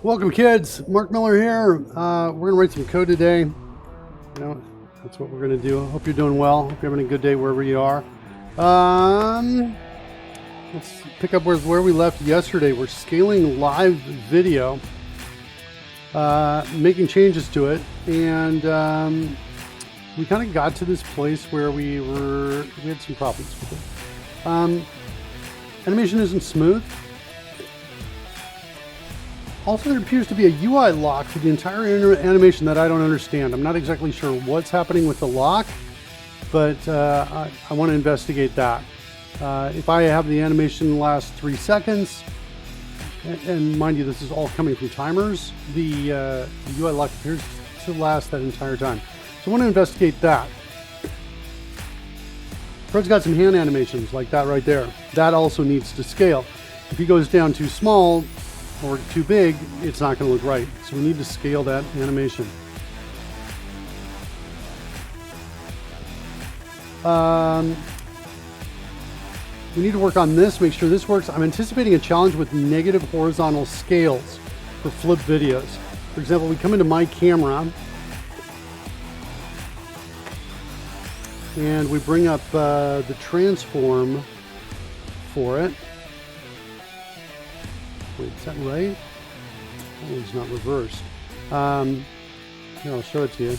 Welcome, kids. Mark Miller here. We're gonna write some code today. You know, that's what we're gonna do. Hope you're doing well. Hope you're having a good day wherever you are. Let's pick up where we left yesterday. We're scaling live video, making changes to it, and we kind of got to this place where we had some problems with it. Animation isn't smooth. Also, there appears to be a UI lock for the entire animation that I don't understand. I'm not exactly sure what's happening with the lock, but I want to investigate that. If I have the animation last 3 seconds, and mind you, this is all coming from timers, the UI lock appears to last that entire time. So I want to investigate that. Fred's got some hand animations like that right there. That also needs to scale. If he goes down too small, or too big, it's not going to look right. So we need to scale that animation. We need to work on this, make sure this works. I'm anticipating a challenge with negative horizontal scales for flip videos. For example, we come into my camera and we bring up the transform for it. Wait, is that right? That one's not reversed. Here, I'll show it to you.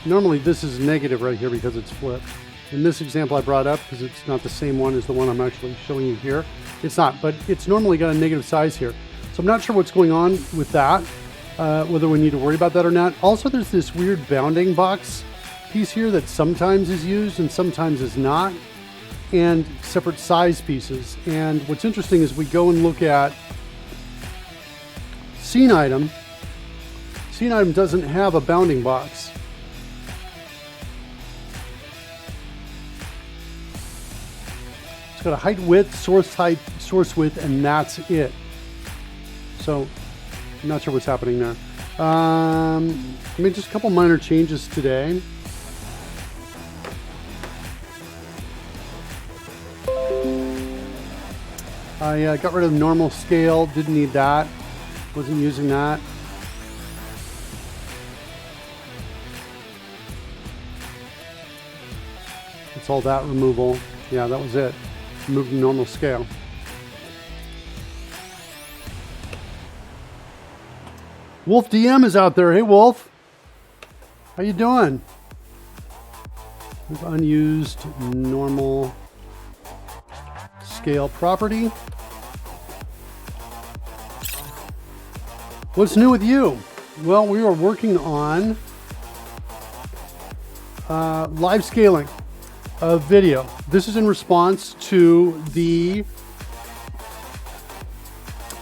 Normally this is negative right here because it's flipped. In this example I brought up, because it's not the same one as the one I'm actually showing you here, it's not, but it's normally got a negative size here. So I'm not sure what's going on with that, whether we need to worry about that or not. Also, there's this weird bounding box piece here that sometimes is used and sometimes is not, and separate size pieces. And what's interesting is we go and look at scene item. Scene item doesn't have a bounding box. It's got a height width, source height, source width, and that's it. So I'm not sure what's happening there. I made just a couple minor changes today. I got rid of the normal scale, didn't need that, wasn't using that. It's all that removal. Yeah, that was it. Remove the normal scale. Wolf DM is out there. Hey, Wolf. How you doing? We've unused normal scale property. What's new with you? Well, we are working on live scaling of video. This is in response to the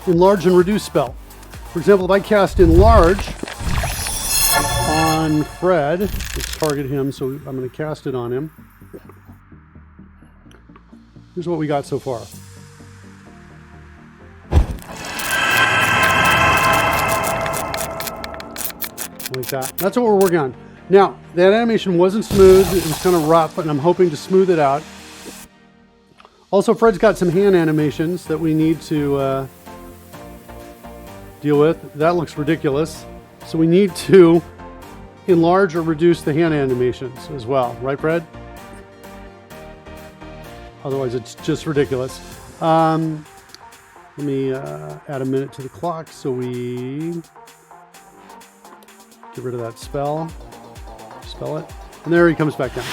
enlarge and reduce spell. For example, if I cast enlarge on Fred, let's target him, so I'm going to cast it on him. Here's what we got so far. Like that. That's what we're working on. Now, that animation wasn't smooth. It was kind of rough, and I'm hoping to smooth it out. Also, Fred's got some hand animations that we need to deal with. That looks ridiculous. So we need to enlarge or reduce the hand animations as well. Right, Fred? Otherwise, it's just ridiculous. Let me add a minute to the clock so we get rid of that spell. Spell it. And there he comes back down.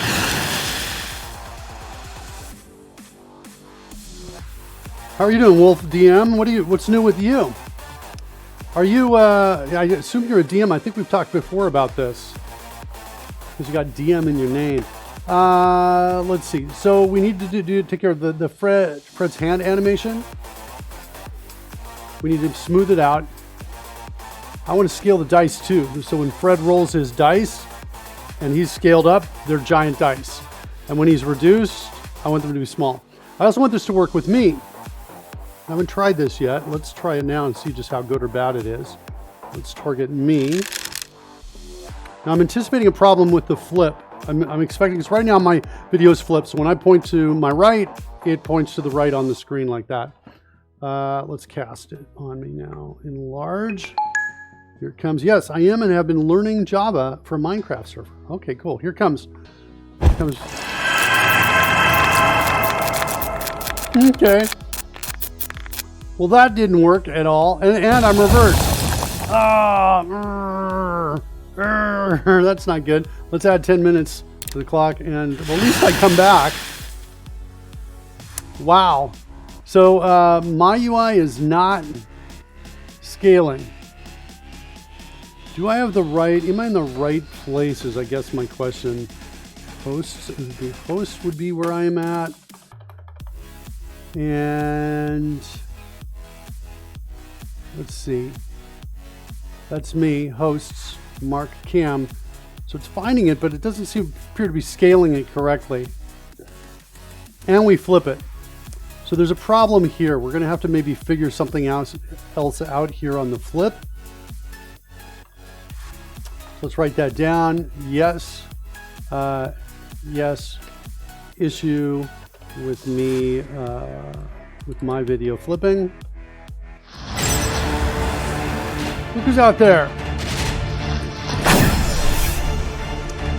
How are you doing, Wolf DM? What's new with you? Are you, I assume you're a DM. I think we've talked before about this. Because you got DM in your name. Let's see. So we need to take care of the Fred's hand animation. We need to smooth it out. I want to scale the dice too. So when Fred rolls his dice and he's scaled up, they're giant dice. And when he's reduced, I want them to be small. I also want this to work with me. I haven't tried this yet. Let's try it now and see just how good or bad it is. Let's target me. Now I'm anticipating a problem with the flip. I'm expecting, because right now my video is flipped, so when I point to my right, it points to the right on the screen like that. Let's cast it on me now. Enlarge. Here it comes. Yes, I am and have been learning Java for Minecraft server. Okay, cool. Here it comes. Here it comes. Okay. Well, that didn't work at all. And I'm reversed. That's not good. Let's add 10 minutes to the clock, and well, at least I come back. Wow. So my UI is not scaling. Do I have the right, am I in the right places? I guess my question. Hosts, the host would be where I am at. And let's see. That's me, hosts, Mark Cam. So it's finding it, but it doesn't appear to be scaling it correctly. And we flip it. So there's a problem here. We're going to have to maybe figure something else out here on the flip. Let's write that down. Yes. Yes. Issue with me, with my video flipping. Look who's out there.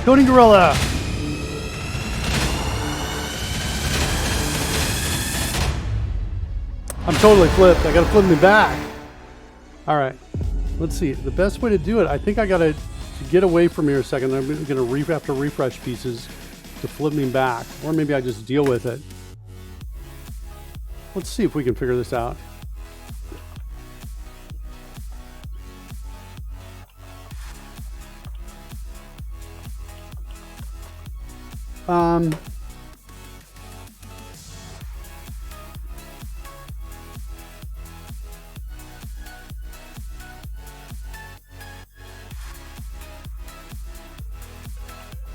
Coding Gorilla. I'm totally flipped. I gotta flip me back. All right, let's see. The best way to do it, I think I gotta get away from here a second. I'm gonna have to refresh pieces to flip me back, or maybe I just deal with it. Let's see if we can figure this out.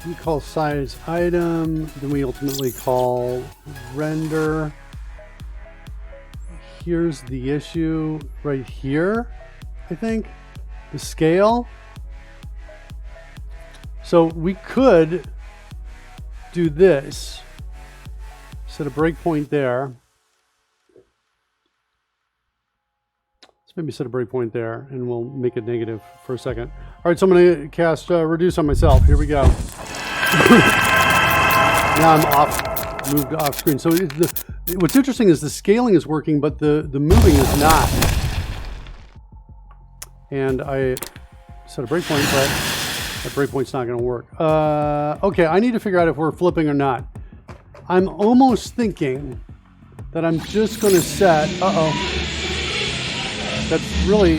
We call size item, then we ultimately call render. Here's the issue right here, I think, the scale. So we could do this, set a breakpoint there. Let's maybe set a breakpoint there and we'll make it negative for a second. All right, so I'm gonna cast reduce on myself. Here we go. Now I'm moved off screen. So what's interesting is the scaling is working, but the moving is not. And I set a breakpoint, but that breakpoint's not gonna work. Okay, I need to figure out if we're flipping or not. I'm almost thinking that I'm just gonna set, that's really,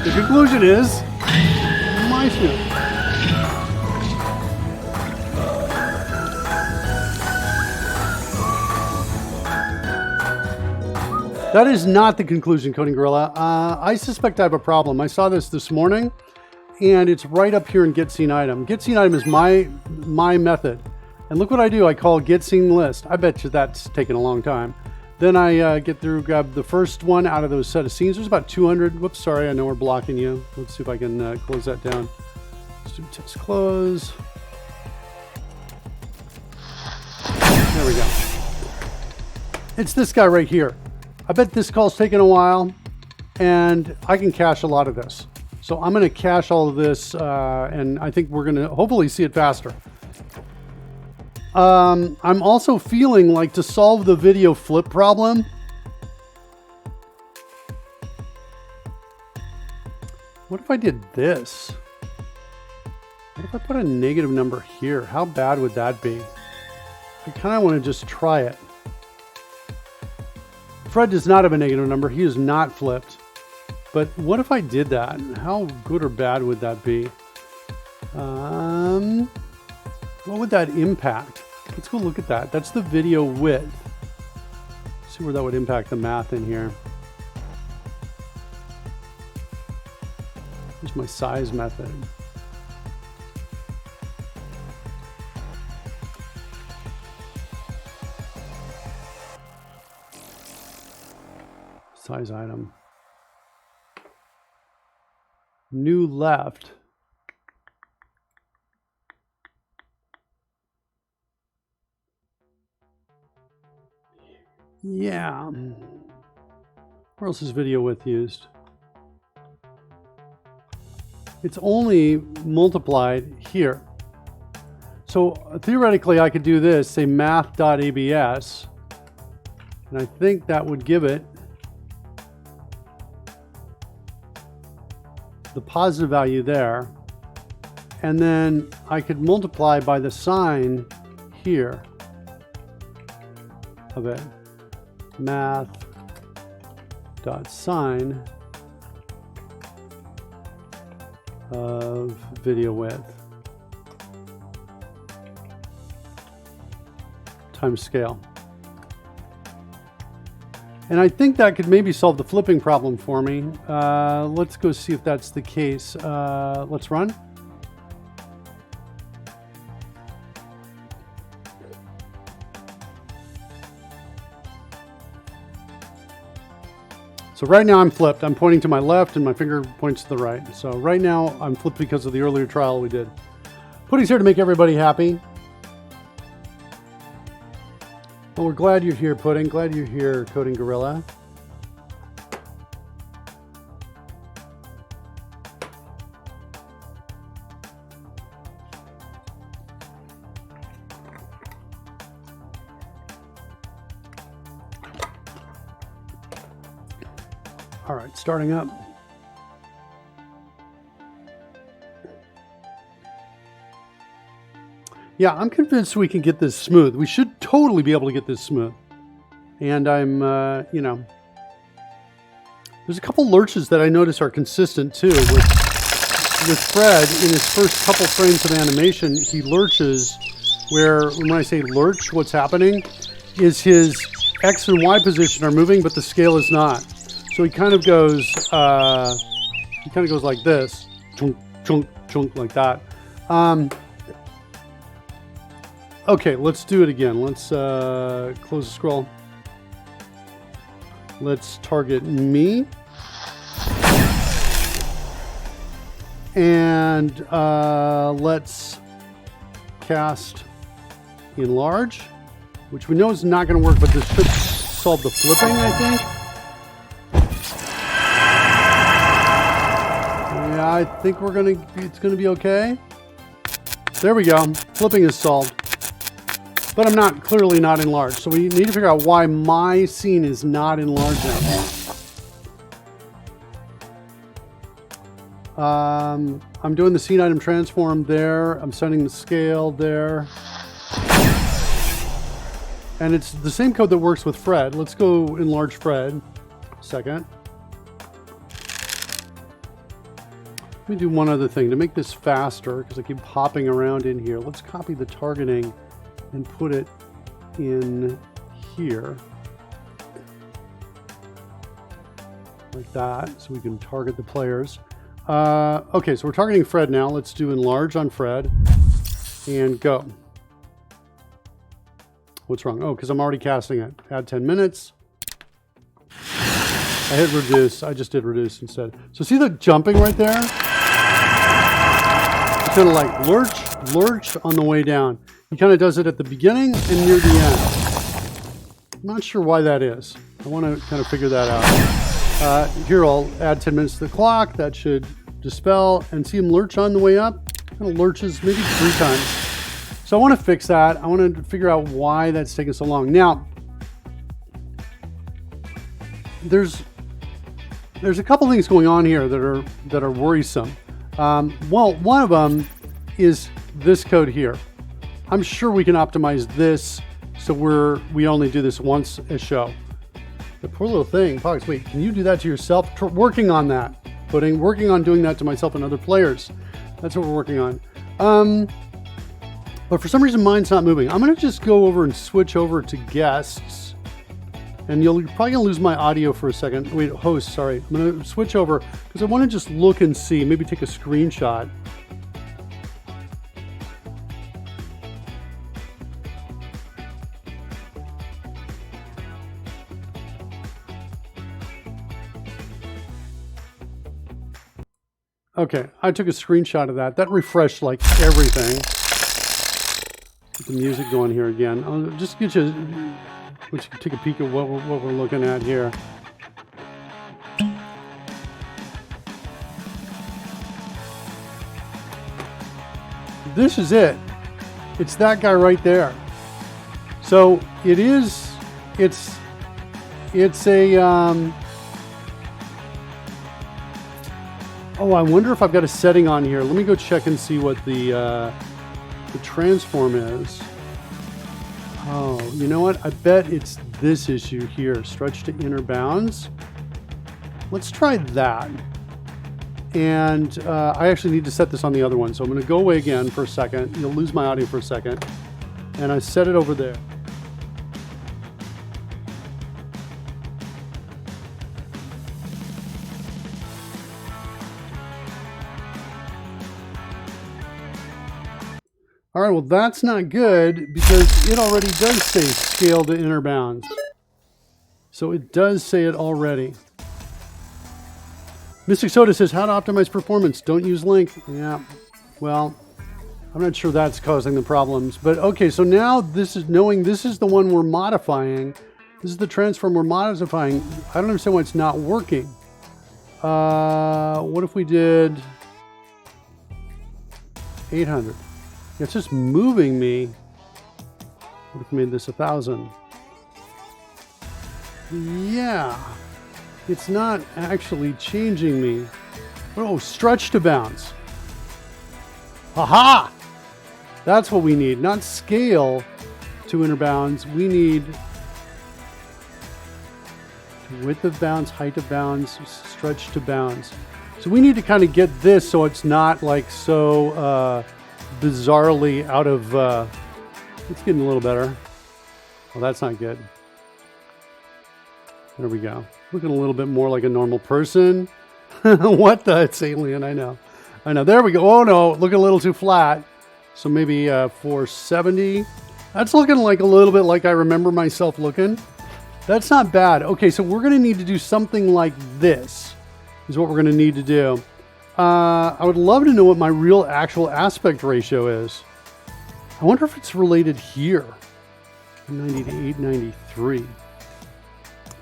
the conclusion is, my shoe. That is not the conclusion, Coding Gorilla. I suspect I have a problem. I saw this morning, and it's right up here in get scene item. Get scene item is my method. And look what I do. I call get scene list. I bet you that's taken a long time. Then I get through, grab the first one out of those set of scenes. There's about 200. Whoops, sorry, I know we're blocking you. Let's see if I can close that down. Let's do test close. There we go. It's this guy right here. I bet this call's taken a while, and I can cache a lot of this. So I'm gonna cache all of this, and I think we're gonna hopefully see it faster. I'm also feeling like to solve the video flip problem, what if I did this? What if I put a negative number here? How bad would that be? I kind of want to just try it. Fred does not have a negative number. He is not flipped. But what if I did that? How good or bad would that be? What would that impact? Let's go look at that. That's the video width. See where that would impact the math in here. Here's my size method. Size item. New left. Yeah. Where else is video width used? It's only multiplied here. So theoretically, I could do this, say math.abs, and I think that would give it the positive value there. And then I could multiply by the sign here of it. Math.sign of video width times scale. And I think that could maybe solve the flipping problem for me. Let's go see if that's the case. Let's run. So right now I'm flipped. I'm pointing to my left and my finger points to the right. So right now I'm flipped because of the earlier trial we did. Pudding's here to make everybody happy. Well, we're glad you're here, Pudding. Glad you're here, Coding Gorilla. All right, starting up. Yeah, I'm convinced we can get this smooth. We should totally be able to get this smooth. And I'm, you know, there's a couple lurches that I notice are consistent too. With Fred, in his first couple frames of animation, he lurches where, when I say lurch, what's happening is his X and Y position are moving, but the scale is not. So he kind of goes like this, chunk, chunk, chunk, like that. Okay, let's do it again. Let's close the scroll. Let's target me. And let's cast enlarge, which we know is not going to work, but this should solve the flipping, I think. Yeah, I think it's gonna be okay. There we go. Flipping is solved. But I'm clearly not enlarged. So we need to figure out why my scene is not enlarging. I'm doing the scene item transform there. I'm setting the scale there. And it's the same code that works with Fred. Let's go enlarge Fred. Second. Let me do one other thing to make this faster because I keep hopping around in here. Let's copy the targeting and put it in here like that so we can target the players. Okay, so we're targeting Fred now. Let's do enlarge on Fred and go. What's wrong? Oh, because I'm already casting it. Add 10 minutes. I hit reduce. I just did reduce instead. So see the jumping right there? It's kind of like lurch on the way down. He kind of does it at the beginning and near the end. I'm not sure why that is. I want to kind of figure that out. Here, I'll add 10 minutes to the clock. That should dispel. And see him lurch on the way up? Kind of lurches maybe 3 times. So I want to fix that. I want to figure out why that's taking so long. Now, there's a couple things going on here that are worrisome. Well, one of them is this code here. I'm sure we can optimize this so we only do this once a show. The poor little thing, Pox, wait, can you do that to yourself? Working on that, working on doing that to myself and other players. That's what we're working on. But for some reason, mine's not moving. I'm gonna just go over and switch over to guests. And you're probably gonna lose my audio for a second. Wait, host, sorry. I'm gonna switch over because I wanna just look and see, maybe take a screenshot. Okay, I took a screenshot of that. That refreshed like everything. Get the music going here again. I'll just get you, take a peek at what we're looking at here. This is it. It's that guy right there. So it is, it's a, oh, I wonder if I've got a setting on here. Let me go check and see what the transform is. Oh, you know what? I bet it's this issue here, stretch to inner bounds. Let's try that. And I actually need to set this on the other one. So I'm going to go away again for a second. You'll lose my audio for a second. And I set it over there. All right, well, that's not good because it already does say scale to inner bounds. So it does say it already. Mystic Soda says, how to optimize performance. Don't use link. Yeah, well, I'm not sure that's causing the problems. But okay, so now this is knowing this is the one we're modifying. This is the transform we're modifying. I don't understand why it's not working. What if we did 800? It's just moving me. What if we made this 1,000? Yeah. It's not actually changing me. Oh, stretch to bounds. Aha! That's what we need. Not scale to inner bounds. We need width of bounds, height of bounds, stretch to bounds. So we need to kind of get this so it's not like so bizarrely out of... it's getting a little better. Well, that's not good. There we go. Looking a little bit more like a normal person. What the? It's alien, I know. I know. There we go. Oh no, looking a little too flat. So maybe 470. That's looking like a little bit like I remember myself looking. That's not bad. Okay, so we're going to need to do something like this is what we're going to need to do. I would love to know what my real actual aspect ratio is. I wonder if it's related here. 90 to 893. I'm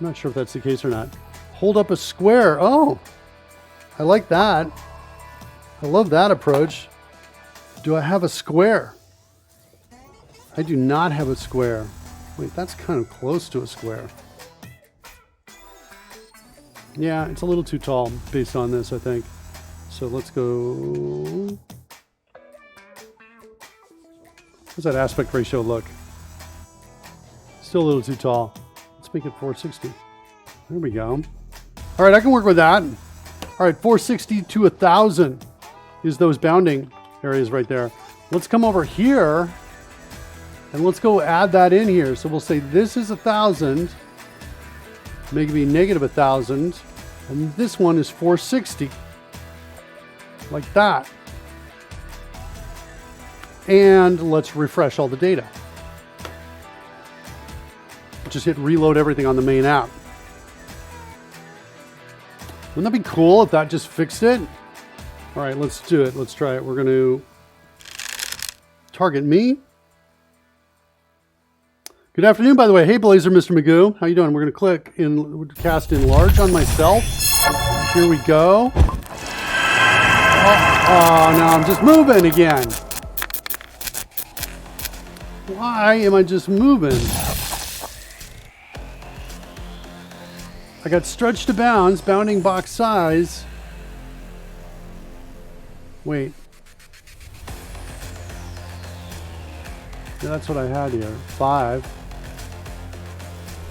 not sure if that's the case or not. Hold up a square. Oh, I like that. I love that approach. Do I have a square? I do not have a square. Wait, that's kind of close to a square. Yeah, it's a little too tall based on this, I think. So let's go. How's that aspect ratio look? Still a little too tall. Let's make it 460. There we go. All right, I can work with that. All right, 460 to 1,000 is those bounding areas right there. Let's come over here and let's go add that in here. So we'll say this is 1,000, make it be negative 1,000, and this one is 460, like that. And let's refresh all the data. Just hit reload everything on the main app. Wouldn't that be cool if that just fixed it? All right, let's do it. Let's try it. We're going to target me. Good afternoon, by the way. Hey, Blazer, Mr. Magoo. How you doing? We're going to click in, cast enlarge on myself. Here we go. Oh, now I'm just moving again. Why am I just moving? I got stretch to bounds, bounding box size. Wait. Yeah, that's what I had here. 5,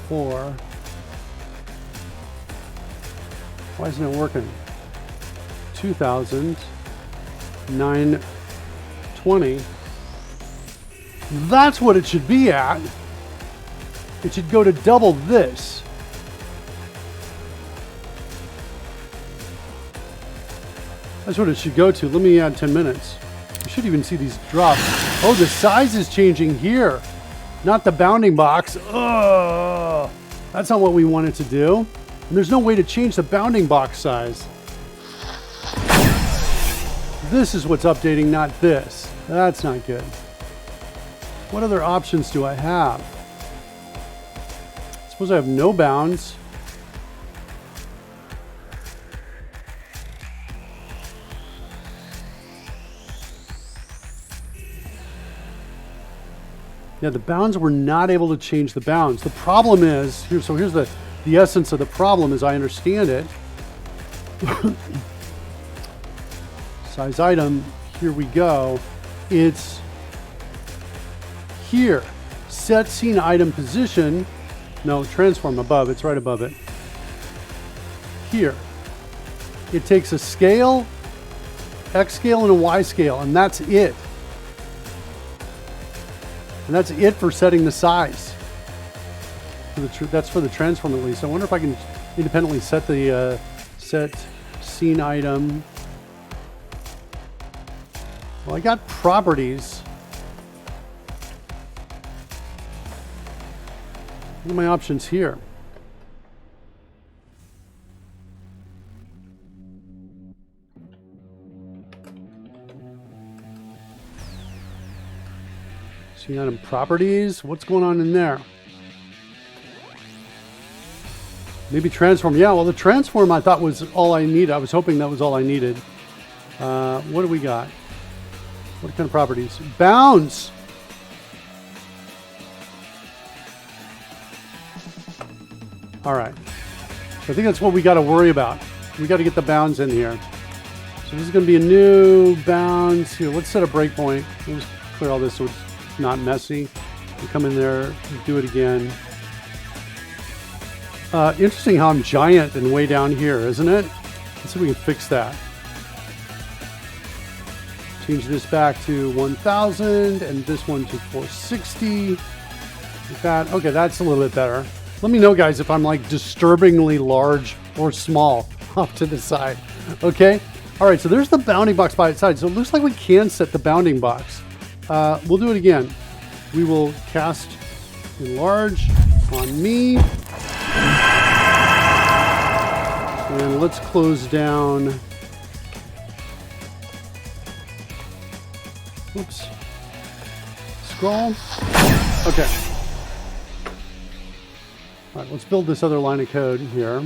4. Why isn't it working? 2,000, 920. That's what it should be at. It should go to double this. That's what it should go to. Let me add 10 minutes. You should even see these drop. Oh, the size is changing here. Not the bounding box. Ugh. That's not what we wanted to do. And there's no way to change the bounding box size. This is what's updating, not this. That's not good. What other options do I have? I suppose I have no bounds. Yeah, the bounds, we're not able to change the bounds. The problem is, here's the essence of the problem as I understand it. Size item, here we go. It's here. Set scene item position. No, transform above, it's right above it. Here. It takes a scale, X scale, and a Y scale, and that's it. And that's it for setting the size. That's for the transform at least. I wonder if I can independently set the set scene item. Well, I got properties. What are my options here? Scene item properties. What's going on in there? Maybe transform. Yeah, well, the transform I thought was all I needed. I was hoping that was all I needed. What do we got? What kind of properties? Bounds. All right. So I think that's what we got to worry about. We got to get the bounds in here. So this is going to be a new bounds here. Let's set a breakpoint. Let's clear all this so it's not messy. We come in there, do it again. Interesting how I'm giant and way down here, isn't it? Let's see if we can fix that. Change this back to 1000 and this one to 460. Like that. Okay, that's a little bit better. Let me know, guys, if I'm like disturbingly large or small off to the side. Okay? All right, so there's the bounding box by its side. So it looks like we can set the bounding box. We'll do it again. We will cast enlarge on me. And let's close down. Oops. Scroll. Okay. All right, let's build this other line of code here.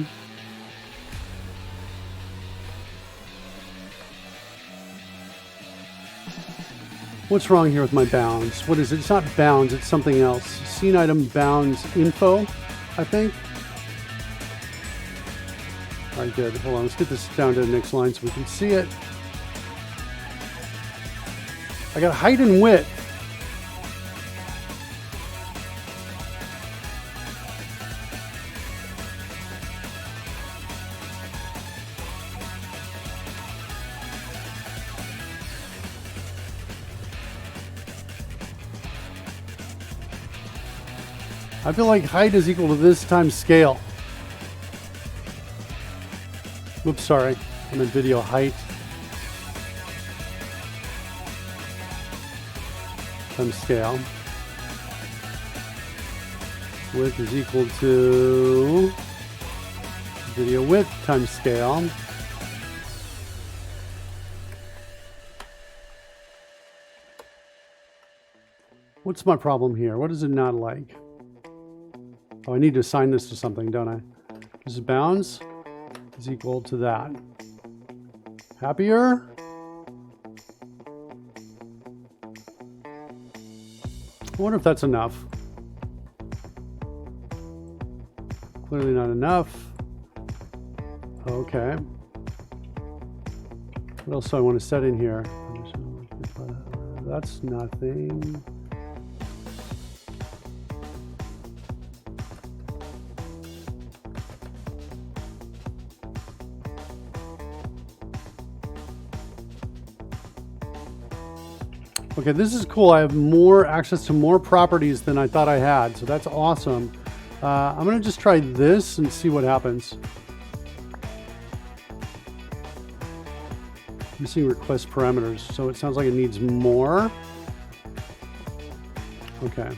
What's wrong here with my bounds? What is it? It's not bounds, it's something else. Scene item bounds info, I think. All right, good. Hold on, let's get this down to the next line so we can see it. I got height and width. I feel like height is equal to this times scale. Oops, sorry. I'm in video height. Times scale. Width is equal to video width times scale. What's my problem here? What is it not like? Oh, I need to assign this to something, don't I? This is bounds is equal to that. Happier? I wonder if that's enough. Clearly not enough. Okay. What else do I want to set in here? That's nothing. Okay, this is cool. I have more access to more properties than I thought I had, so that's awesome. I'm gonna just try this and see what happens. Missing request parameters, so it sounds like it needs more. Okay.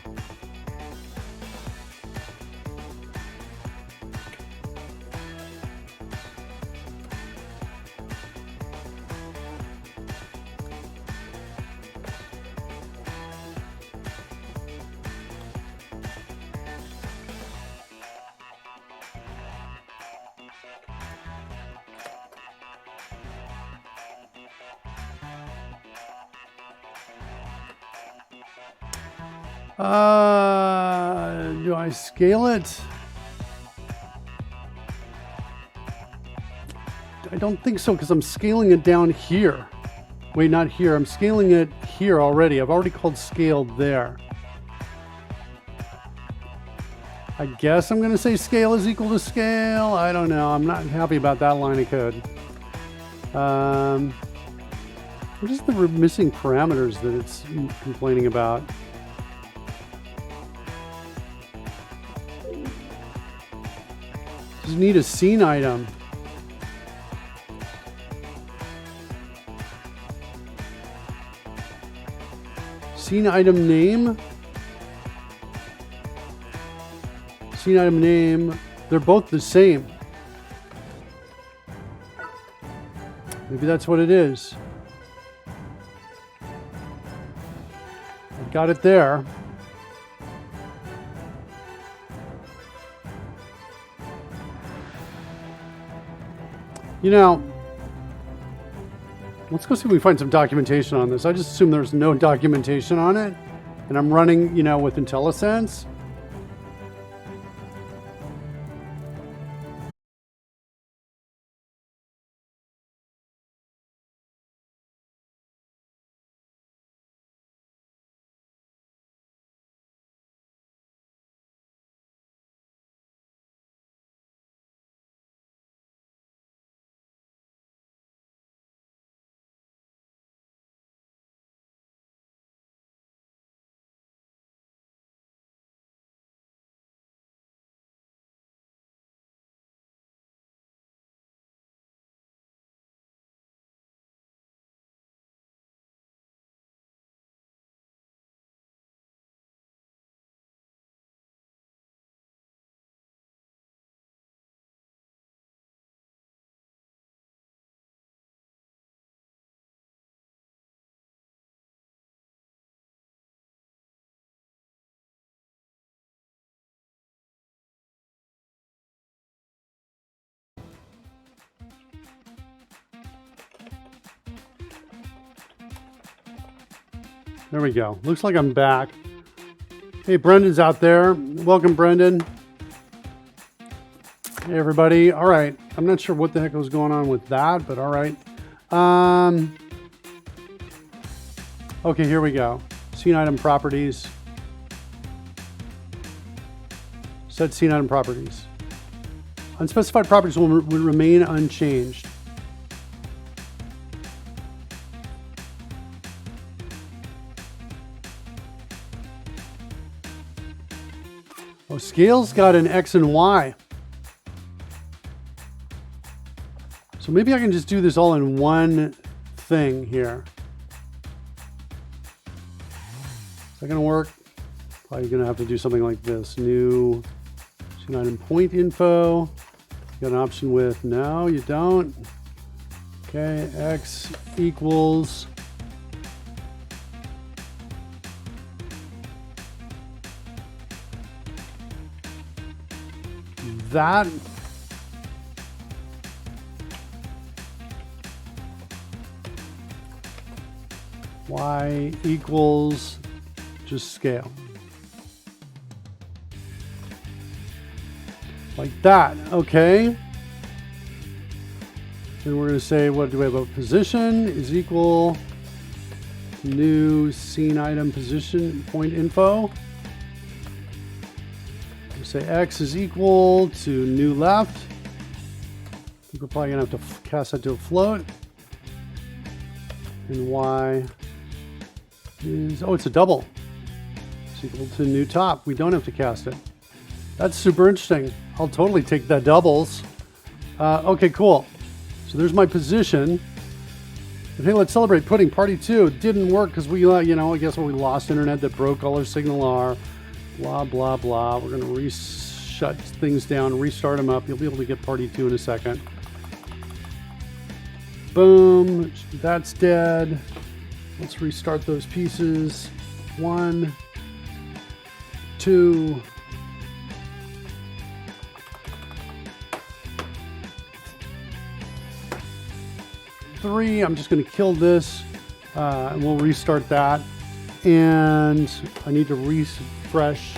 Do I scale it? I don't think so, because I'm scaling it down here. Wait, not here. I'm scaling it here already. I've already called scale there. I guess I'm going to say scale is equal to scale. I don't know. I'm not happy about that line of code. What is the missing parameters that it's complaining about? Does it need a scene item? Scene item name? Scene item name. They're both the same. Maybe that's what it is. I've got it there. You know, let's go see if we find some documentation on this. I just assume there's no documentation on it. And I'm running, you know, with IntelliSense. There we go. Looks like I'm back. Hey, Brendan's out there. Welcome, Brendan. Hey, everybody. All right. I'm not sure what the heck was going on with that, but all right. Okay, here we go. Scene item properties. Set scene item properties. Unspecified properties will remain unchanged. Oh, scale's got an X and Y. So maybe I can just do this all in one thing here. Is that going to work? Probably going to have to do something like this. New scene item point info. You got an option with no, you don't. Okay, X equals that. Y equals just scale. Like that, okay. And we're going to say, what do we have? A position is equal new scene item position point info. Say X is equal to new left. I think we're probably gonna have to cast that to a float. And Y is, oh, it's a double. It's equal to new top. We don't have to cast it. That's super interesting. I'll totally take that doubles. Okay, cool. So there's my position. And hey, let's celebrate pudding. Party 2. It didn't work because we, you know, I guess when we lost internet that broke all our signal R. Blah, blah, blah. We're going to shut things down, restart them up. You'll be able to get party 2 in a second. Boom. That's dead. Let's restart those pieces. 1, 2. Three. I'm just going to kill this and we'll restart that. And I need to refresh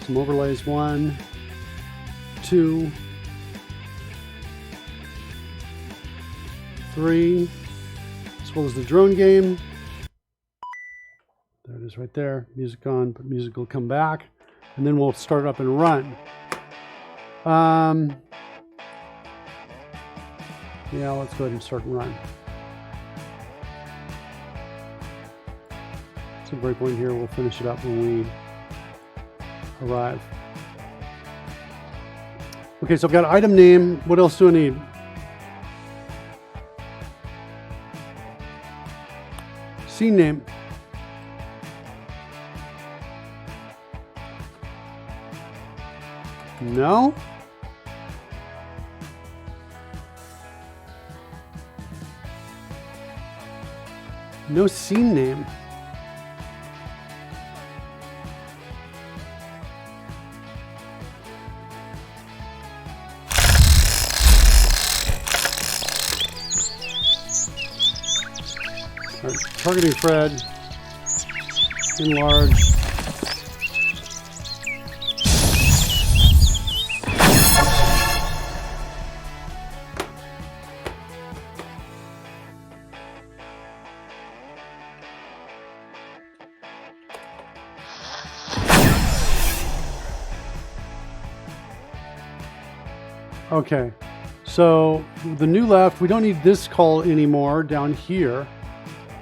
some overlays. 1, 2, 3, as well as the drone game. There it is right there. Music on, but music will come back. And then we'll start up and run. Yeah, let's go ahead and start and run. So breakpoint here, we'll finish it up when we arrive. Okay, so I've got item name. What else do I need? Scene name. No? No scene name. All right, targeting Fred. Enlarge. Okay, so the new left, we don't need this call anymore down here,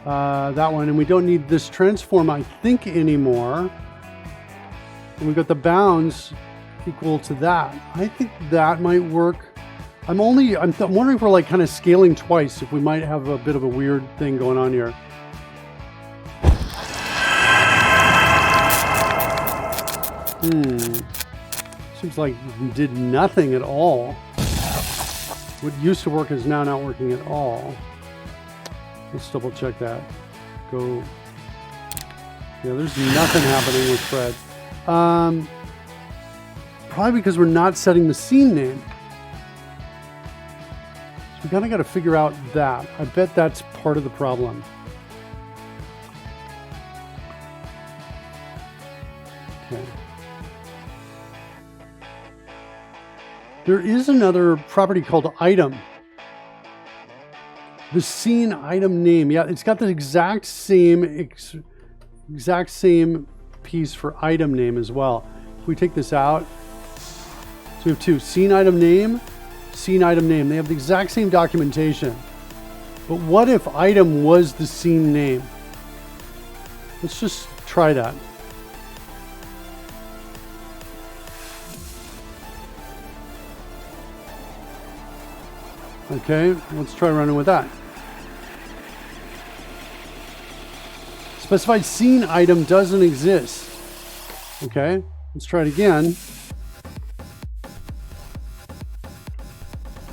that one, and we don't need this transform, I think, anymore. And we've got the bounds equal to that. I think that might work. I'm wondering if we're like kind of scaling twice, if we might have a bit of a weird thing going on here. Seems like we did nothing at all. What used to work is now not working at all. Let's double check that. Go. Yeah, there's nothing happening with Fred. Probably because we're not setting the scene name. So we kind of got to figure out that. I bet that's part of the problem. Okay. There is another property called item. The scene item name. Yeah, it's got the exact same piece for item name as well. If we take this out, so we have two: scene item name, scene item name. They have the exact same documentation. But what if item was the scene name? Let's just try that. Okay, let's try running with that. Specified scene item doesn't exist. Okay, let's try it again.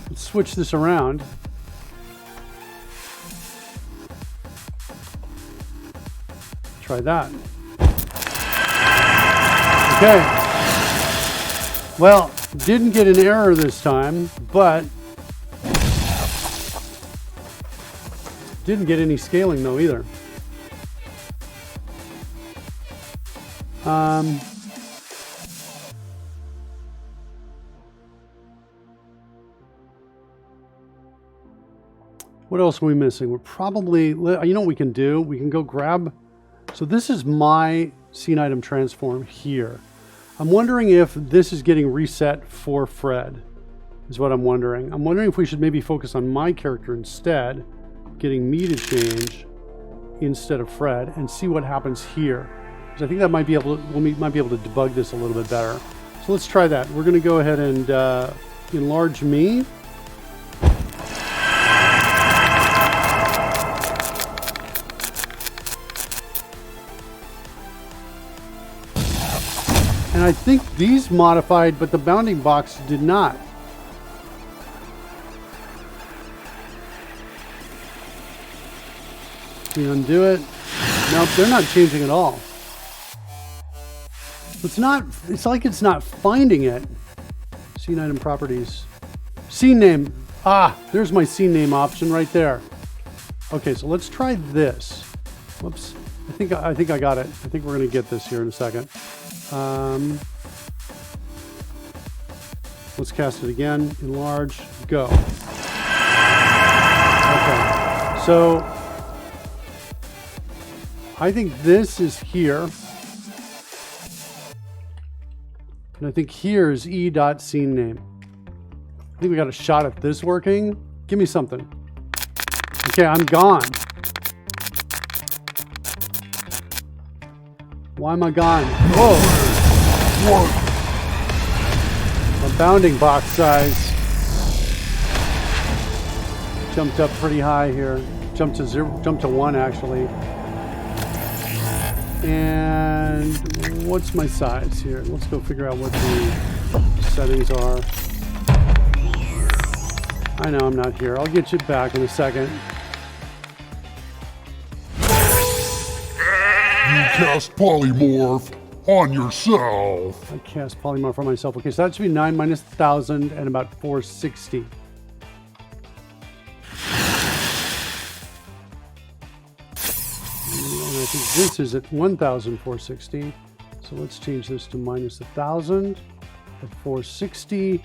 Let's switch this around. Try that. Okay. Well, didn't get an error this time, but didn't get any scaling though either. What else are we missing? We're probably, you know what we can do? We can go grab, so this is my scene item transform here. I'm wondering if this is getting reset for Fred, is what I'm wondering. I'm wondering if we should maybe focus on my character instead, getting me to change instead of Fred, and see what happens here. Because I think that might be able to, we might be able to debug this a little bit better. So let's try that. We're going to go ahead and enlarge me. And I think these modified, but the bounding box did not. We undo it. Nope, they're not changing at all. It's like it's not finding it. Scene item properties. Scene name. Ah, there's my scene name option right there. Okay, so let's try this. Whoops. I think I got it. I think we're going to get this here in a second. Let's cast it again. Enlarge. Go. Okay. So I think this is here. And I think here is e.scene name. I think we got a shot at this working. Give me something. Okay, I'm gone. Why am I gone? Whoa. A bounding box size. Jumped up pretty high here. Jumped to 1 actually. And what's my size here? Let's go figure out what the settings are. I know I'm not here. I'll get you back in a second. You cast polymorph on yourself. I cast polymorph on myself. Okay, so that should be 9 minus 1,000 and about 460. And I think this is at 1,460. So let's change this to minus 1,000 at 460.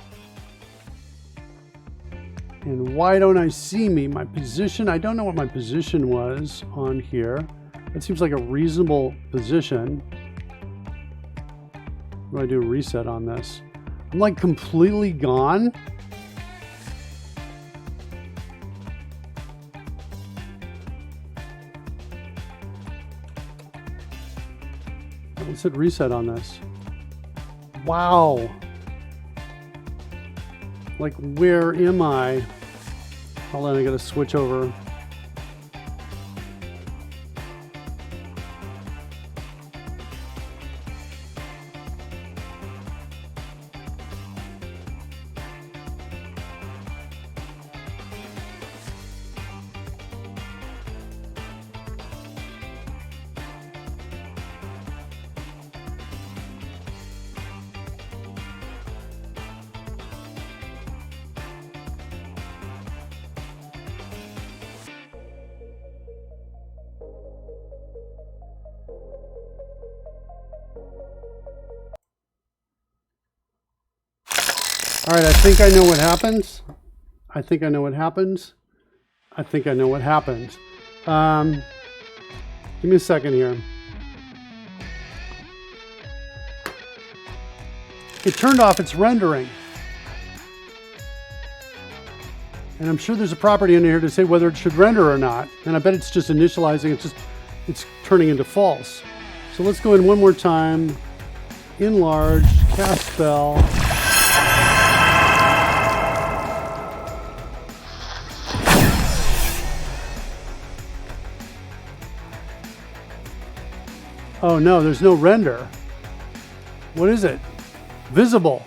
And why don't I see me? My position, I don't know what my position was on here. That seems like a reasonable position. What do I do a reset on this? I'm like completely gone. Let's hit reset on this. Wow. Like, where am I? Hold on, I gotta switch over. All right, I think I know what happens. I think I know what happens. I think I know what happens. Give me a second here. It turned off its rendering. And I'm sure there's a property in here to say whether it should render or not. And I bet it's just initializing, it's turning into false. So let's go in one more time. Enlarge, cast spell. Oh no, there's no render. What is it? Visible.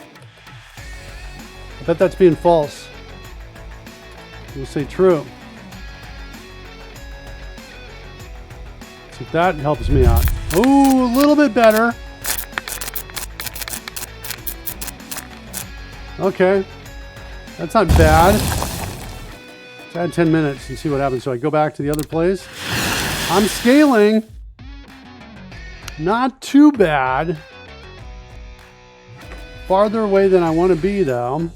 I bet that's being false. We'll say true. So that helps me out. Oh, a little bit better. Okay. That's not bad. Let's add 10 minutes and see what happens. So I go back to the other place. I'm scaling. Not too bad. Farther away than I want to be though.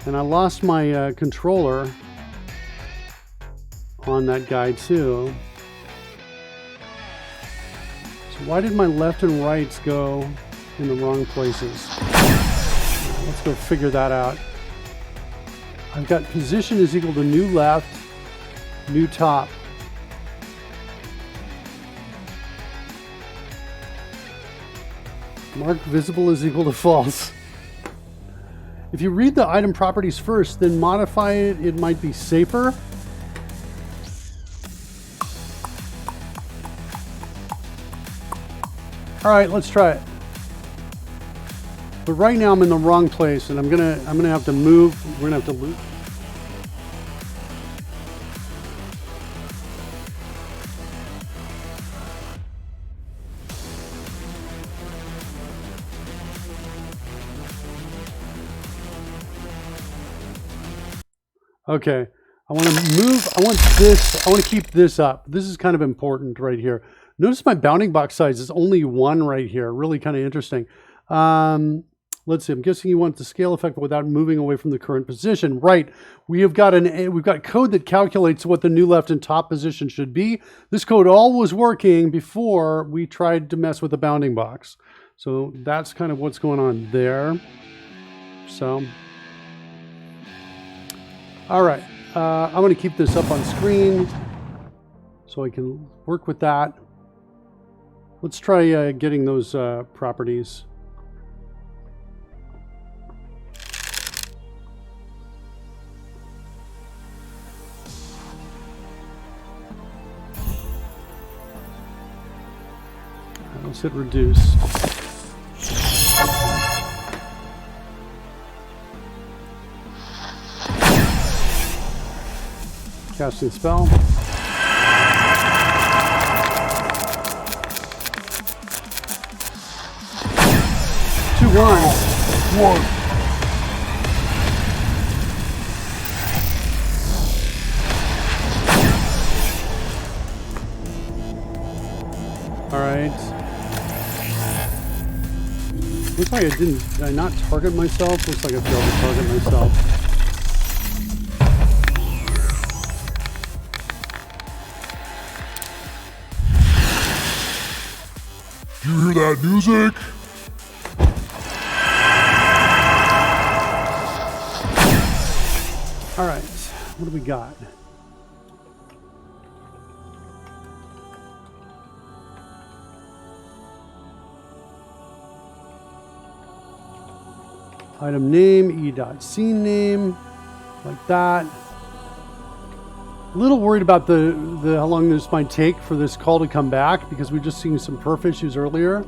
And I lost my controller on that guy too. So why did my left and rights go in the wrong places? Let's go figure that out. I've got position is equal to new left, new top. Mark visible is equal to false. If you read the item properties first, then modify it, it might be safer. All right, let's try it. But right now I'm in the wrong place, and I'm gonna have to move. We're gonna have to loop. Okay, I want to move, I want this, I want to keep this up. This is kind of important right here. Notice my bounding box size is only 1 right here. Really kind of interesting. Let's see, I'm guessing you want the scale effect without moving away from the current position. Right, we've got code that calculates what the new left and top position should be. This code all was working before we tried to mess with the bounding box. So that's kind of what's going on there. So, all right, I'm going to keep this up on screen so I can work with that. Let's try getting those properties. Let's hit reduce. Casting spell. One. All right. Looks like did I not target myself? Looks like I failed to target myself. Do you hear that music? All right, what do we got? Item name, e.scene name, like that. A little worried about the how long this might take for this call to come back because we've just seen some perf issues earlier.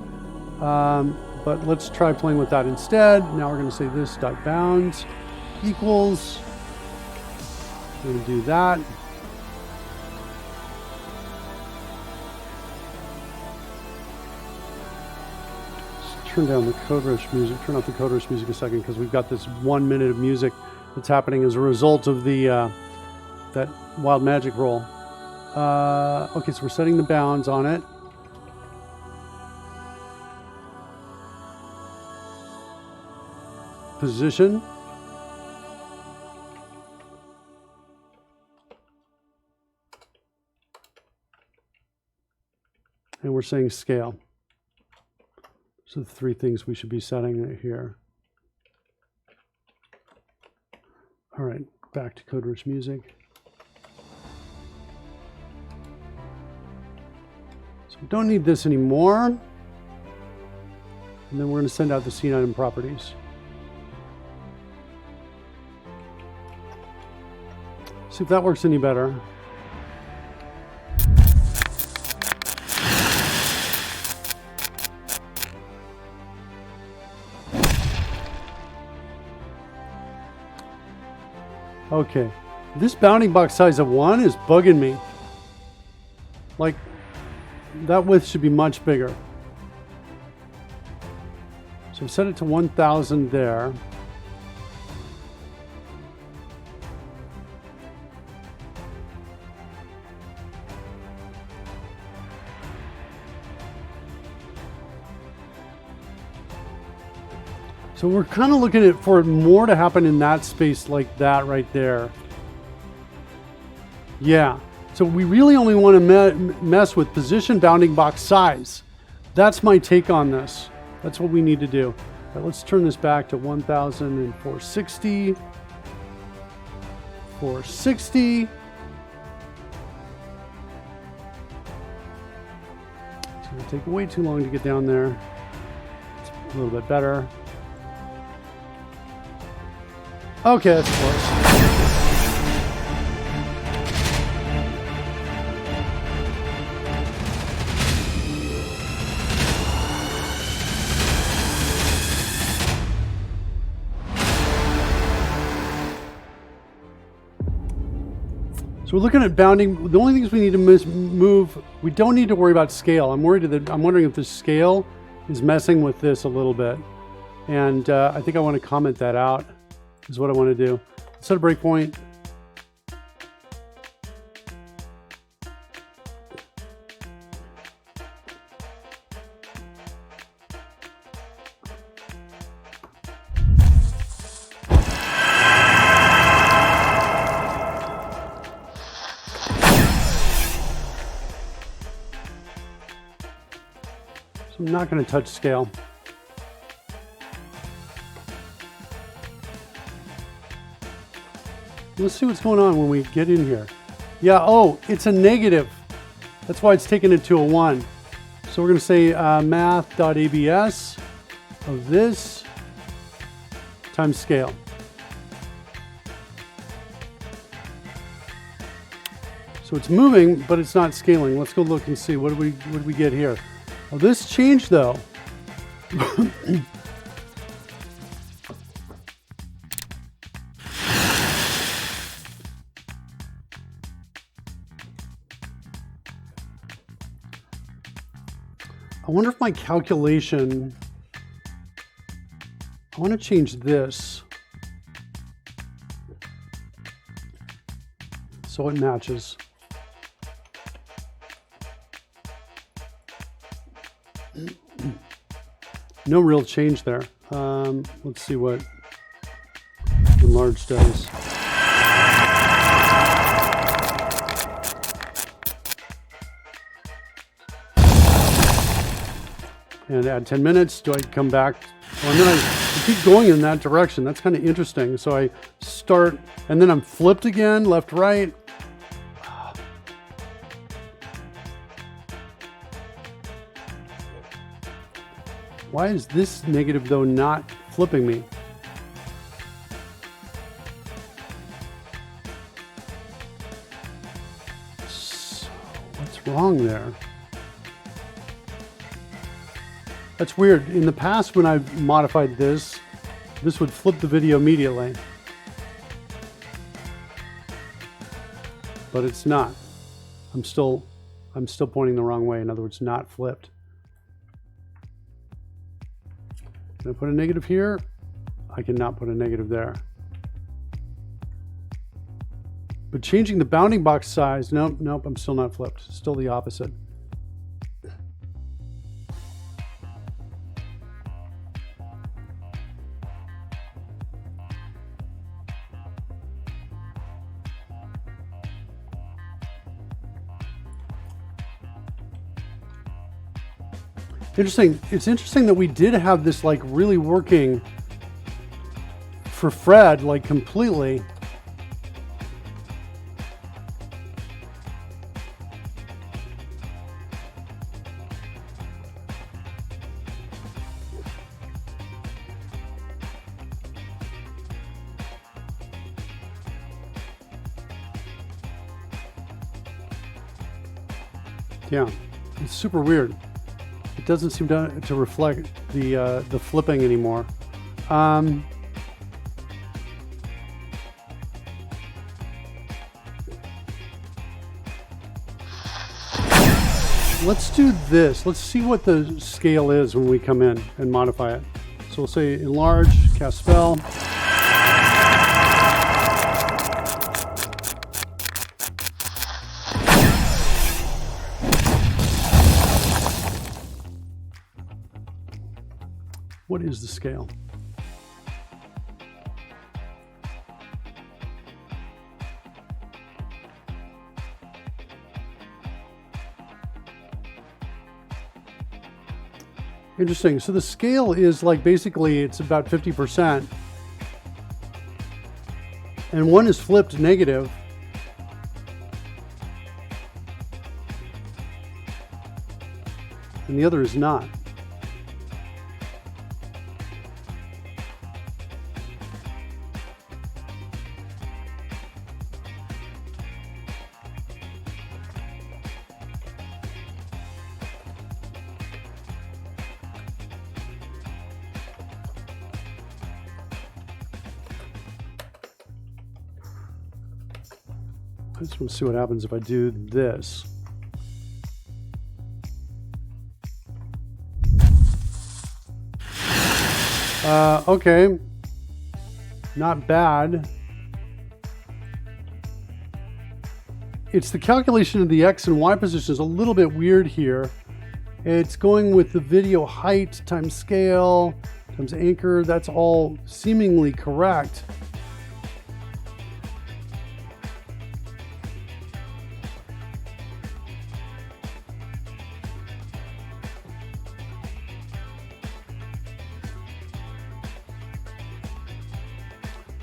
But let's try playing with that instead. Now we're going to say this dot bounds equals. We're going to do that. Let's turn down the Code Rush music. Turn off the Code Rush music a second because we've got this 1 minute of music that's happening as a result of the that wild magic roll. Okay, so we're setting the bounds on it. Position. And we're saying scale. So the 3 things we should be setting right here. All right, back to Code Rich Music. So we don't need this anymore. And then we're going to send out the scene item properties. See if that works any better. Okay, this bounding box size of 1 is bugging me. Like, that width should be much bigger. So set it to 1000 there. So we're kind of looking at for more to happen in that space like that right there. Yeah. So we really only want to mess with position bounding box size. That's my take on this. That's what we need to do. All right, let's turn this back to 1,460. 460. It's going to take way too long to get down there. It's a little bit better. Okay, that's close. So we're looking at bounding. The only things we need to move, we don't need to worry about scale. I'm wondering if the scale is messing with this a little bit. And I think I want to comment that out. Is what I want to do. Set a breakpoint. So I'm not going to touch scale. Let's see what's going on when we get in here. Yeah, oh, it's a negative. That's why it's taken it to a 1. So we're going to say math.abs of this times scale. So it's moving, but it's not scaling. Let's go look and see. What do we get here? Oh, this changed though. I wonder if my calculation, I want to change this so it matches. No real change there. Let's see what enlarge does. And add 10 minutes. Do I come back? Oh, and then I keep going in that direction. That's kind of interesting. So I start, and then I'm flipped again, left, right. Why is this negative, though, not flipping me? So, what's wrong there? That's weird. In the past, when I've modified this, this would flip the video immediately. But it's not. I'm still pointing the wrong way. In other words, not flipped. Can I put a negative here? I cannot put a negative there. But changing the bounding box size, nope, I'm still not flipped. Still the opposite. Interesting. It's interesting that we did have this like really working for Fred, like completely. Yeah, it's super weird. It doesn't seem to reflect the flipping anymore. Let's do this. Let's see what the scale is when we come in and modify it. So we'll say enlarge, cast spell. What is the scale? Interesting. So the scale is like basically it's about 50%. And one is flipped negative. And the other is not. I just want to see what happens if I do this. Okay, not bad. It's the calculation of the X and Y position is a little bit weird here. It's going with the video height times scale times anchor. That's all seemingly correct.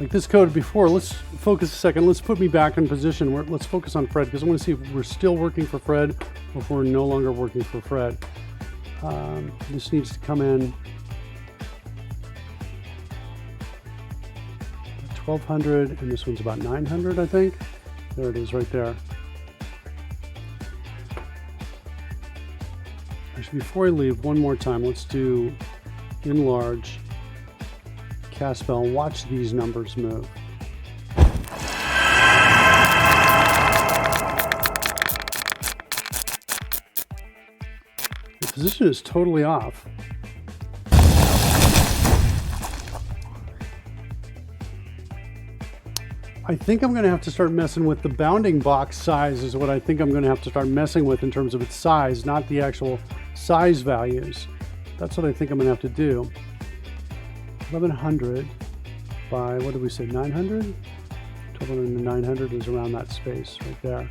like this code before. Let's focus a second. Let's put me back in position. Let's focus on Fred because I want to see if we're still working for Fred or if we're no longer working for Fred. This needs to come in 1200 and this one's about 900, I think. There it is right there. Actually, before I leave, one more time, let's do enlarge, cast spell, watch these numbers move. The position is totally off. I think I'm going to have to start messing with the bounding box size is what I think I'm going to have to start messing with in terms of its size, not the actual size values. That's what I think I'm going to have to do. 1100 by, what did we say, 900? 1200 to 900 is around that space right there.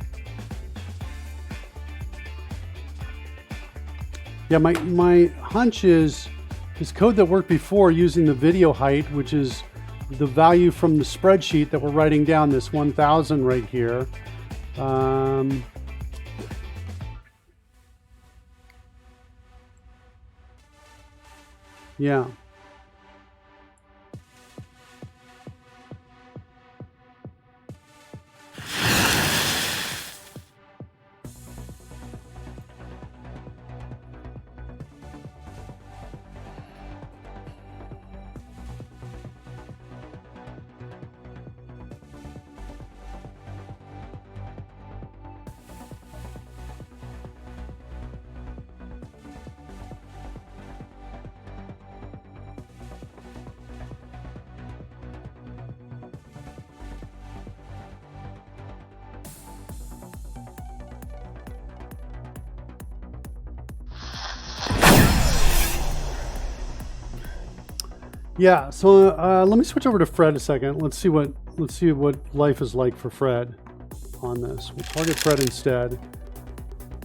Yeah, my hunch is this code that worked before using the video height, which is the value from the spreadsheet that we're writing down, this 1000 right here. Yeah. Yeah, so let me switch over to Fred a second. Let's see what life is like for Fred on this. We'll target Fred instead,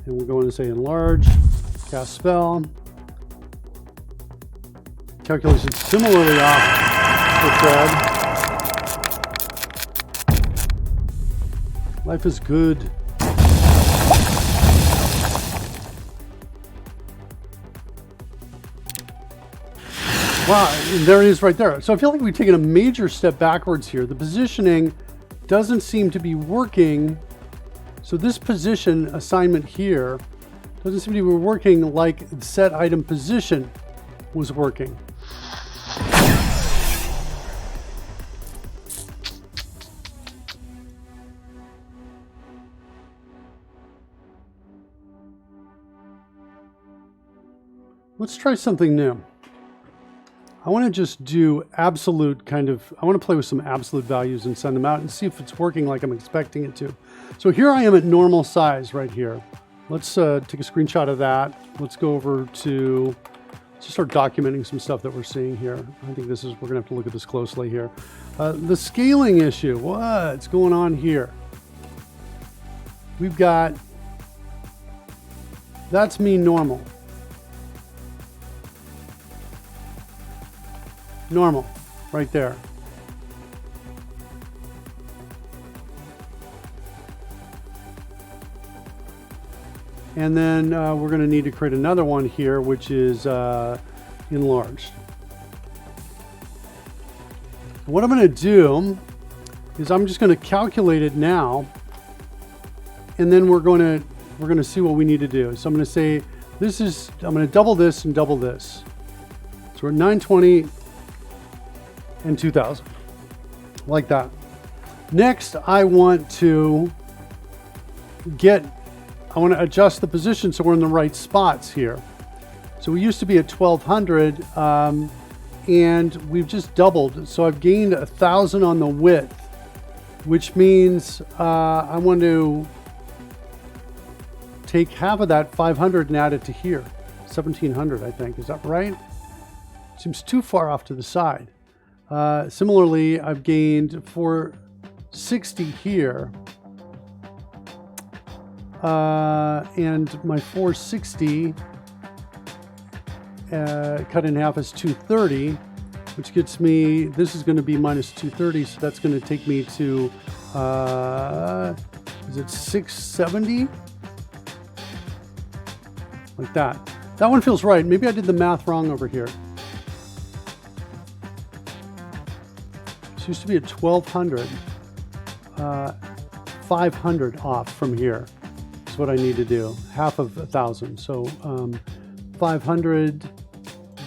and we're going to say enlarge, cast spell. Calculation similarly off for Fred. Life is good. Wow, and there it is right there. So I feel like we've taken a major step backwards here. The positioning doesn't seem to be working. So this position assignment here doesn't seem to be working like set item position was working. Let's try something new. I want to just do absolute kind of, I want to play with some absolute values and send them out and see if it's working like I'm expecting it to. So here I am at normal size right here. Let's take a screenshot of that. Let's go over to, let's start documenting some stuff that we're seeing here. I think this is, we're gonna have to look at this closely here. The scaling issue, what's going on here? We've got, that's me normal. Normal, right there. And then we're going to need to create another one here, which is enlarged. What I'm going to do is I'm just going to calculate it now, and then we're going to see what we need to do. So I'm going to say this is, I'm going to double this and double this. So we're at 920 and 2000, like that. Next, I want to adjust the position so we're in the right spots here. So we used to be at 1200 and we've just doubled. So I've gained 1000 on the width, which means I want to take half of that 500 and add it to here. 1700, I think. Is that right? Seems too far off to the side. Similarly, I've gained 460 here. And my 460 cut in half is 230. which gets me, this is going to be minus 230, so that's going to take me to, is it 670? Like that. That one feels right. Maybe I did the math wrong over here. This used to be at 1200. 500 off from here is what I need to do. Half of 1,000. So 500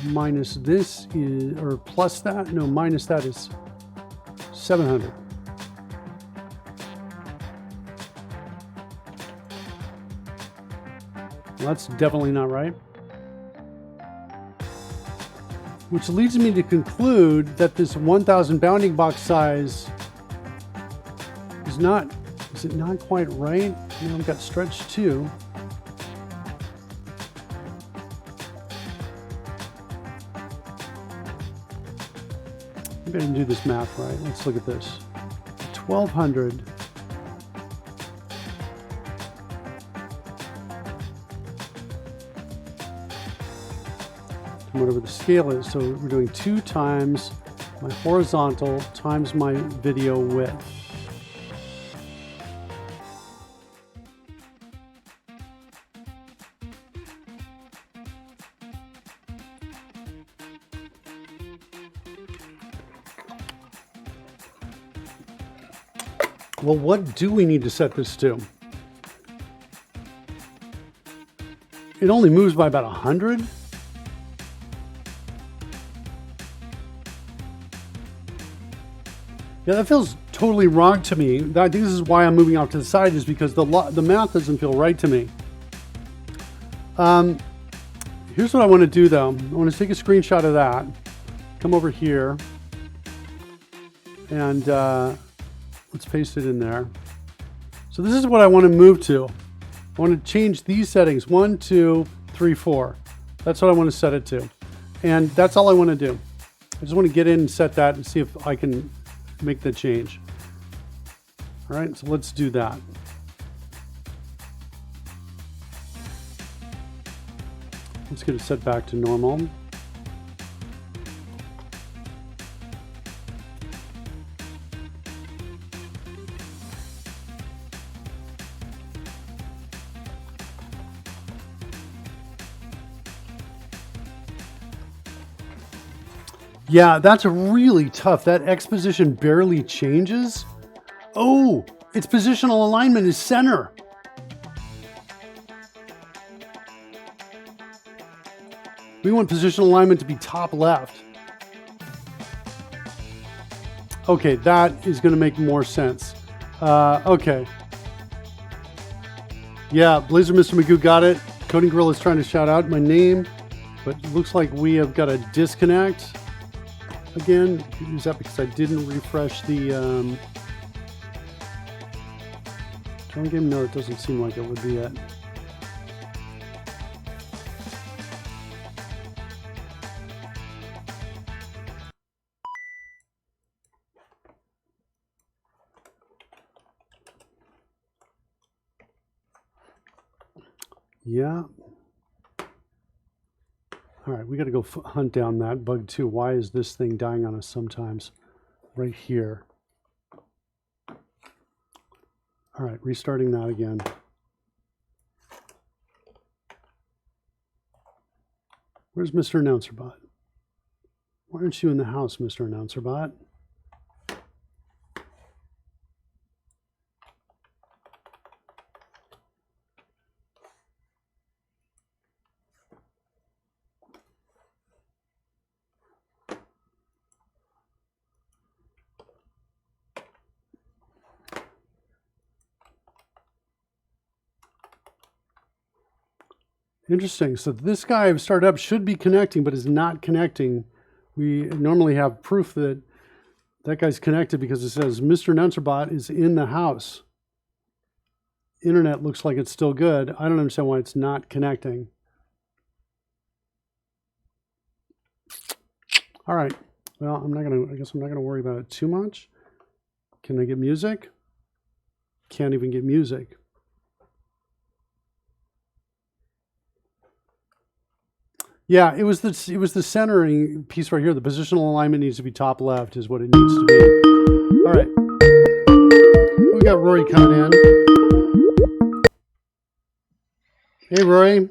minus this is, or plus that, no, minus that is 700. Well, that's definitely not right. Which leads me to conclude that this 1,000 bounding box size is it not quite right? Now I've got stretch 2. Maybe I didn't do this math right. Let's look at this. 1,200. Whatever the scale is. So we're doing 2 times my horizontal times my video width. Well, what do we need to set this to? It only moves by about 100. Yeah, that feels totally wrong to me. I think this is why I'm moving off to the side, is because the math doesn't feel right to me. Here's what I want to do though. I want to take a screenshot of that. Come over here. And let's paste it in there. So this is what I want to move to. I want to change these settings. 1, 2, 3, 4. That's what I want to set it to. And that's all I want to do. I just want to get in and set that and see if I can make the change. All right, so let's do that. Let's get it set back to normal. Yeah, that's really tough. That X position barely changes. Oh, its positional alignment is center. We want positional alignment to be top left. Okay, that is going to make more sense. Okay. Yeah, Blazer Mr. Magoo got it. Coding Gorilla is trying to shout out my name, but it looks like we have got a disconnect. Again, is that because I didn't refresh the drone game? No, it doesn't seem like it would be it. Yeah. All right, we got to go hunt down that bug too. Why is this thing dying on us sometimes? Right here. All right, restarting that again. Where's Mr. Announcer Bot? Why aren't you in the house, Mr. Announcer Bot? Interesting. So this guy I've started up should be connecting, but is not connecting. We normally have proof that that guy's connected because it says Mr. Announcer Bot is in the house. Internet looks like it's still good. I don't understand why it's not connecting. All right. Well, I guess I'm not gonna worry about it too much. Can I get music? Can't even get music. Yeah, it was the centering piece right here. The positional alignment needs to be top left is what it needs to be. All right. We got Rory coming in. Hey, Rory.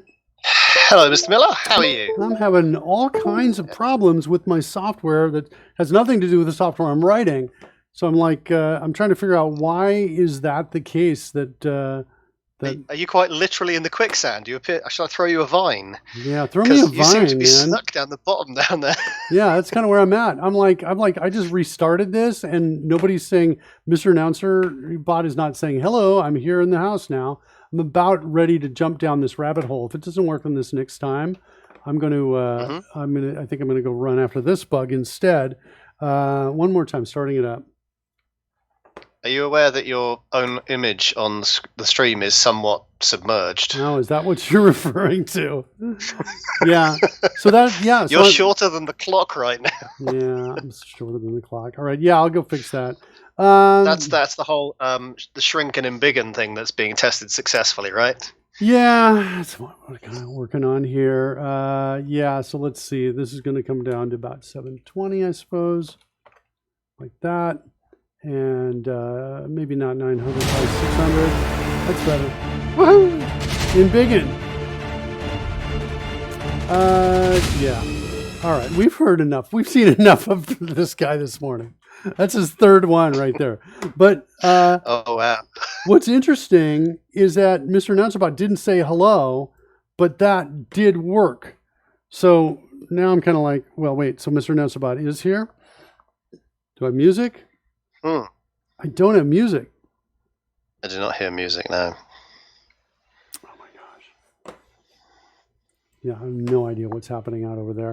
Hello, Mr. Miller. How are you? I'm having all kinds of problems with my software that has nothing to do with the software I'm writing. So I'm like, I'm trying to figure out why is that the case that... Are you quite literally in the quicksand? You appear. Shall I throw you a vine? Yeah, throw me a vine, you seem to be man. stuck down the bottom down there. Yeah, that's kind of where I'm at. I'm like, I just restarted this, and nobody's saying, Mr. Announcer bot is not saying, hello, I'm here in the house now. I'm about ready to jump down this rabbit hole. If it doesn't work on this next time, I'm going to, I think I'm going to go run after this bug instead. One more time, starting it up. Are you aware that your own image on the stream is somewhat submerged? No, is that what you're referring to? Yeah. So so you're shorter than the clock right now. Yeah, I'm shorter than the clock. All right. Yeah, I'll go fix that. That's the whole the shrinking and biggin thing that's being tested successfully, right? Yeah, that's what we're kind of working on here. Yeah. So let's see. This is going to come down to about 720, I suppose, like that. And maybe not 900, probably 600. That's better. Woohoo! In biggin. Yeah. All right. We've heard enough. We've seen enough of this guy this morning. That's his third one right there. But oh wow. What's interesting is that Mr. AnnouncerBot didn't say hello, but that did work. So now I'm kind of like, well, wait. So Mr. AnnouncerBot is here. Do I have music? I don't have music. I do not hear music now. Oh my gosh. Yeah, I have no idea what's happening out over there.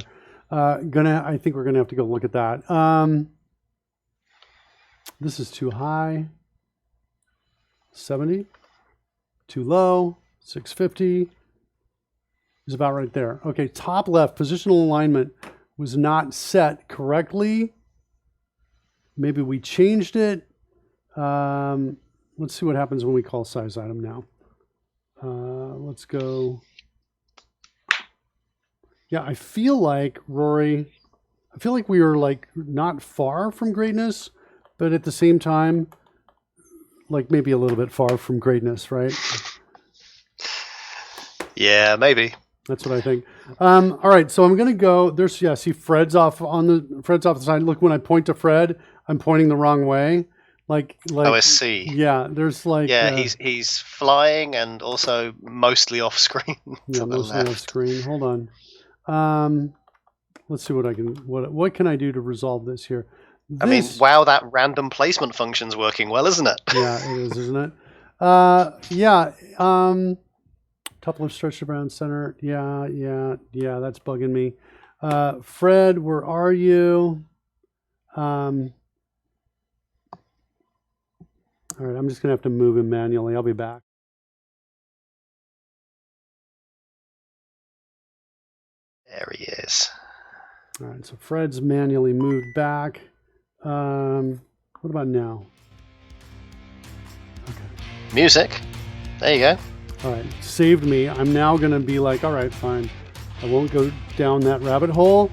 I think we're gonna have to go look at that. This is too high. 70. Too low. 650. Is about right there. Okay, top left positional alignment was not set correctly. Maybe we changed it. Let's see what happens when we call size item now. Let's go. Yeah, I feel like, Rory, we were like not far from greatness, but at the same time, like maybe a little bit far from greatness, right? Yeah, maybe. That's what I think. All right, so I'm going to go. See Fred's off the side. Look, when I point to Fred, I'm pointing the wrong way. Like. Oh, I see. Yeah, there's like. Yeah, he's flying and also mostly off screen. Yeah, mostly off screen. Hold on. Let's see what can I do to resolve this here. I mean, wow, that random placement function's working well, isn't it? Yeah, it is, isn't it? Yeah. Top left stretched around center. Yeah. That's bugging me. Fred, where are you? All right, I'm just going to have to move him manually. I'll be back. There he is. All right, so Fred's manually moved back. What about now? Okay. Music. There you go. All right, saved me. I'm now going to be like, all right, fine. I won't go down that rabbit hole.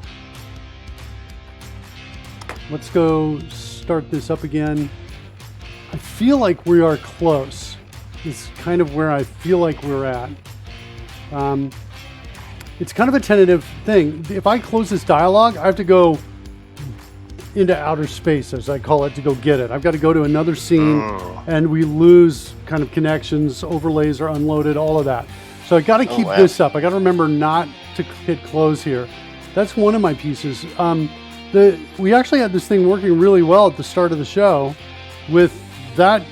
Let's go start this up again. I feel like we are close. It's kind of where I feel like we're at. It's kind of a tentative thing. If I close this dialogue, I have to go into outer space, as I call it, to go get it. I've got to go to another scene, and we lose kind of connections, overlays are unloaded, all of that. So I got to keep this up. I got to remember not to hit close here. That's one of my pieces. We actually had this thing working really well at the start of the show with that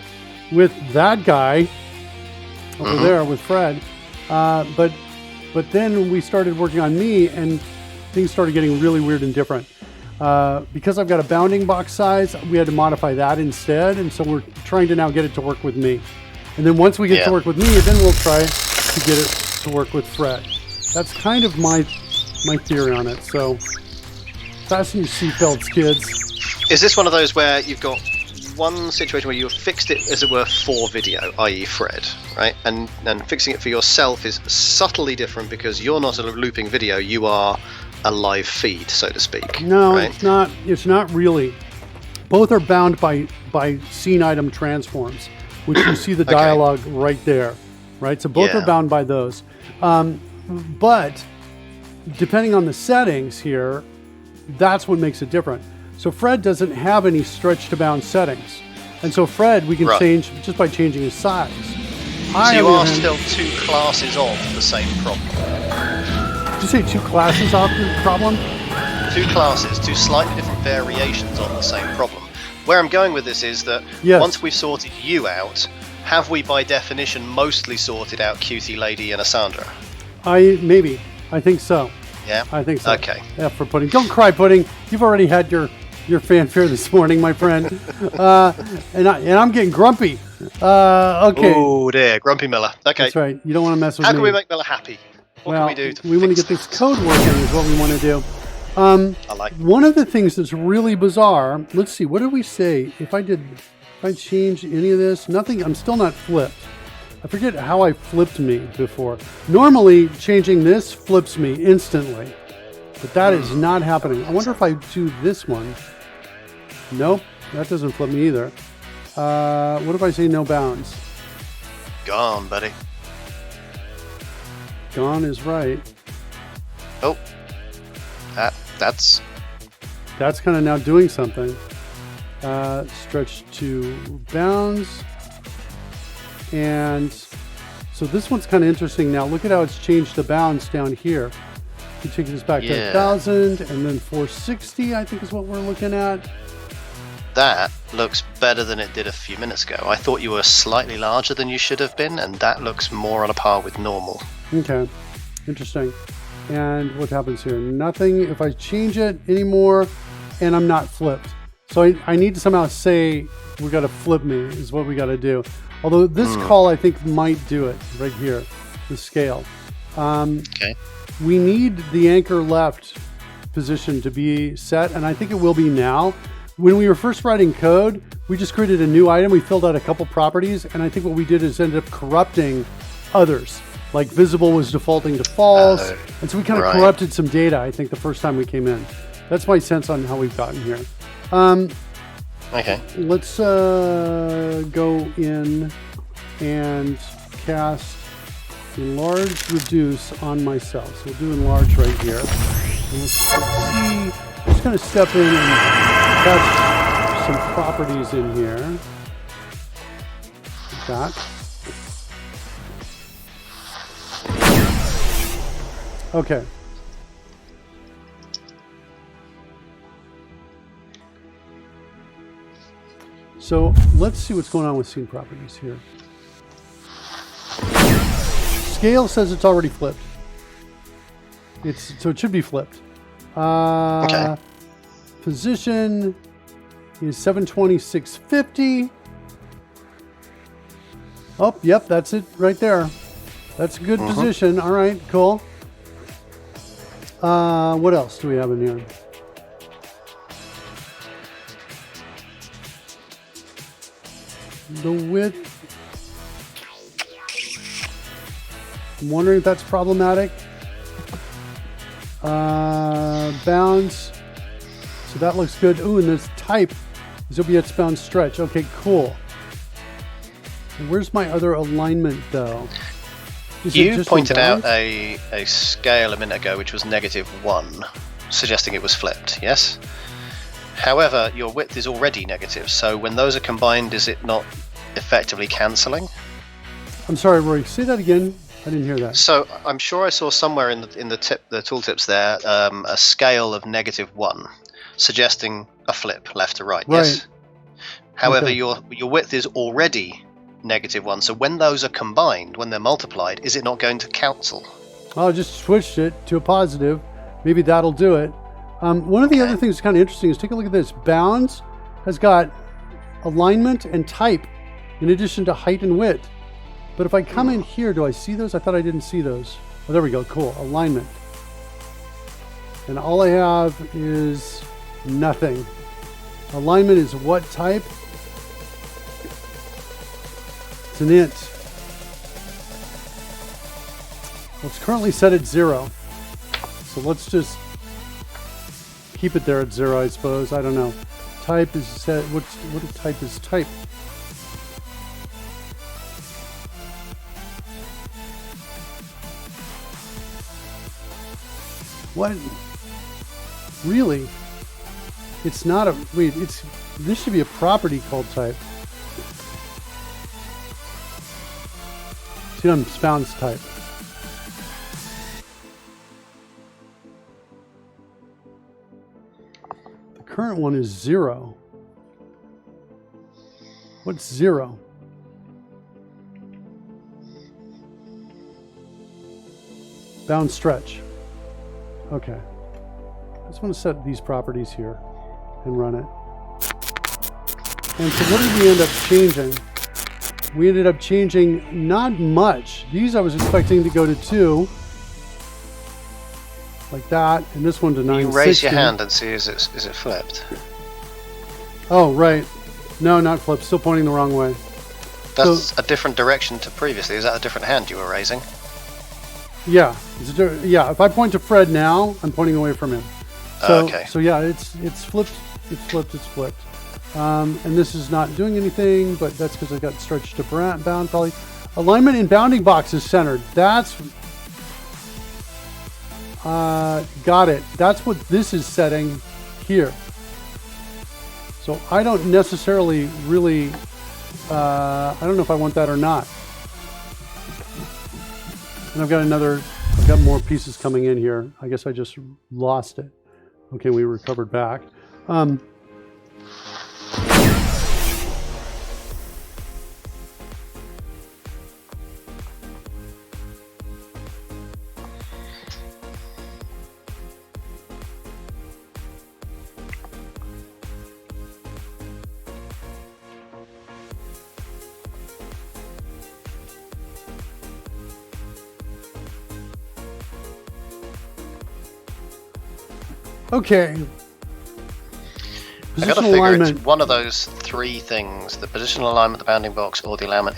guy over there with Fred. But then we started working on me, and things started getting really weird and different. Because I've got a bounding box size, we had to modify that instead, and so we're trying to now get it to work with me. And then once we get to work with me, then we'll try to get it to work with Fred. That's kind of my theory on it. So fasten your seatbelts, kids. Is this one of those where you've got one situation where you fixed it, as it were, for video, i.e. Fred, right? And fixing it for yourself is subtly different because you're not a looping video, you are a live feed, so to speak. No, right? it's not. It's not really. Both are bound by scene item transforms, which you see the dialogue right there, right? So both are bound by those. But depending on the settings here, that's what makes it different. So Fred doesn't have any stretch to bound settings. And so Fred, we can change just by changing his size. So you are still two classes of the same problem. Did you say two classes of the problem? Two classes, two slightly different variations on the same problem. Where I'm going with this is that once we've sorted you out, have we by definition mostly sorted out Cutie Lady and Asandra? Maybe. I think so. Yeah? I think so. Okay. F for Pudding. Don't cry, Pudding. You've already had your fanfare this morning, my friend. And I'm getting grumpy. Okay. Oh dear, Grumpy Miller. Okay. That's right. You don't want to mess with me. How can we make Miller happy? What can we do to we want to get this code working is what we want to do. I like one of the things that's really bizarre, let's see, what did we say? If I changed any of this, nothing, I'm still not flipped. I forget how I flipped me before. Normally, changing this flips me instantly, but that is not happening. I wonder if I do this one. Nope, that doesn't flip me either. What if I say no bounds? Gone, buddy. Gone is right. Oh, that's kind of now doing something. Stretch to bounds. And so this one's kind of interesting now. Look at how it's changed the bounds down here. You take this back to 1,000 and then 460, I think is what we're looking at. That looks better than it did a few minutes ago. I thought you were slightly larger than you should have been, and that looks more on a par with normal. Okay, interesting. And what happens here? Nothing. If I change it anymore, and I'm not flipped. So I need to somehow say we got to flip me is what we got to do. Although this call I think might do it right here, the scale. Okay. We need the anchor left position to be set, and I think it will be now. When we were first writing code, we just created a new item. We filled out a couple properties, and I think what we did is ended up corrupting others. Like visible was defaulting to false, and so we kind of corrupted some data, I think, the first time we came in. That's my sense on how we've gotten here. Okay. Let's go in and cast enlarge reduce on myself. So we'll do enlarge right here. And let's see. I'm just going to step in and catch some properties in here. Like that. Okay. So let's see what's going on with scene properties here. Scale says it's already flipped. So it should be flipped. Okay. Position is 720, 650. Oh, yep, that's it right there. That's a good position. All right, cool. What else do we have in here? The width. I'm wondering if that's problematic. Bounds. So that looks good. Ooh, and this type is OBS bound stretch. Okay, cool. And where's my other alignment though? You pointed out a scale a minute ago which was -1, suggesting it was flipped, yes? However, your width is already negative, so when those are combined, is it not effectively cancelling? I'm sorry, Rory, say that again. I didn't hear that. So I'm sure I saw somewhere in the tooltips there a scale of -1, suggesting a flip left to right. Yes. However, your width is already -1, so when those are combined, when they're multiplied, is it not going to cancel? I'll just switch it to a positive. Maybe that'll do it. One of the other things that's kind of interesting is take a look at this. Bounds has got alignment and type in addition to height and width. But if I come in here, do I see those? I thought I didn't see those. Oh, there we go. Cool. Alignment. And all I have is nothing. Alignment is what type? It's an int. Well, it's currently set at 0. So let's just keep it there at 0, I suppose. I don't know. Type is set. What type is type? What? Really? It's not a. Wait, it's. This should be a property called type. See, on bounds type. The current one is 0. What's 0? Bound stretch. Okay. I just want to set these properties here and run it. And so what did we end up changing? We ended up changing not much. These I was expecting to go to 2. Like that. And this one to 960. You raise your hand and see is it flipped. Oh, right. No, not flipped. Still pointing the wrong way. That's a different direction to previously. Is that a different hand you were raising? Yeah. Yeah, if I point to Fred now, I'm pointing away from him. So, okay. So yeah, it's flipped. It's flipped. It's flipped. And this is not doing anything, but that's because I got stretched to bound probably. Alignment in bounding box is centered. That's got it. That's what this is setting here. So I don't necessarily really. I don't know if I want that or not. And I've got more pieces coming in here. I guess I just lost it. Okay, we recovered back. Okay. I gotta figure it's one of those 3 things: the positional alignment, the bounding box, or the alignment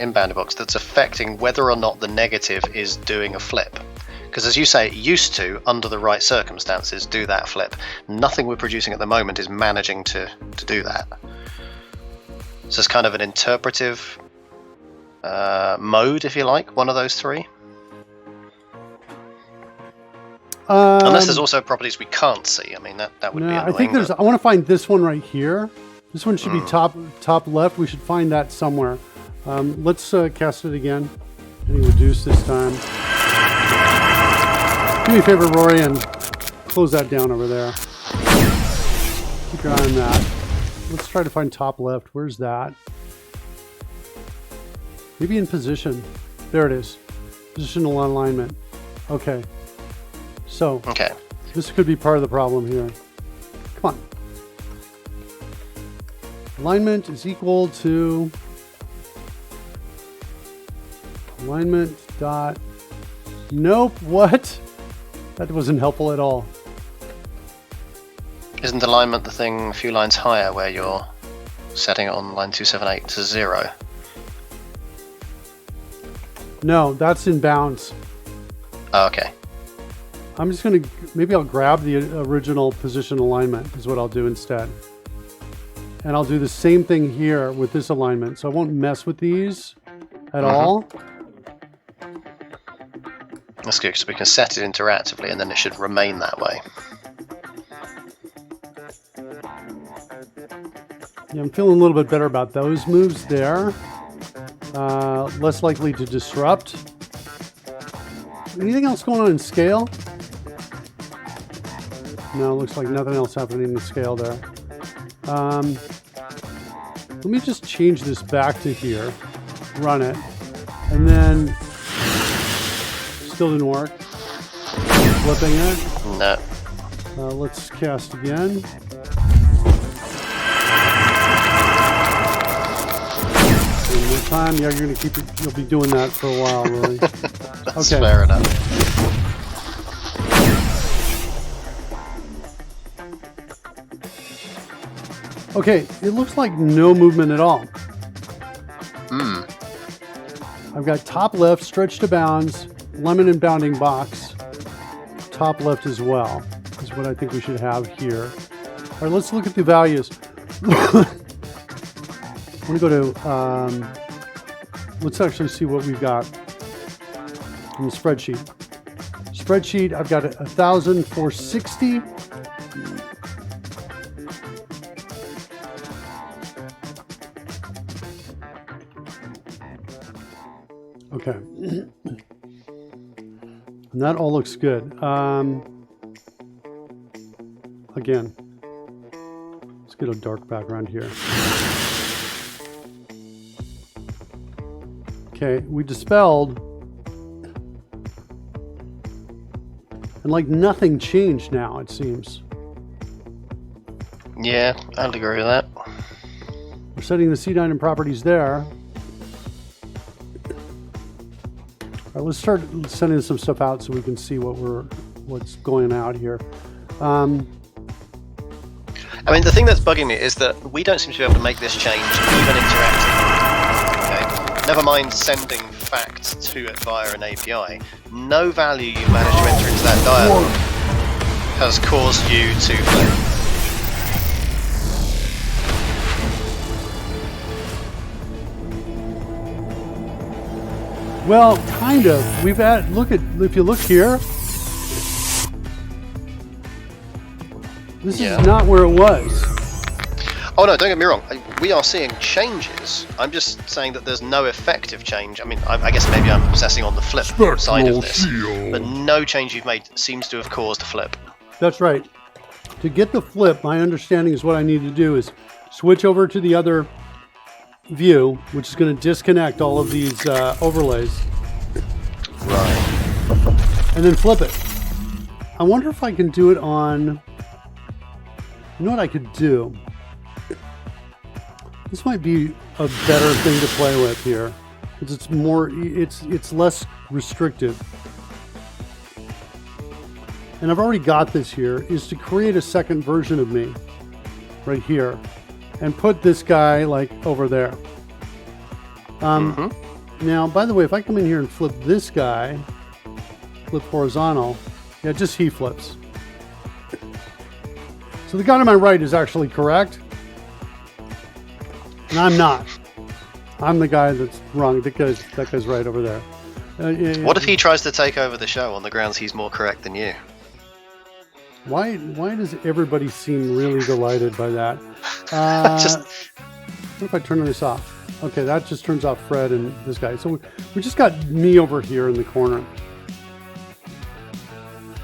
in bounding box that's affecting whether or not the negative is doing a flip. Because as you say, it used to, under the right circumstances, do that flip. Nothing we're producing at the moment is managing to do that. So it's kind of an interpretive mode, if you like, one of those 3. Unless there's also properties we can't see. I mean, that would be annoying. I think there's. I want to find this one right here. This one should be top left. We should find that somewhere. Let's cast it again. Getting reduced this time. Do me a favor, Rory, and close that down over there. Keep your eye on that. Let's try to find top left. Where's that? Maybe in position. There it is. Positional alignment. Okay. So, okay. This could be part of the problem here. Come on. Alignment is equal to alignment dot. Nope. What? That wasn't helpful at all. Isn't alignment the thing a few lines higher where you're setting it on line 278 to 0? No, that's in bounds. Oh, okay. I'm just going to, maybe I'll grab the original position alignment is what I'll do instead. And I'll do the same thing here with this alignment. So I won't mess with these at all. That's good, because we can set it interactively and then it should remain that way. Yeah, I'm feeling a little bit better about those moves there. Less likely to disrupt. Anything else going on in scale? No, looks like nothing else happening in scale there. Let me just change this back to here, run it, and then still didn't work. Flipping it. No. Let's cast again. One more time. Yeah, you're gonna keep it. You'll be doing that for a while, really. That's okay. Fair enough. Okay, it looks like no movement at all. I've got top left, stretch to bounds, lemon and bounding box. Top left as well is what I think we should have here. All right, let's look at the values. I'm going to go to, let's actually see what we've got in the spreadsheet. Spreadsheet, I've got 1,460. Okay. And that all looks good. Again, let's get a dark background here. Okay, we dispelled. And like nothing changed now, it seems. Yeah, I'd agree with that. We're setting the C9 properties there. All right, let's start sending some stuff out so we can see what's going out here. I mean, the thing that's bugging me is that we don't seem to be able to make this change even interacting. Okay? Never mind sending facts to it via an API. No value you managed to enter into that dialog has caused you to flip. Well, kind of. We've had, if you look here, this is not where it was. Oh no, don't get me wrong. We are seeing changes. I'm just saying that there's no effective change. I mean, I guess maybe I'm obsessing on the flip side of this, but no change you've made seems to have caused a flip. That's right. To get the flip, my understanding is what I need to do is switch over to the other view, which is going to disconnect all of these overlays. Right. And then flip it. I wonder if I can do it on... You know what I could do? This might be a better thing to play with here, because it's more, it's less restrictive. And I've already got this here, is to create a second version of me right here and put this guy like over there. Now, by the way, if I come in here and flip this guy, flip horizontal, yeah, just he flips. So the guy to my right is actually correct. And I'm not. I'm the guy that's wrong. That guy's right over there. What if he tries to take over the show on the grounds he's more correct than you? Why does everybody seem really delighted by that? What if I turn this off? Okay, that just turns off Fred and this guy. So we just got me over here in the corner.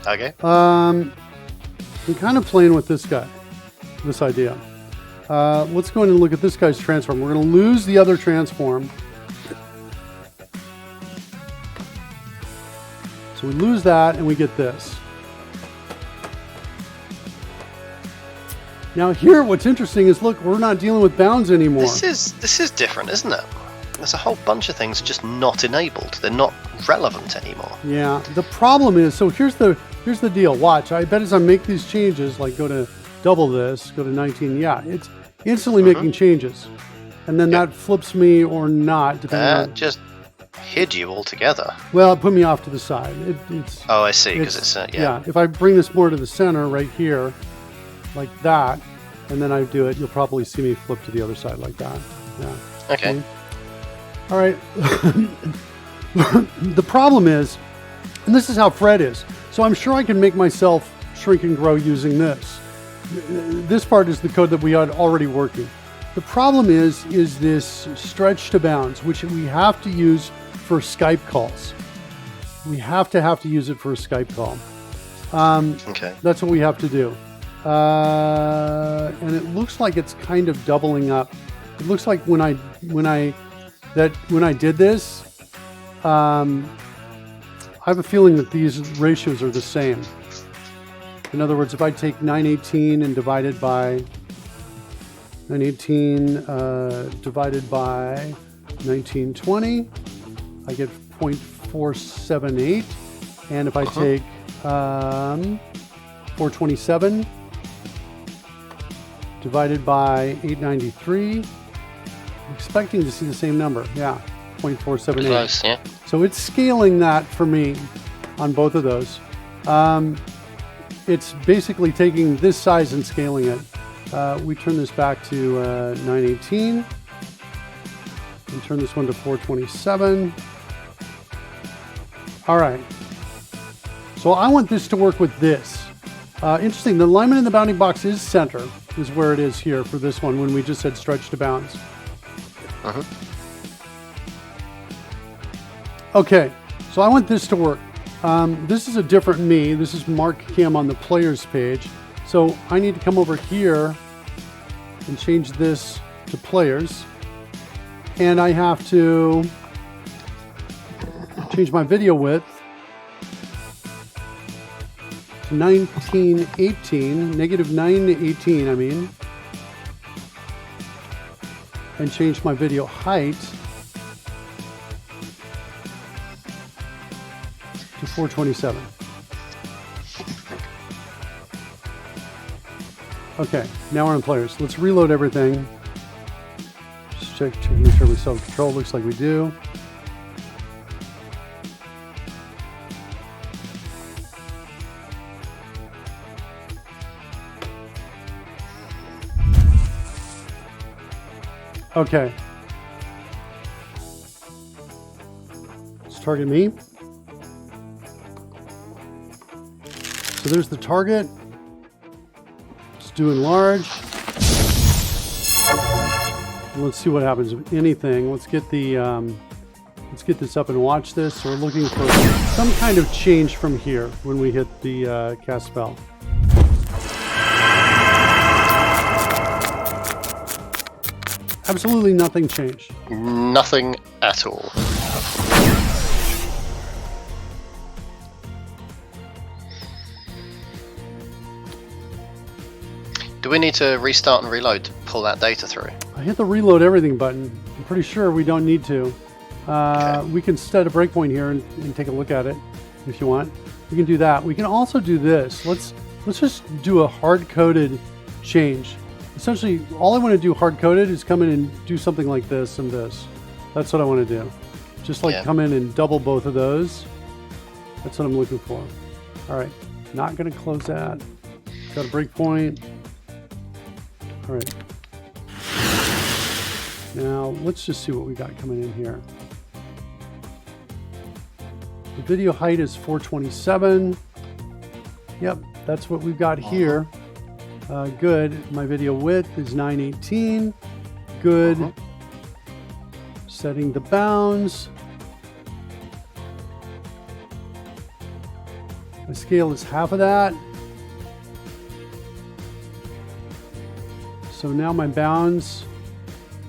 Okay. I'm kind of playing with this guy, this idea. Let's go in and look at this guy's transform. We're going to lose the other transform. So we lose that and we get this. Now here, what's interesting is, look, we're not dealing with bounds anymore. This is different, isn't it? There's a whole bunch of things just not enabled. They're not relevant anymore. Yeah. The problem is, so here's the deal. Watch. I bet as I make these changes, like go to double this, go to 19. Yeah, it's instantly making changes, and then that flips me or not, depending on. Just hid you altogether. Well, it put me off to the side. It's. Oh, I see. Because it's yeah. If I bring this more to the center, right here, like that, and then I do it, you'll probably see me flip to the other side like that. Yeah. Okay. All right. The problem is, and this is how Fred is, so I'm sure I can make myself shrink and grow using this. This part is the code that we had already working. The problem is this stretch to bounds, which we have to use for Skype calls. We have to use it for a Skype call. Okay. That's what we have to do. And it looks like it's kind of doubling up. It looks like when I did this, I have a feeling that these ratios are the same. In other words, if I take 918 and divide it by 918 divided by 1920, I get 0.478. And if I take 427 divided by 893, I'm expecting to see the same number. Yeah. 4.478. Close, yeah. So it's scaling that for me on both of those. It's basically taking this size and scaling it. We turn this back to 918 and turn this one to 427. All right. So I want this to work with this. Interesting, the alignment in the bounding box is center, is where it is here for this one when we just said stretch to bounds. Okay, so I want this to work. This is a different me. This is Mark Cam on the players page. So I need to come over here and change this to players. And I have to change my video width to 1918, negative 918, I mean. And change my video height to 427. Okay, now we're on players. Let's reload everything. Just check to make sure we still have control. Looks like we do. Okay. Let's target me. So there's the target. Let's do enlarge. Let's see what happens if anything. Let's get the let's get this up and watch this. So we're looking for some kind of change from here when we hit the cast spell. Absolutely nothing changed. Nothing at all. Do we need to restart and reload to pull that data through? I hit the reload everything button. I'm pretty sure we don't need to. Okay. We can set a breakpoint here and take a look at it if you want. We can do that. We can also do this. Let's just do a hard-coded change. Essentially, all I want to do hard-coded is come in and do something like this and this. That's what I want to do. Just like come in and double both of those. That's what I'm looking for. All right, not going to close that. Got a breakpoint. All right. Now, let's just see what we got coming in here. The video height is 427. Yep, that's what we've got here. Good. My video width is 918. Good. Setting the bounds. My scale is half of that. So now my bounds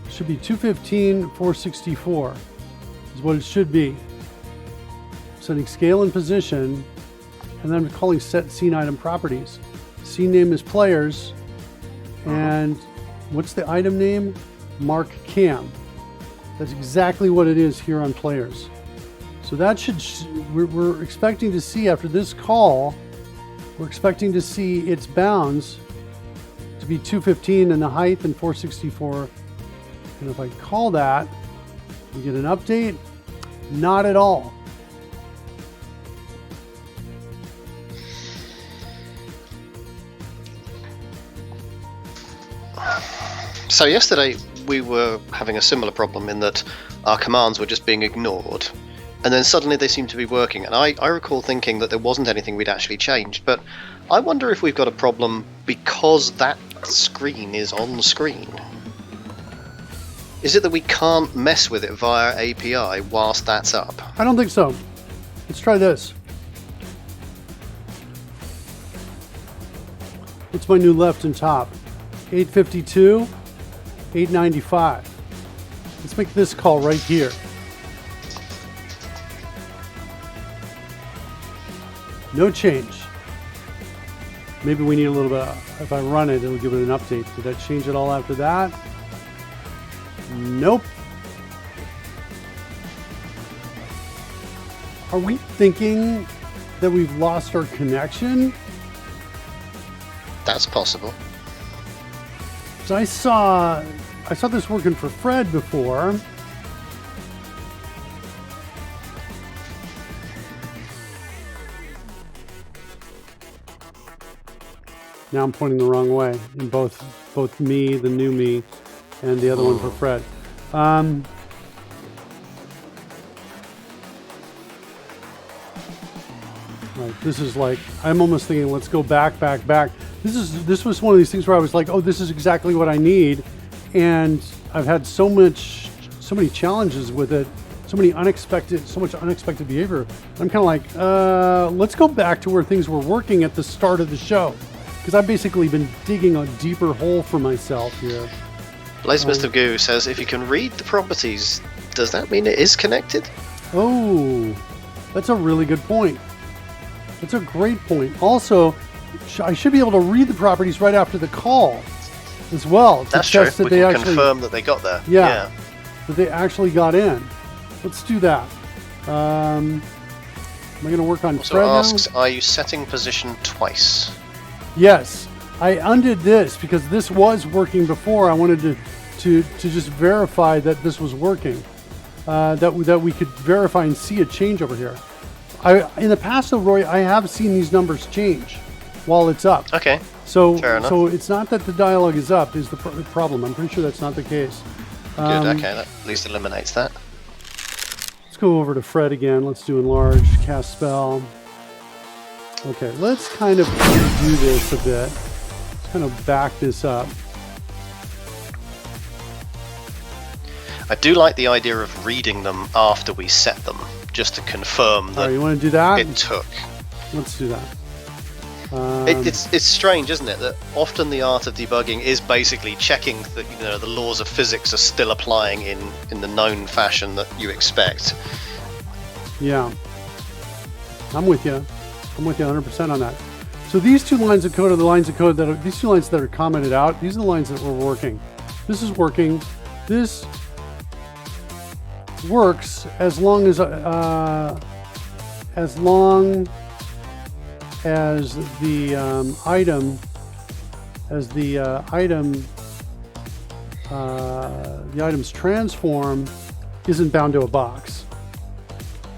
should be 215, 464 is what it should be. Setting scale and position, and then I'm calling set scene item properties. Scene name is players, and what's the item name? Mark Cam. That's exactly what it is here on players. So that should, we're expecting to see after this call, we're expecting to see its bounds to be 215 and the height and 464. And if I call that, we get an update. Not at all. So yesterday we were having a similar problem in that our commands were just being ignored, and then suddenly they seemed to be working, and I recall thinking that there wasn't anything we'd actually changed, but I wonder if we've got a problem because that screen is on screen. Is it that we can't mess with it via API whilst that's up? I don't think so. Let's try this. What's my new left and top? 852, 895. Let's make this call right here. No change. Maybe we need a little bit, if I run it, it'll give it an update. Did that change it all after that? Nope. Are we thinking that we've lost our connection? That's possible. So I saw this working for Fred before. Now I'm pointing the wrong way in both me, the new me, and the other one for Fred. Right, this is like, I'm almost thinking, let's go back. This was one of these things where I was like, oh, this is exactly what I need. And I've had so many challenges with it, so much unexpected behavior. I'm kind of like, let's go back to where things were working at the start of the show. Because I've basically been digging a deeper hole for myself here. Bladesmith of Goo says, if you can read the properties, does that mean it is connected? Oh, that's a really good point. That's a great point. Also, I should be able to read the properties right after the call as well. That's true. We can confirm that they got there. Yeah, that they actually got in. Let's do that. Am I going to work on also Fred asks, now? are you setting position twice? Yes. I undid this because this was working before. I wanted to just verify that this was working. That we could verify and see a change over here. In the past, though, Roy, I have seen these numbers change while it's up. Okay. So it's not that the dialogue is up is the problem. I'm pretty sure that's not the case. Good. Okay, that at least eliminates that. Let's go over to Fred again. Let's do enlarge, cast spell. Okay, let's kind of do this a bit. Let's kind of back this up. I do like the idea of reading them after we set them, just to confirm that you want to do that? It took. Let's do that. It's strange, isn't it, that often the art of debugging is basically checking that the laws of physics are still applying in the known fashion that you expect. Yeah, I'm with you. I'm with you 100% on that. So these two lines of code are the lines of code these two lines that are commented out. These are the lines that were working. This is working. This works as long as the item's transform isn't bound to a box.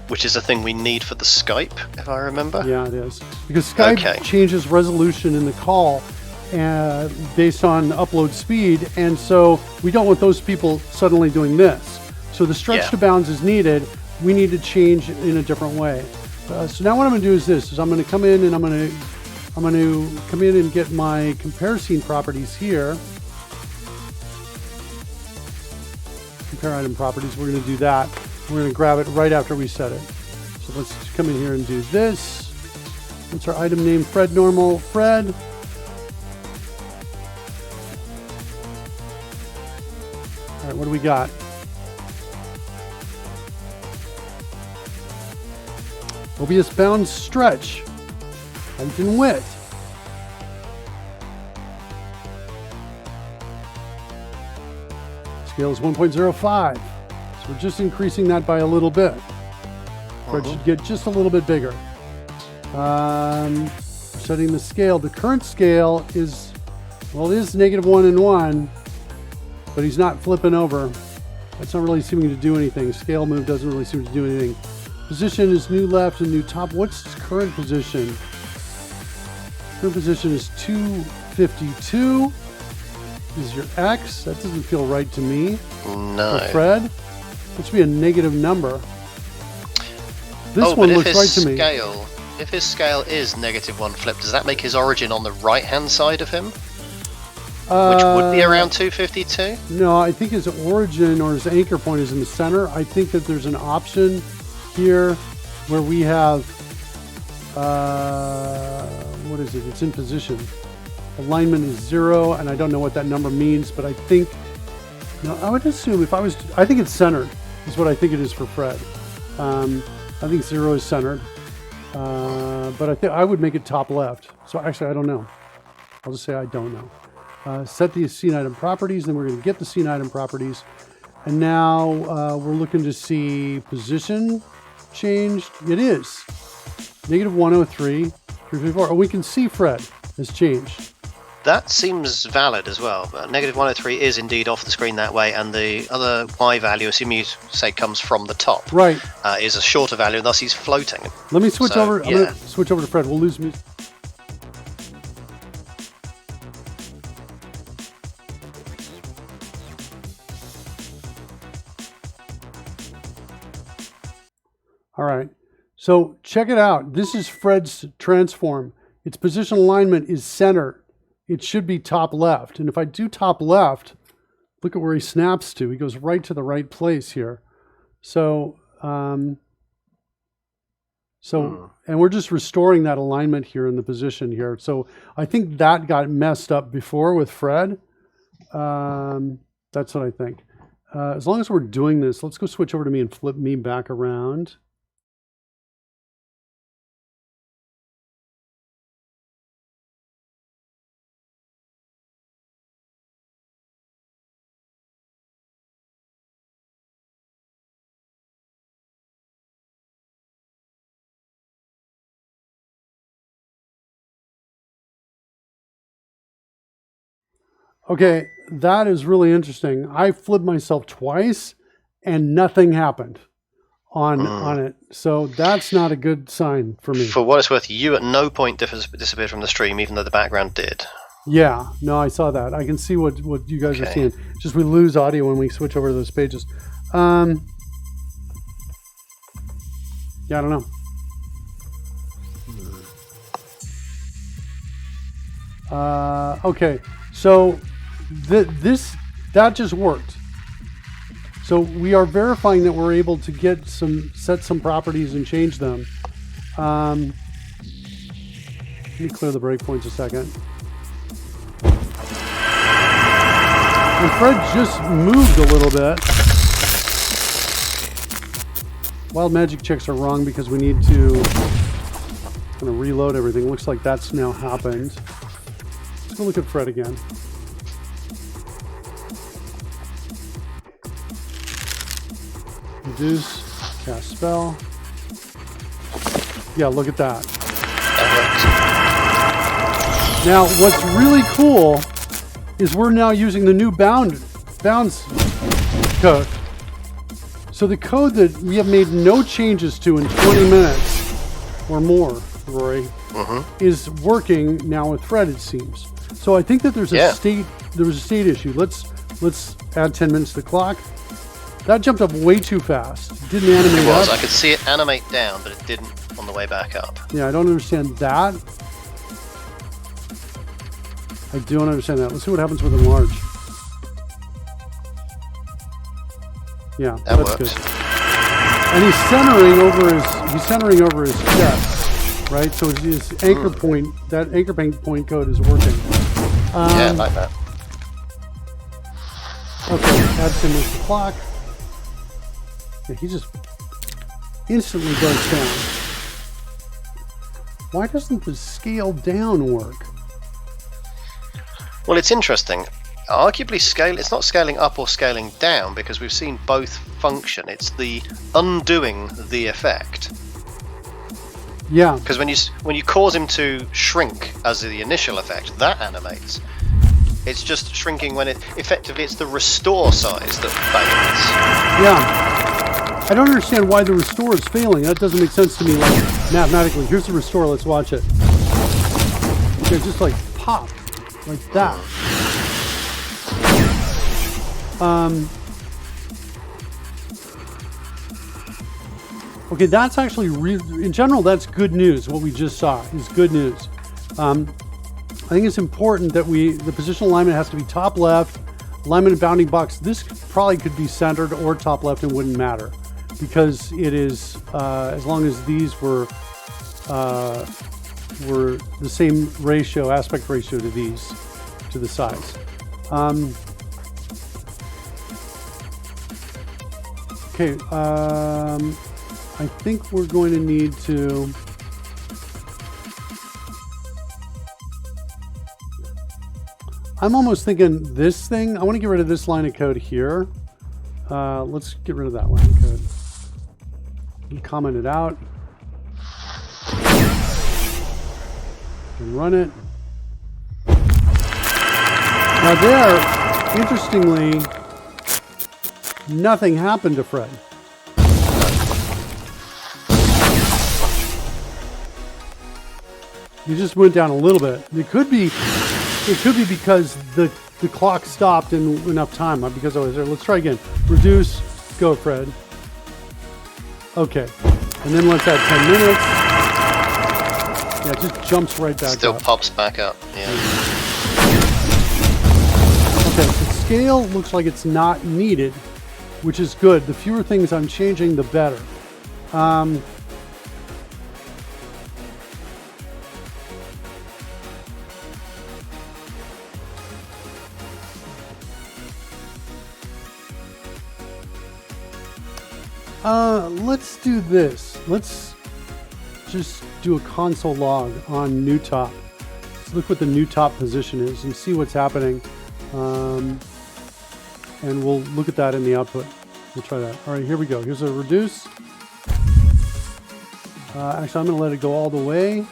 Which is a thing we need for the Skype, if I remember. Yeah, it is. Because Skype changes resolution in the call based on upload speed, and so we don't want those people suddenly doing this. So the stretch to bounds is needed. We need to change in a different way. So now what I'm going to do is this: I'm going to come in and I'm going to come in and get my compare scene properties here. Compare item properties. We're going to do that. We're going to grab it right after we set it. So let's come in here and do this. What's our item name? Fred normal. Fred. All right, what do we got? OBS bound stretch. Height and width. Scale is 1.05. We're just increasing that by a little bit. Fred should get just a little bit bigger. Setting the scale. The current scale is, well, it is -1 and 1, but he's not flipping over. That's not really seeming to do anything. Scale move doesn't really seem to do anything. Position is new left and new top. What's his current position? Current position is 252. Is your X? That doesn't feel right to me. No. For Fred? That should be a negative number. This one looks right to me. If his scale is -1 flip, does that make his origin on the right-hand side of him? Which would be around 252? No, I think his origin or his anchor point is in the center. I think that there's an option here where we have, what is it? It's in position. Alignment is 0, and I don't know what that number means, but I think, I would assume I think it's centered, is what I think it is for Fred. I think 0 is centered, but I think I would make it top left. So actually, I don't know. I'll just say I don't know. Set the scene item properties, then we're going to get the scene item properties. And now we're looking to see position changed. It is. -103, 354. Oh, we can see Fred has changed. That seems valid as well, but -103 is indeed off the screen that way, and the other Y value, assuming you say comes from the top, right, is a shorter value, thus he's floating. Let me switch over. I'm going to switch over to Fred. We'll lose music. So check it out. This is Fred's transform. Its position alignment is center. It should be top left. And if I do top left, look at where he snaps to. He goes right to the right place here. So, and we're just restoring that alignment here in the position here. So I think that got messed up before with Fred. That's what I think. As long as we're doing this, let's go switch over to me and flip me back around. Okay, that is really interesting. I flipped myself twice and nothing happened on it. So that's not a good sign for me. For what it's worth, you at no point disappeared from the stream, even though the background did. Yeah, no, I saw that. I can see what you guys are seeing. Just we lose audio when we switch over to those pages. Yeah, I don't know. Okay, so that just worked. So we are verifying that we're able to set some properties and change them. Let me clear the breakpoints a second. And Fred just moved a little bit. Wild magic checks are wrong because we need to kind of reload everything. Looks like that's now happened. Let's go look at Fred again. Reduce, cast spell. Yeah, look at that. Now, what's really cool is we're now using the new bounds code. So the code that we have made no changes to in 20 minutes or more, Rory, is working now with Fred, it seems. So I think that there was a state issue. Let's add 10 minutes to the clock. That jumped up way too fast. Didn't animate up. I could see it animate down, but it didn't on the way back up. Yeah, I don't understand that. I don't understand that. Let's see what happens with enlarge. Yeah, that that's works. Good. And he's centering over his chest, right? So his anchor point, that anchor point code is working. Yeah, I like that. Okay, add 10 minutes to the clock. Yeah, he just instantly goes down. Why doesn't the scale down work? Well, it's interesting. Arguably, it's not scaling up or scaling down because we've seen both function. It's the undoing the effect. Yeah. Because when you cause him to shrink as the initial effect, that animates. It's just shrinking when it's the restore size that fails. Yeah. I don't understand why the restore is failing. That doesn't make sense to me, like, mathematically. Here's the restore, let's watch it. Okay, just like pop, like that. Okay, that's actually, in general, that's good news. What we just saw is good news. I think it's important that the position alignment has to be top left, alignment and bounding box. This probably could be centered or top left and wouldn't matter because it is, as long as these were the same ratio, aspect ratio to these, to the size. Okay, I think we're going to need to I'm almost thinking this thing, I want to get rid of this line of code here. Let's get rid of that line of code. And comment it out. And run it. Now there, interestingly, nothing happened to Fred. You just went down a little bit. It could be because the clock stopped in enough time, because I was there. Let's try again. Reduce, go Fred. Okay. And then once that 10 minutes, yeah, it just jumps right back Still up. pops back up, yeah. Okay, the scale looks like it's not needed, which is good. The fewer things I'm changing, the better. Let's do this. Let's just do a console log on new top. Let's look what the new top position is and see what's happening. And we'll look at that in the output. We'll try that. All right, here we go. Here's a reduce. Actually, I'm going to let it go all the way.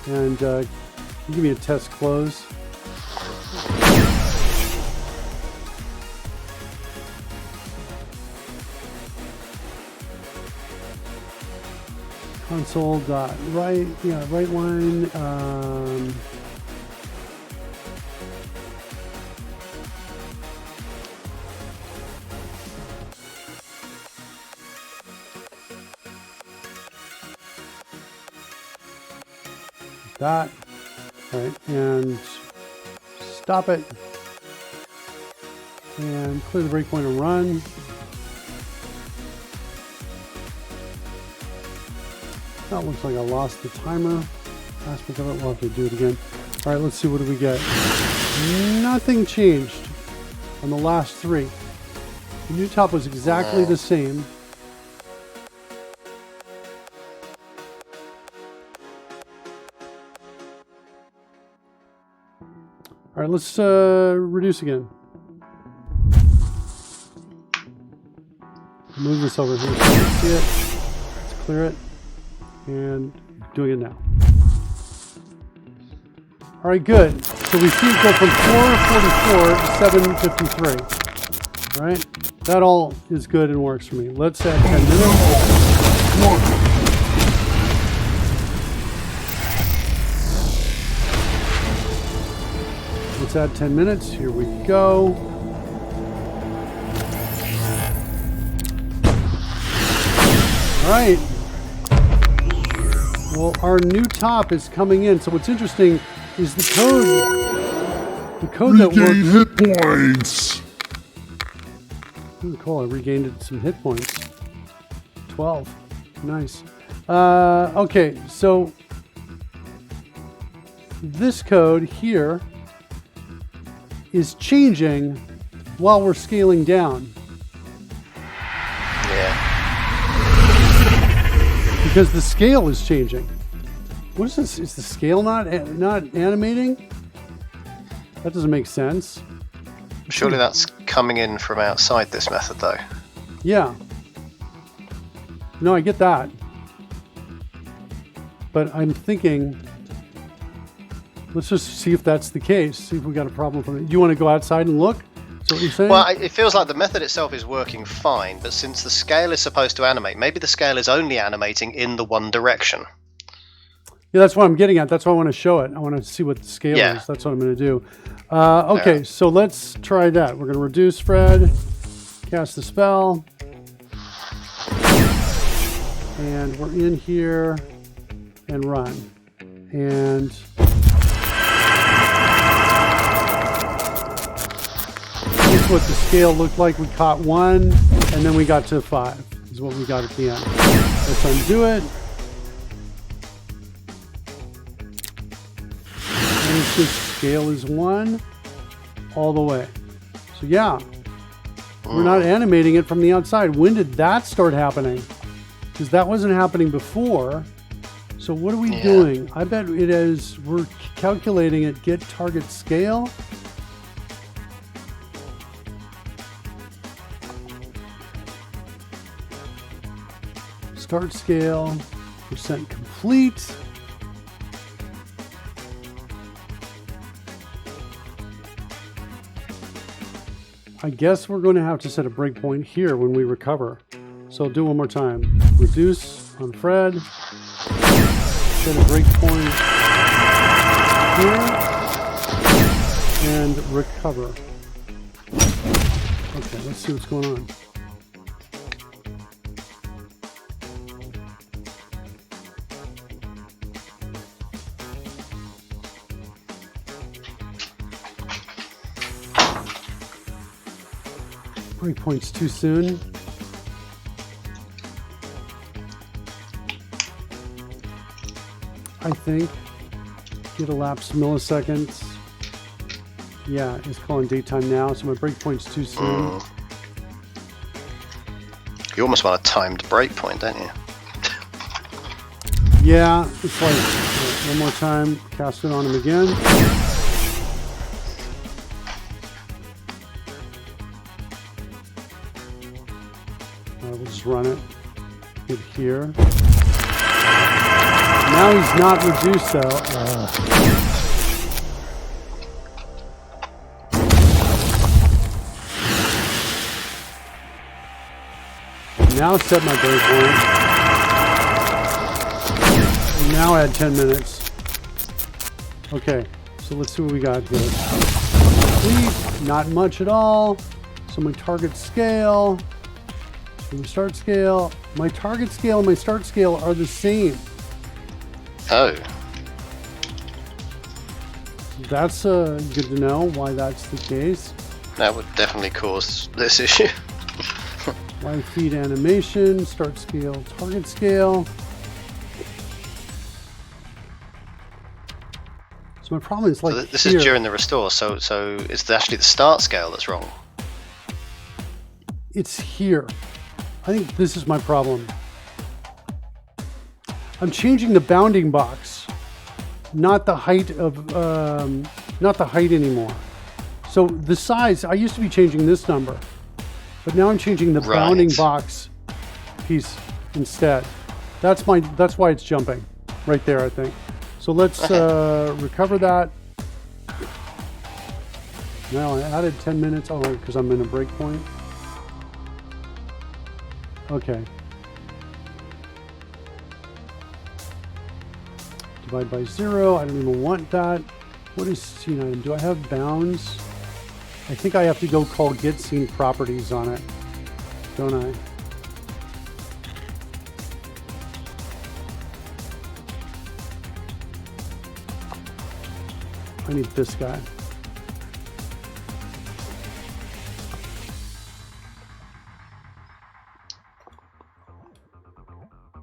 And give me a test close. Console dot right, yeah, right line. That, all right, and stop it, and clear the breakpoint and run. That looks like I lost the timer aspect of it. We'll have to do it again. All right, let's see, what do we get? Nothing changed on the last three. The new top was exactly the same. All right, let's reduce again. Move this over here so you can see it. Let's clear it. And doing it now. All right, good. So we see it go from 444 to 753. All right, that all is good and works for me. Let's add 10 minutes. Let's add 10 minutes. Here we go. All right. Well, our new top is coming in. So what's interesting is the code that Regain works. hit points. Cool. I regained some hit points. 12. Nice. Okay, so this code here is changing while we're scaling down. Yeah. Because the scale is changing. What is this? Is the scale not animating? That doesn't make sense. Surely that's coming in from outside this method, though. Yeah. No, I get that. But I'm thinking, let's just see if that's the case. See if we got a problem from it. Do you want to go outside and look? Is that what you're saying? Well, it feels like the method itself is working fine, but since the scale is supposed to animate, maybe the scale is only animating in the one direction. Yeah, that's what I'm getting at. That's why I want to show it. I want to see what the scale is. That's what I'm going to do. Okay, so let's try that. We're going to reduce Fred, cast the spell, and we're in here and run. And this is what the scale looked like. We caught 1, and then we got to 5 is what we got at the end. Let's undo it. And it's just scale is 1 all the way. So yeah, we're not animating it from the outside. When did that start happening? Because that wasn't happening before. So what are we doing? I bet it is, we're calculating it, get target scale. Start scale, percent complete. I guess we're going to have to set a breakpoint here when we recover. So I'll do one more time. Reduce on Fred. Set a breakpoint here and recover. Okay, let's see what's going on. Breakpoint's too soon. I think. Get elapsed milliseconds. Yeah, it's calling daytime now, so my breakpoint's too soon. You almost want a timed breakpoint, don't you? Yeah, it's like one more time, cast it on him again. We'll just run it. Hit here. Now he's not reduced though. Now set my breakpoint. Now add 10 minutes. Okay, so let's see what we got here. Complete, not much at all. So my target scale, my start scale, my target scale and my start scale are the same. Oh. That's good to know why that's the case. That would definitely cause this issue. Live feed animation, start scale, target scale. So my problem is like so this here. is during the restore, so it's actually the start scale that's wrong. It's here. I think this is my problem. I'm changing the bounding box, not the height of, not the height anymore. So the size, I used to be changing this number, but now I'm changing the bounding box piece instead. That's why it's jumping right there, I think. So let's recover that. Now I added 10 minutes, oh, because I'm in a breakpoint. Okay. Divide by 0, I don't even want that. What is scene item? Do I have bounds? I think I have to go call get scene properties on it, don't I? I need this guy.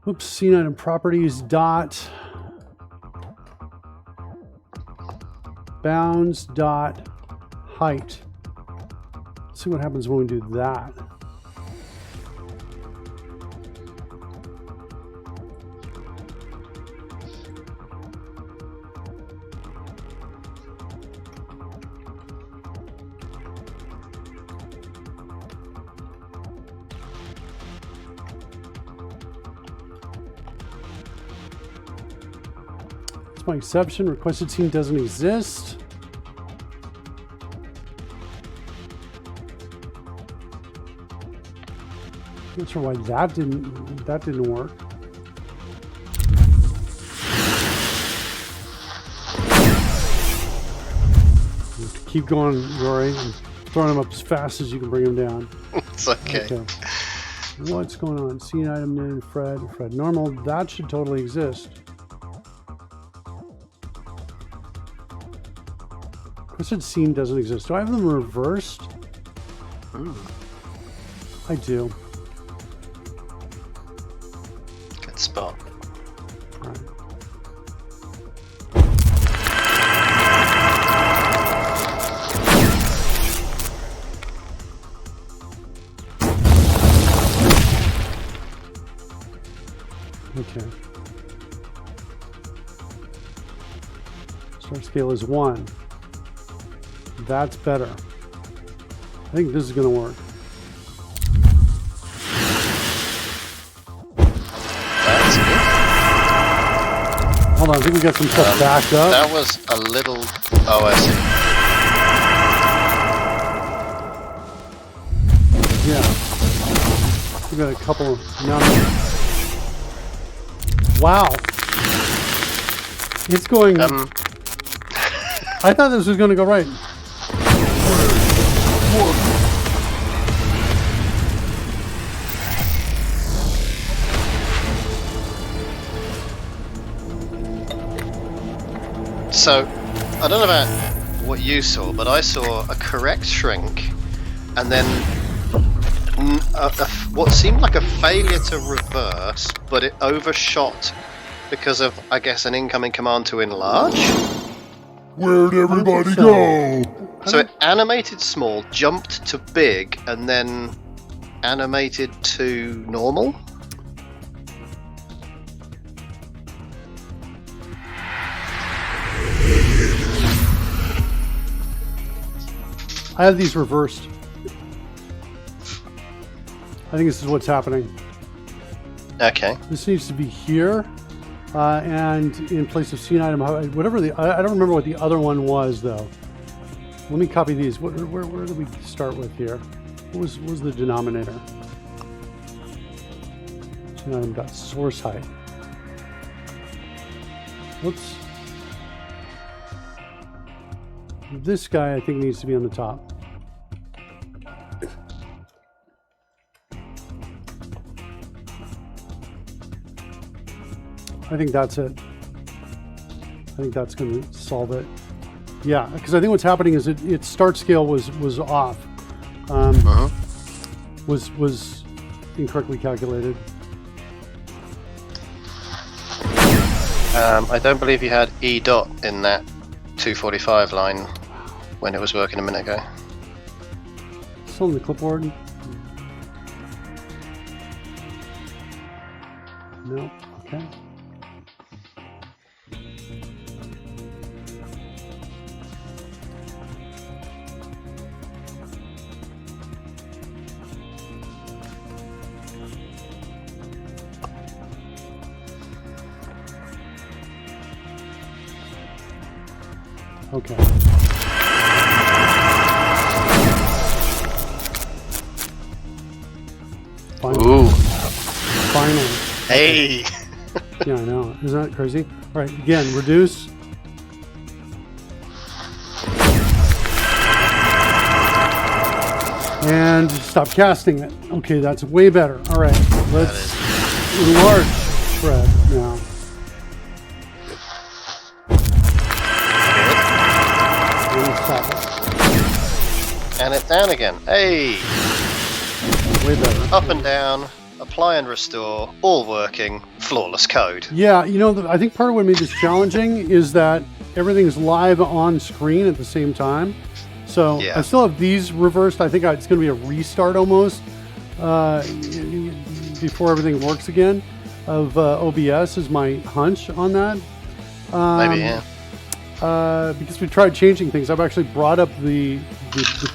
Oops, scene item properties dot bounds dot height. Let's see what happens when we do that. My exception, requested scene doesn't exist. Not sure why that didn't work. Keep going, Rory. I'm throwing them up as fast as you can bring them down. It's okay. What's going on? Scene item name Fred normal. That should totally exist. Requested scene doesn't exist. Do I have them reversed? I do. Good spot. All right. Okay. Start scale is 1. That's better. I think this is going to work. That's good. Hold on, I think we got some stuff backed up. That was a little... Oh, I see. Yeah. We got a couple of... Wow. It's going... I thought this was going to go right. So, I don't know about what you saw, but I saw a correct shrink, and then what seemed like a failure to reverse, but it overshot because of, I guess, an incoming command to enlarge? Where'd everybody go? So it animated small, jumped to big, and then animated to normal? I have these reversed. I think this is what's happening. Okay. This needs to be here, and in place of scene item, whatever I don't remember what the other one was though. Let me copy these. Where did we start with here? What was the denominator? Scene item dot source height. Whoops. This guy I think needs to be on the top. I think that's it. I think that's going to solve it. Yeah, because I think what's happening is its start scale was off. Was incorrectly calculated. I don't believe you had E dot in that 245 line when it was working a minute ago. Still on the clipboard. No. Okay. Okay. Finally. Ooh. Finally. Hey. Yeah, I know. Isn't that crazy? All right. Again, reduce. And stop casting it. Okay, that's way better. All right. Let's enlarge spread now. And it down again. Hey! Way better. Up and down, apply and restore, all working, flawless code. Yeah, you know, I think part of what made this challenging is that everything's live on screen at the same time. So yeah. I still have these reversed. I think it's going to be a restart almost before everything works again of OBS is my hunch on that. Maybe, yeah. Because we tried changing things. I've actually brought up the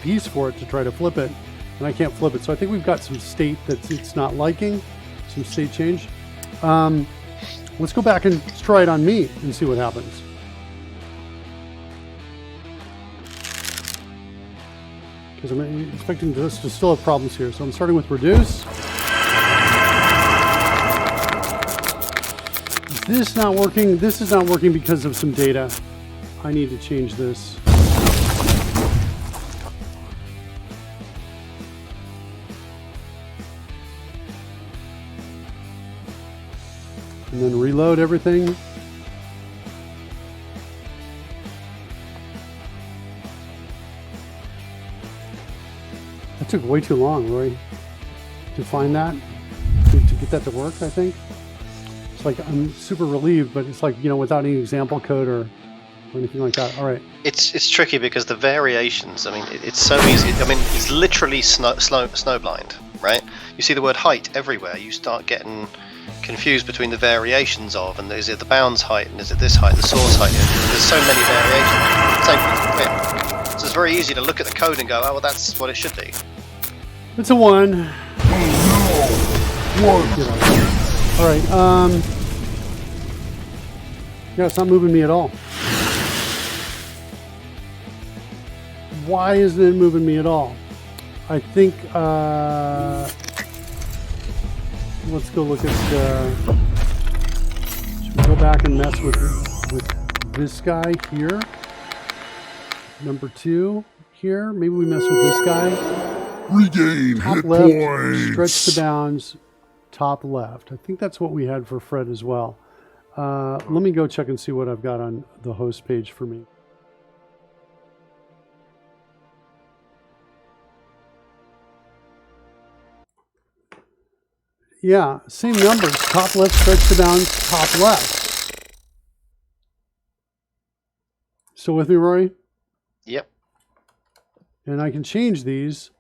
piece for it to try to flip it, and I can't flip it. So I think we've got some state that it's not liking, some state change. Let's go back and try it on me and see what happens. Because I'm expecting this to still have problems here. So I'm starting with reduce. This is not working. This is not working because of some data. I need to change this. And then reload everything. That took way too long, Roy, to find that, to get that to work, I think. It's like, I'm super relieved, but it's like, you know, without any example code or anything like that. All right. It's tricky because the variations, I mean, it's so easy. I mean, it's literally snowblind, right? You see the word height everywhere. You start getting confused between the variations of, and is it the bounds height, and is it this height, the source height? There's so many variations. Same with width. So it's very easy to look at the code and go, oh, well, that's what it should be. It's a 1. All right. Yeah, it's not moving me at all. Why isn't it moving me at all? I think, let's go look at, should we go back and mess with this guy here. Number 2 here. Maybe we mess with this guy. Regain Top hit left, points. stretch to bounds, top left. I think that's what we had for Fred as well. Let me go check and see what I've got on the host page for me. Yeah, same numbers. Top left, stretch to bounds, top left. Still with me, Rory? Yep. And I can change these.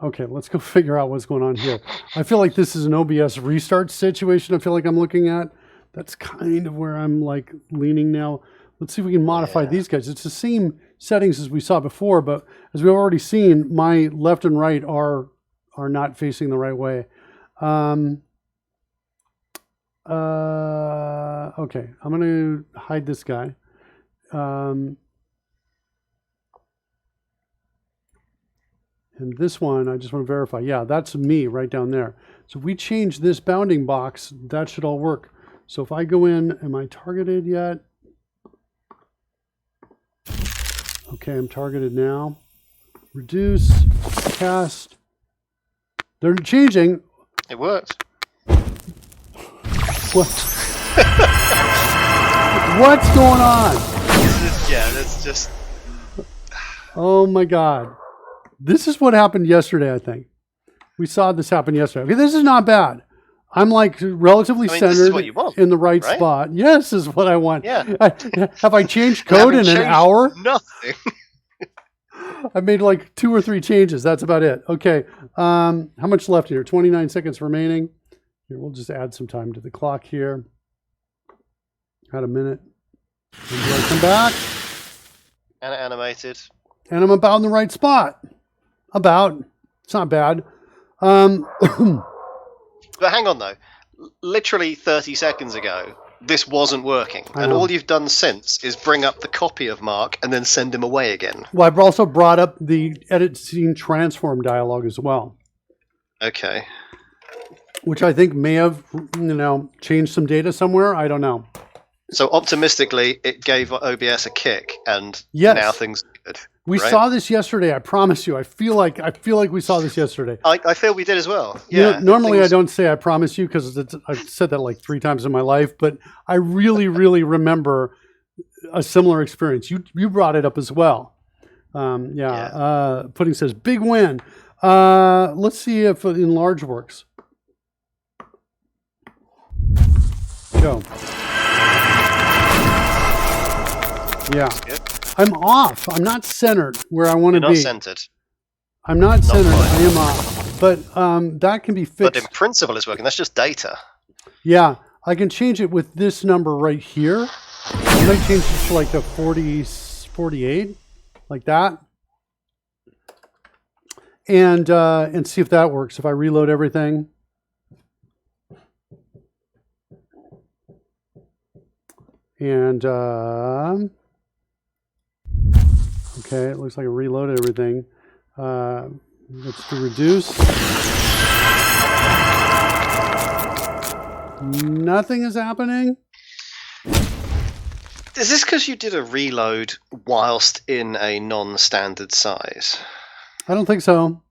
Okay, let's go figure out what's going on here. I feel like this is an OBS restart situation. I feel like I'm looking at. That's kind of where I'm like leaning now. Let's see if we can modify these guys. It's the same settings as we saw before, but as we've already seen, my left and right are not facing the right way. Okay, I'm going to hide this guy. And this one, I just want to verify. Yeah, that's me right down there. So if we change this bounding box, that should all work. So if I go in, am I targeted yet? Okay, I'm targeted now. Reduce, cast. They're changing. It worked. What? What's going on? Yeah, that's just... Oh my God. This is what happened yesterday, I think. We saw this happen yesterday. Okay, this is not bad. I'm like relatively centered this is what you want, in the right right? spot. Yes, is what I want. Yeah. Have I changed code in an hour? Nothing. I made like 2 or 3 changes. That's about it. Okay. How much left here? 29 seconds remaining. Here, we'll just add some time to the clock here. Add a minute. And do I come back? And animated. And I'm about in the right spot. About. It's not bad. But hang on, though. Literally 30 seconds ago, this wasn't working. And all you've done since is bring up the copy of Mark and then send him away again. Well, I've also brought up the edit scene transform dialogue as well. Okay. Which I think may have, changed some data somewhere. I don't know. So optimistically, it gave OBS a kick, and now things are good. We saw this yesterday. I promise you. I feel like we saw this yesterday. I feel we did as well. Yeah. Normally I don't say I promise you because I've said that like 3 times in my life, but I really, really remember a similar experience. You brought it up as well. Pudding says big win. Let's see if enlarge works. Go. Yeah. I'm off. I'm not centered where I want to be. You're not centered. I'm not centered. I am off. But that can be fixed. But in principle, it's working. That's just data. Yeah. I can change it with this number right here. I might change it to like a 48, like that. And see if that works. If I reload everything. And okay, it looks like I reloaded everything. Let's do reduce. Nothing is happening. Is this because you did a reload whilst in a non-standard size? I don't think so.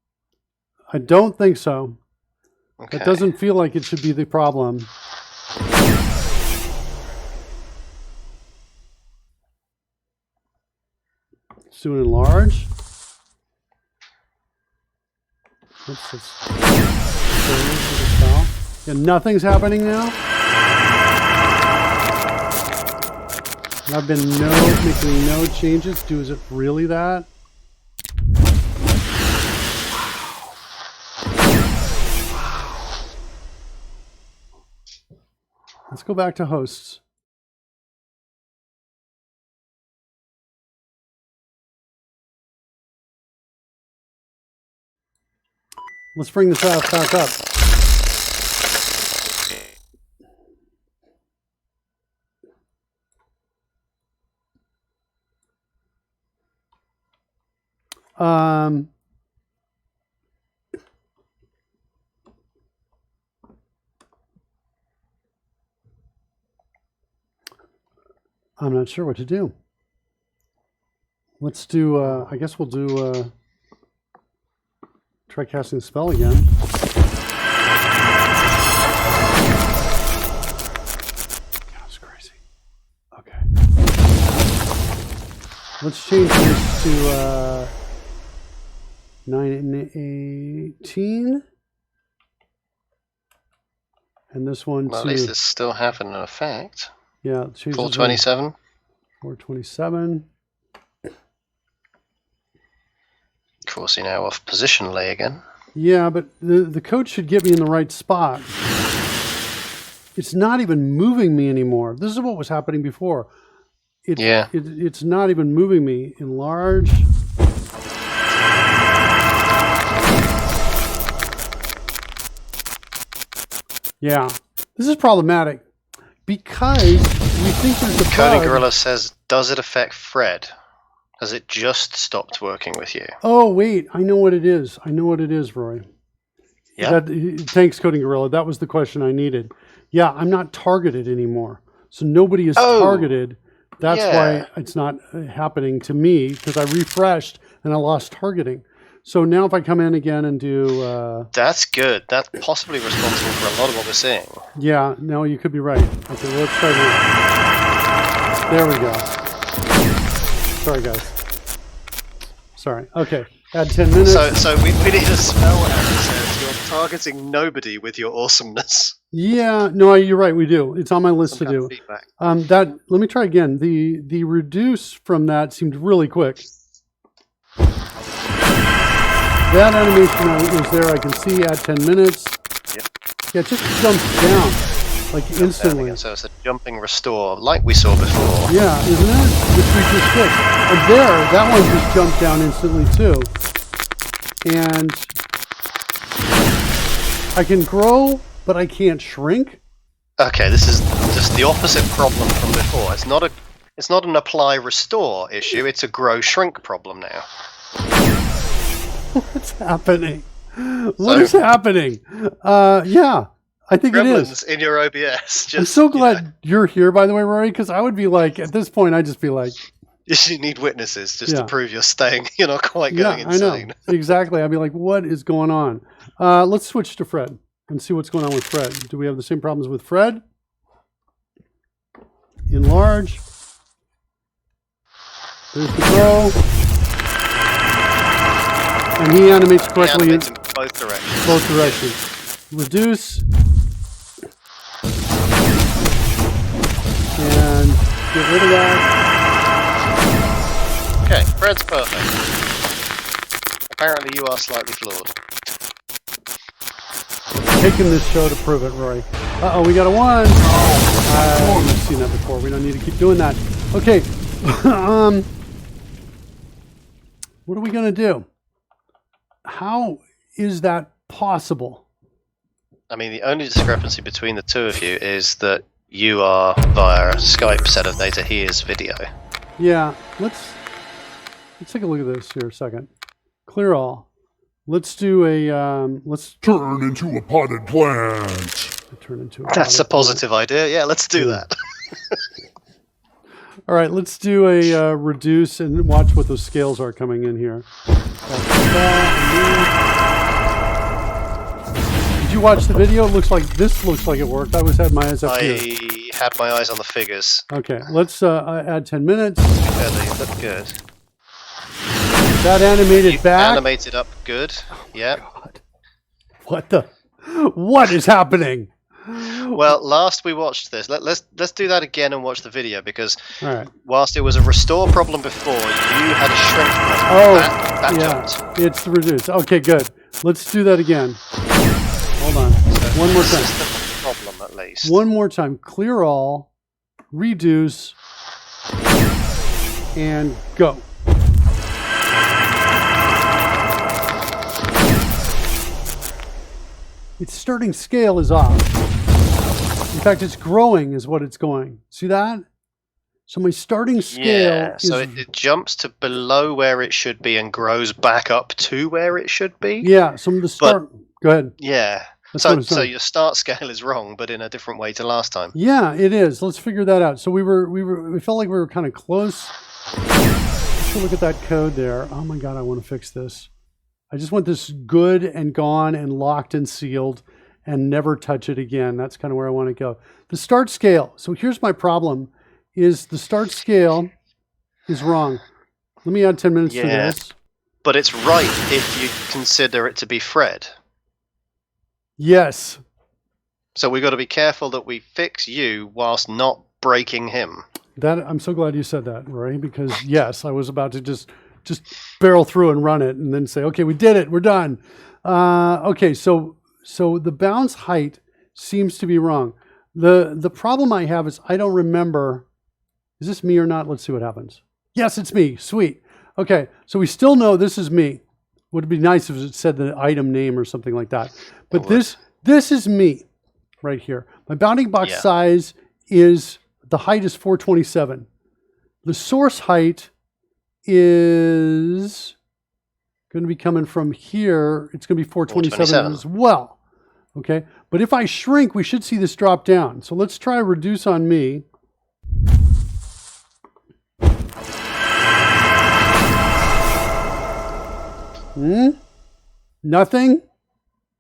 I don't think so. Okay. It doesn't feel like it should be the problem. Let's do it in large. Yeah, nothing's happening now. I've been making no changes. Is it really that? Let's go back to hosts. Let's bring this back up. I'm not sure what to do. Let's do, I guess we'll do, try casting the spell again. That's crazy. Okay. Let's change this to 9 and 18. And this one well, to... at least it's still having an effect. Yeah. 427. 427. Of course, you're now off positionally again. Yeah, but the code should get me in the right spot. It's not even moving me anymore. This is what was happening before. It's not even moving me. Enlarge. Yeah, this is problematic because we think there's a bug. Coding Gorilla says, does it affect Fred? Has it just stopped working with you? Oh, wait. I know what it is. I know what it is, Roy. Yeah. Thanks, Coding Gorilla. That was the question I needed. Yeah, I'm not targeted anymore. So nobody is targeted. That's why it's not happening to me, because I refreshed and I lost targeting. So now if I come in again and do... That's good. That's possibly responsible for a lot of what we're seeing. Yeah, no, you could be right. Okay, well, let's try that. There we go. Sorry, guys. Sorry. Okay, add 10 minutes. So we need a spell that says you're targeting nobody with your awesomeness. Yeah, no, you're right. We do. It's on my list to do. Feedback. Let me try again. The reduce from that seemed really quick. That animation is there. I can see add 10 minutes. Yep. Yeah, it just jumps down like instantly. So it's a jumping restore, like we saw before. Yeah, isn't it? Which we just fixed. And there, that one just jumped down instantly too. And I can grow, but I can't shrink. Okay, this is just the opposite problem from before. It's not an apply restore issue. It's a grow shrink problem now. What's happening? What is happening? Yeah, I think it is. In your OBS. I'm so glad you're here, by the way, Rory, because I would be like, at this point, I'd just be like... You need witnesses just to prove you're not quite going insane. I know. Exactly. I'd be like, what is going on? Let's switch to Fred and see what's going on with Fred. Do we have the same problems with Fred? Enlarge. There's the grow. And he animates correctly in both directions. Both directions. Reduce. And get rid of that. Okay, Fred's perfect. Apparently you are slightly flawed. Taking this show to prove it, Roy. Uh-oh, we got a 1. I've seen that before. We don't need to keep doing that. Okay. What are we going to do? How is that possible? I mean, the only discrepancy between the two of you is that you are via a Skype set of data. He is video. Yeah, let's take a look at this here a second. Clear all. Let's do a let's turn into a potted plant. That's a positive idea. Yeah, let's do that. All right, let's do a reduce and watch what those scales are coming in here. Did you watch the video? This looks like it worked. I always had my eyes up here. I had my eyes on the figures. Okay, let's add 10 minutes. Yeah, they look good. That animated back. Animated up good. Yeah. God. What is happening? Well, last we watched this, let's do that again and watch the video, because whilst it was a restore problem before, you had a shrink problem. Oh, that jumped. It's the reduce. Okay, good. Let's do that again. Hold on. So one more time. This is the problem, at least. One more time. Clear all, reduce, and go. Its starting scale is off. In fact, it's growing is what it's going. See that? So my starting scale is... so it jumps to below where it should be and grows back up to where it should be. Yeah, so the start... Go ahead. Yeah. So your start scale is wrong, but in a different way to last time. Yeah, it is. Let's figure that out. So we felt like we were kind of close. Let's look at that code there. Oh my God, I want to fix this. I just want this good and gone and locked and sealed and never touch it again. That's kind of where I want to go. The start scale. So here's my problem, is the start scale is wrong. Let me add 10 minutes to this. But it's right if you consider it to be Fred. Yes. So we've got to be careful that we fix you whilst not breaking him. I'm so glad you said that, Roy, because yes, I was about to just barrel through and run it and then say, okay, we did it. We're done. Okay, so the bounce height seems to be wrong. The problem I have is I don't remember. Is this me or not? Let's see what happens. Yes, it's me. Sweet. Okay, so we still know this is me. Would be nice if it said the item name or something like that. But this is me right here. My bounding box size is, the height is 427. The source height is going to be coming from here. It's going to be 427 as well. Okay, but if I shrink, we should see this drop down. So let's try reduce on me. Nothing.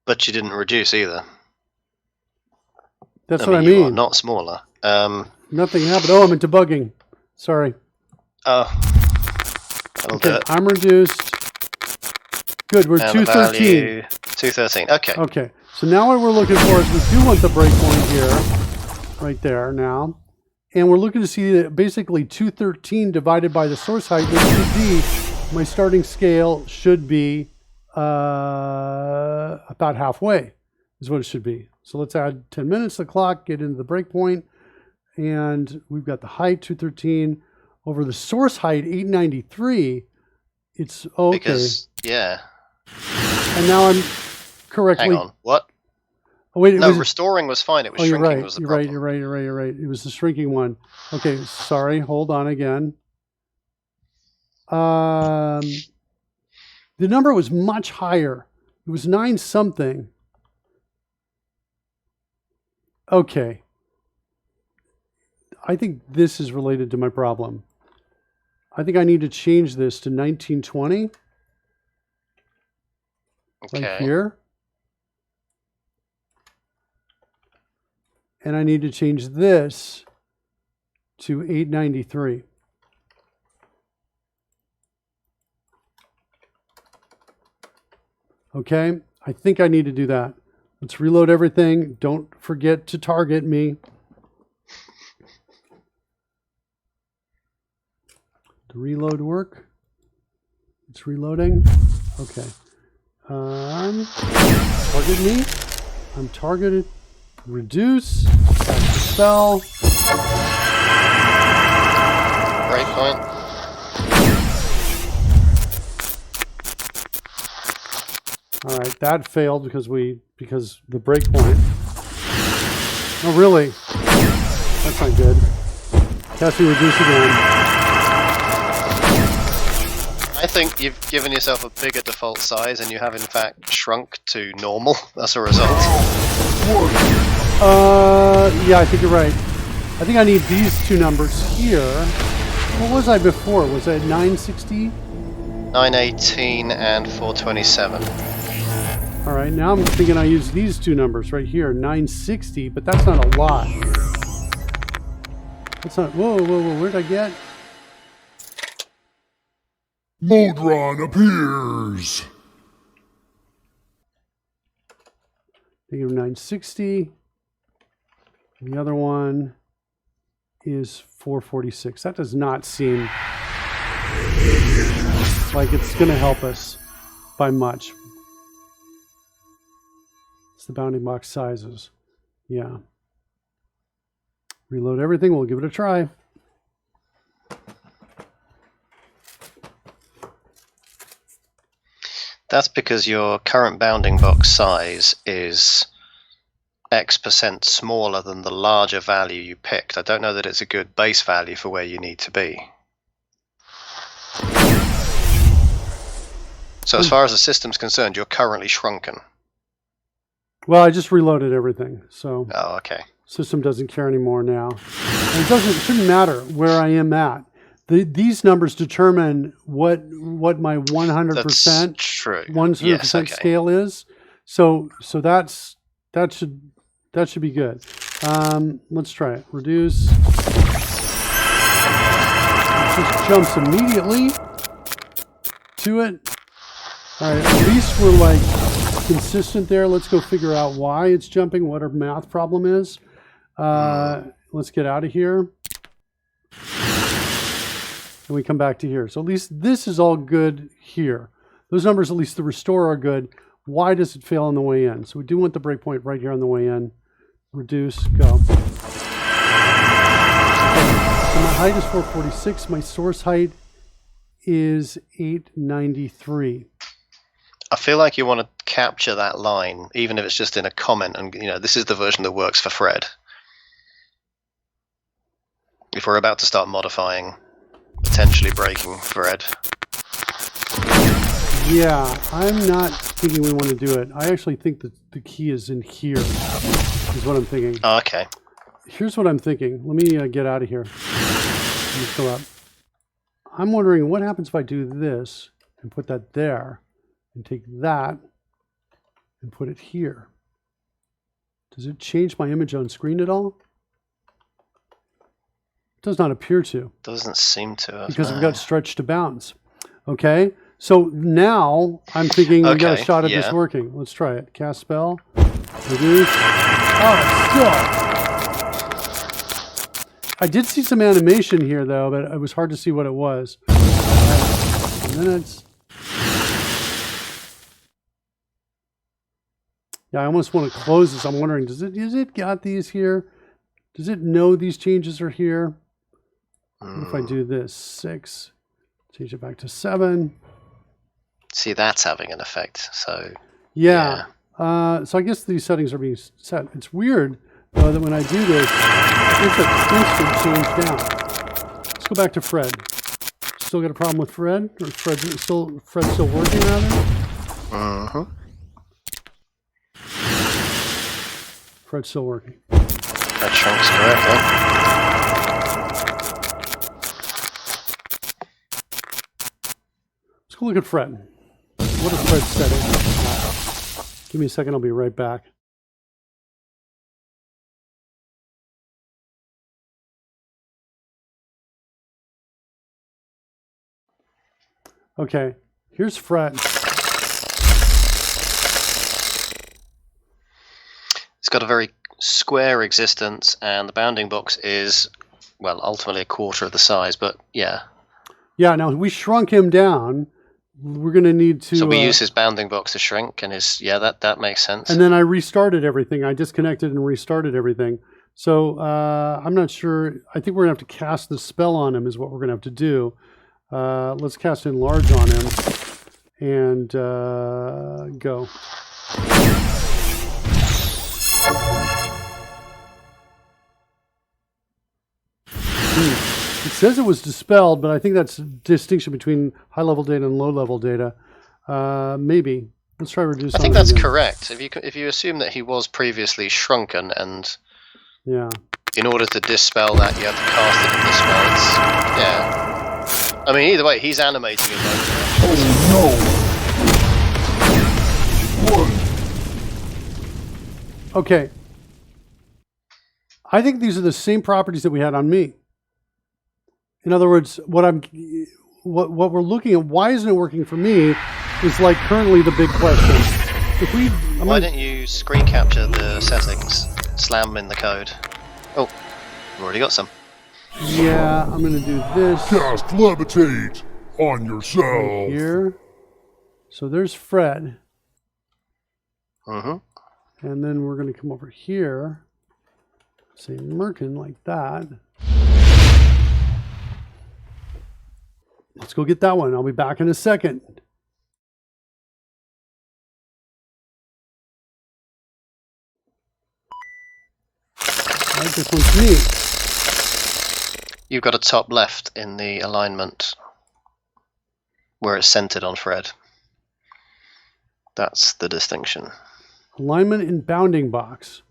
But you didn't reduce either. That's what I mean. You are not smaller. Nothing happened. Oh, I'm in debugging. Sorry. Oh. Okay, I'm reduced. Good, we're 213. 213, okay. Okay, so now what we're looking for is we do want the breakpoint here, right there now. And we're looking to see that basically 213 divided by the source height, which should be, my starting scale should be about halfway, is what it should be. So let's add 10 minutes to the clock, get into the breakpoint, and we've got the height 213 over the source height 893. It's okay. Because, yeah. And now I'm correctly. Hang on, what? Oh, wait, no, restoring was fine. It was shrinking was the problem. You're right. It was the shrinking one. Okay, sorry. Hold on again. The number was much higher. It was 9 something. Okay. I think this is related to my problem. I think I need to change this to 1920. Okay. Right here. And I need to change this to 893. Okay, I think I need to do that. Let's reload everything. Don't forget to target me. The reload work. It's reloading. Okay. Target me. I'm targeted. Reduce. Cast the spell. Breakpoint. All right, that failed because the breakpoint. Oh, really? That's not good. Casting reduce again. I think you've given yourself a bigger default size, and you have in fact shrunk to normal as a result. Yeah, I think you're right. I think I need these two numbers here. What was I before? Was I at 960? 918 and 427. All right, now I'm thinking I use these two numbers right here, 960, but that's not a lot. That's not, whoa, where'd I get? Modron appears. Negative 960. And the other one is 446. That does not seem like it's going to help us by much. It's the bounding box sizes. Yeah. Reload everything. We'll give it a try. That's because your current bounding box size is X% smaller than the larger value you picked. I don't know that it's a good base value for where you need to be. So as far as the system's concerned, you're currently shrunken. Well, I just reloaded everything, so Oh, okay. system doesn't care anymore now. And it shouldn't matter where I am at. These numbers determine what my 100%, That's true. 100% Yes, okay. scale is. So that should be good. Let's try it. Reduce. It just jumps immediately to it. All right, at least we're like consistent there. Let's go figure out why it's jumping, what our math problem is. Let's get out of here. And we come back to here. So at least this is all good here. Those numbers, at least the restore, are good. Why does it fail on the way in? So we do want the breakpoint right here on the way in. Reduce, go. So my height is 446. My source height is 893. I feel like you want to capture that line, even if it's just in a comment. And this is the version that works for Fred. If we're about to start modifying, potentially breaking Fred. Yeah, I'm not thinking we want to do it. I actually think that the key is in here, is what I'm thinking. Oh, okay. Here's what I'm thinking. Let me get out of here. Let me go up. I'm wondering what happens if I do this and put that there and take that and put it here. Does it change my image on screen at all? It does not appear to. Doesn't seem to. Because we've got stretch to bounds. Okay. So now I'm thinking we got a shot at this working. Let's try it. Cast spell. Reduce. Oh, still. I did see some animation here though, but it was hard to see what it was. Minutes. Yeah, I almost want to close this. I'm wondering, is it got these here? Does it know these changes are here? What if I do this? 6. Change it back to 7. See, that's having an effect. So yeah. So I guess these settings are being set. It's weird though that when I do this, it's an instant change down. Let's go back to Fred. Still got a problem with Fred? Or Fred's still working rather? Fred's still working. That shrinks correctly. Let's go look at Fred. What is Fred's setting? Give me a second, I'll be right back. Okay, here's Fred. It's got a very square existence, and the bounding box is, well, ultimately a quarter of the size, but yeah. Yeah, now we shrunk him down. We're going to need to... So we use his bounding box to shrink, and that makes sense. And then I restarted everything. I disconnected and restarted everything. So I'm not sure. I think we're going to have to cast the spell on him is what we're going to have to do. Let's cast Enlarge on him and go. It says it was dispelled, but I think that's a distinction between high-level data and low-level data. Maybe. Let's try reduce. I think that's correct. If you assume that he was previously shrunken, and in order to dispel that, you have to cast it and dispel it. Yeah. I mean, either way, he's animating in both directions. Oh no! Okay. I think these are the same properties that we had on me. In other words, what we're looking at, why isn't it working for me, is like currently the big question. Why don't you screen capture the settings, slam them in the code? Oh, we've already got some. Yeah, I'm going to do this. Cast levitate on yourself. Right here. So there's Fred. And then we're going to come over here. Say Merkin like that. Let's go get that one. I'll be back in a second. All right, this one's me. You've got a top left in the alignment where it's centered on Fred. That's the distinction. Alignment in bounding box.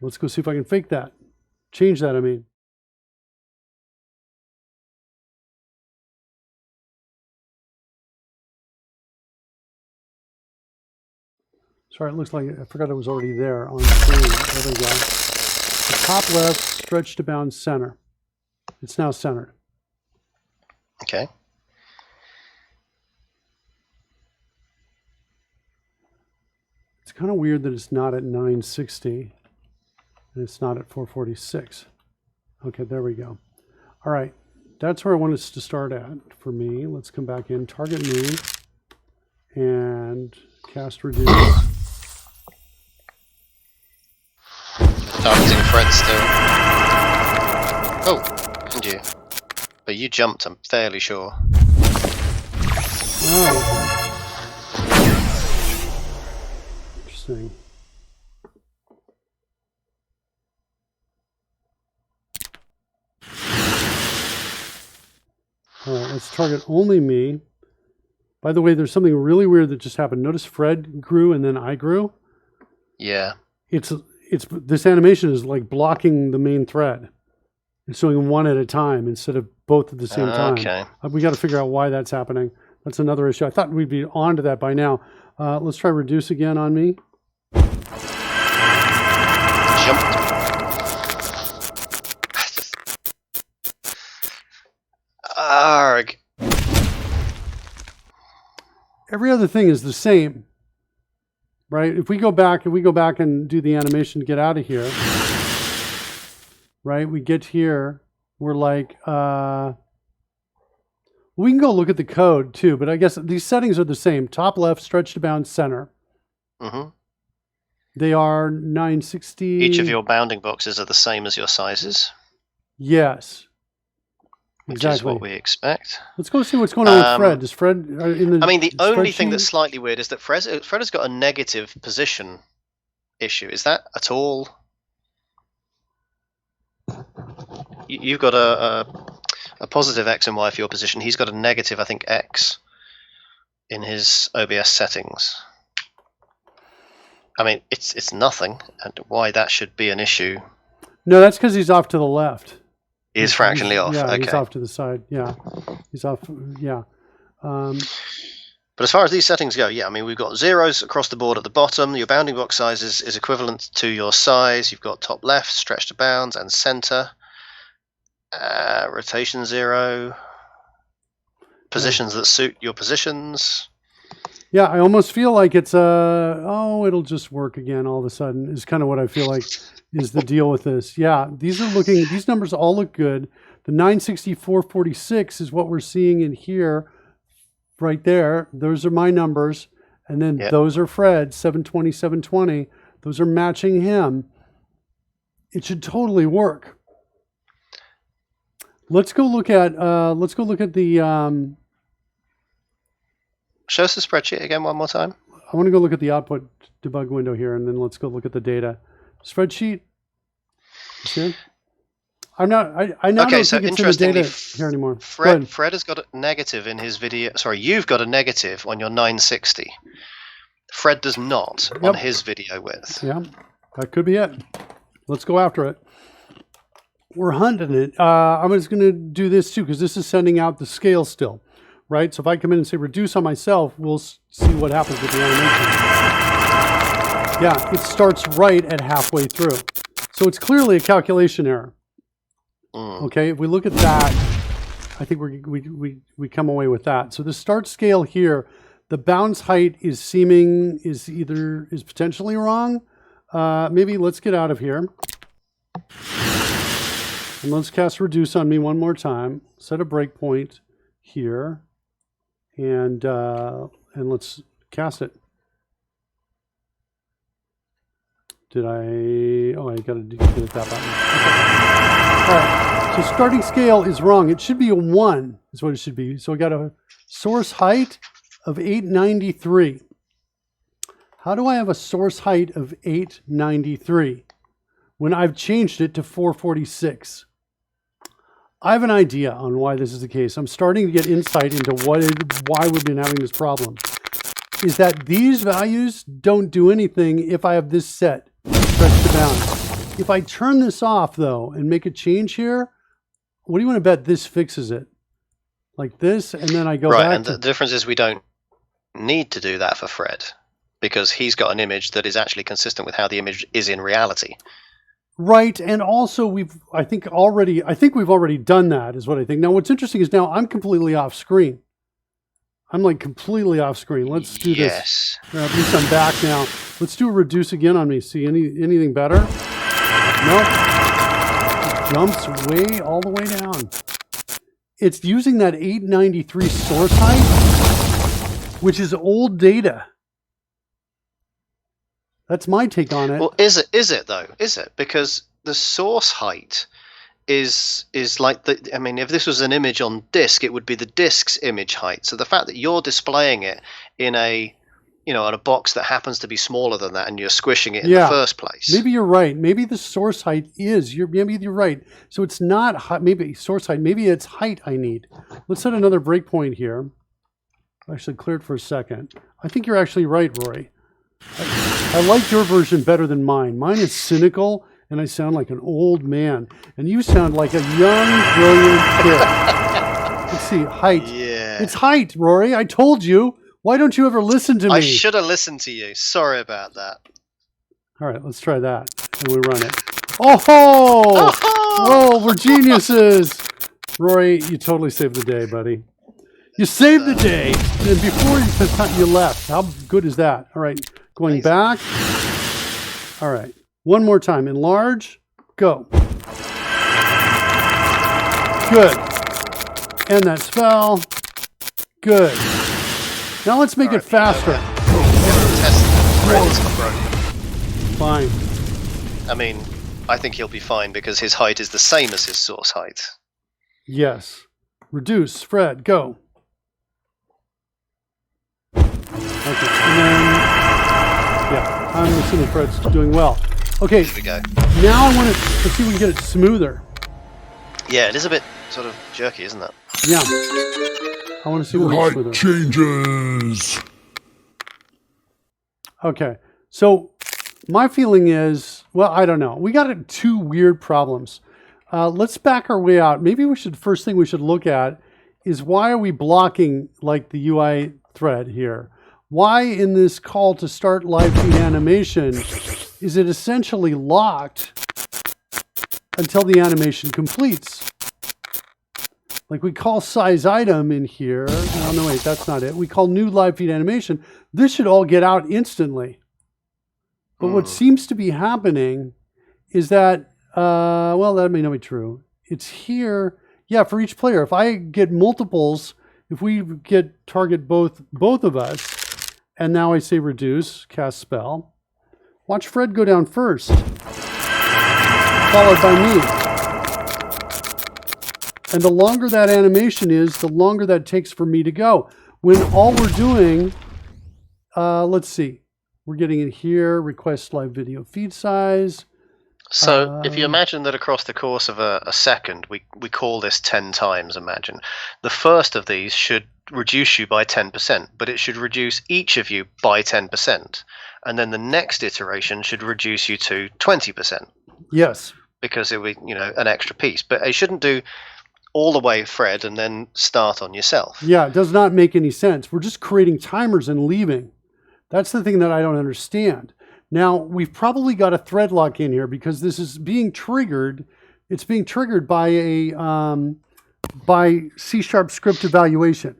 Let's go see if I can fake that. Change that, I mean. Sorry, it looks like I forgot it was already there on the screen. There we go. The top left, stretch to bound center. It's now centered. Okay. It's kind of weird that it's not at 960 and it's not at 446. Okay, there we go. All right, that's where I want us to start at for me. Let's come back in, target moon, and cast reduce. Targeting Fred still. Oh, and you. But you jumped, I'm fairly sure. Oh. Interesting. All right, let's target only me. By the way, there's something really weird that just happened. Notice Fred grew and then I grew. Yeah. It's this animation is like blocking the main thread. It's doing one at a time instead of both at the same time. Okay. We got to figure out why that's happening. That's another issue. I thought we'd be on to that by now. Let's try reduce again on me. Jumped. Arg. Every other thing is the same, right? If we go back and do the animation to get out of here, right? We get here, we're like, we can go look at the code too, but I guess these settings are the same. Top left, stretch to bound center. Mm-hmm. They are 960. Each of your bounding boxes are the same as your sizes. Yes. Which Exactly. is what we expect. Let's go see what's going on with Fred. Does Fred in the I mean, the only thing spreadsheet? that's slightly weird is that Fred has got a negative position issue. Is that at all? You've got a positive X and Y for your position. He's got a negative, I think, X in his OBS settings. I mean, it's nothing, and why that should be an issue. No, that's because he's off to the left. He is fractionally off. Yeah, Okay. he's off to the side. Yeah, he's off. Yeah. But as far as these settings go, yeah, I mean, we've got zeros across the board at the bottom. Your bounding box size is equivalent to your size. You've got top left, stretch to bounds, and center. Rotation 0. Positions that suit your positions. Yeah, I almost feel like it's it'll just work again all of a sudden is kind of what I feel like is the deal with this. Yeah, these numbers all look good. The 964.46 is what we're seeing in here, right there. Those are my numbers. And then those are Fred, 720, 720. Those are matching him. It should totally work. Let's go look at the Show us the spreadsheet again one more time. I want to go look at the output debug window here, and then let's go look at the data. Spreadsheet. See? I now don't think it's in the data here anymore. Fred has got a negative in his video. Sorry, you've got a negative on your 960. Fred does not on his video width. Yeah, that could be it. Let's go after it. We're hunting it. I'm just going to do this too, because this is sending out the scale still. Right? So if I come in and say reduce on myself, we'll see what happens with the animation. Yeah, it starts right at halfway through. So it's clearly a calculation error. Okay, if we look at that, I think we come away with that. So the start scale here, the bounce height is potentially wrong. Maybe let's get out of here. And let's cast reduce on me one more time. Set a breakpoint here. And let's cast it. I got to get it that button. Okay. All right. So starting scale is wrong. It should be a 1 is what it should be. So I got a source height of 893. How do I have a source height of 893 when I've changed it to 446? I have an idea on why this is the case. I'm starting to get insight into why we've been having this problem. is that these values don't do anything if I have this set stretched to bound. If I turn this off though and make a change here, what do you want to bet this fixes it? Like this, and then I go back. Right, and the difference is we don't need to do that for Fred, because he's got an image that is actually consistent with how the image is in reality. Right, and also I think we've already done that, is what I think. Now what's interesting is now I'm completely off screen. I'm like completely off screen. Let's do this. At least I'm back now. Let's do a reduce again on me. See anything better? Nope. It jumps all the way down. It's using that 893 source height, which is old data. That's my take on it. Well, is it though? Is it? Because the source height is like the, I mean, if this was an image on disk, it would be the disk's image height. So the fact that you're displaying it in a, in a box that happens to be smaller than that, and you're squishing it in the first place. Maybe you're right. Maybe the source height maybe you're right. So it's not maybe source height. Maybe it's height I need. Let's set another breakpoint here. Actually cleared for a second. I think you're actually right, Rory. I like your version better than mine. Mine is cynical, and I sound like an old man. And you sound like a young, brilliant kid. Let's see, height. Yeah. It's height, Rory. I told you. Why don't you ever listen to me? I should have listened to you. Sorry about that. All right, let's try that. And we run it. Oh! Oh, we're geniuses. Rory, you totally saved the day, buddy. You saved the day. And before you left, how good is that? All right, going back. All right, one more time. Enlarge, go. Good. End that spell. Good. Now let's make it faster. Fine. I mean, I think he'll be fine because his height is the same as his source height. Yes. Reduce, Fred, go. Okay, and then, yeah, I'm assuming Fred's doing well. Okay, Here we go. Now I want to, let's see if we can get it smoother. Yeah, it is a bit sort of jerky, isn't it? Yeah. I want to see what it's smoother. Height changes. Okay, so my feeling is, well, I don't know. We got two weird problems. Let's back our way out. Maybe first thing we should look at is why are we blocking like the UI thread here? Why in this call to start live feed animation is it essentially locked until the animation completes? Like we call size item in here. No, wait, that's not it. We call new live feed animation. This should all get out instantly. But what seems to be happening is that, well, that may not be true. It's here. Yeah, for each player. If I get multiples, if we target both of us, and now I say reduce, cast spell. Watch Fred go down first, followed by me. And the longer that animation is, the longer that takes for me to go. When all we're doing, let's see, we're getting in here, request live video feed size. So if you imagine that across the course of a second, we call this 10 times, imagine. The first of these should reduce you by 10%, but it should reduce each of you by 10%. And then the next iteration should reduce you to 20%. Yes. Because it would, an extra piece. But it shouldn't do all the way Fred and then start on yourself. Yeah, it does not make any sense. We're just creating timers and leaving. That's the thing that I don't understand. Now, we've probably got a thread lock in here because this is being triggered. It's being triggered by a C# script evaluation.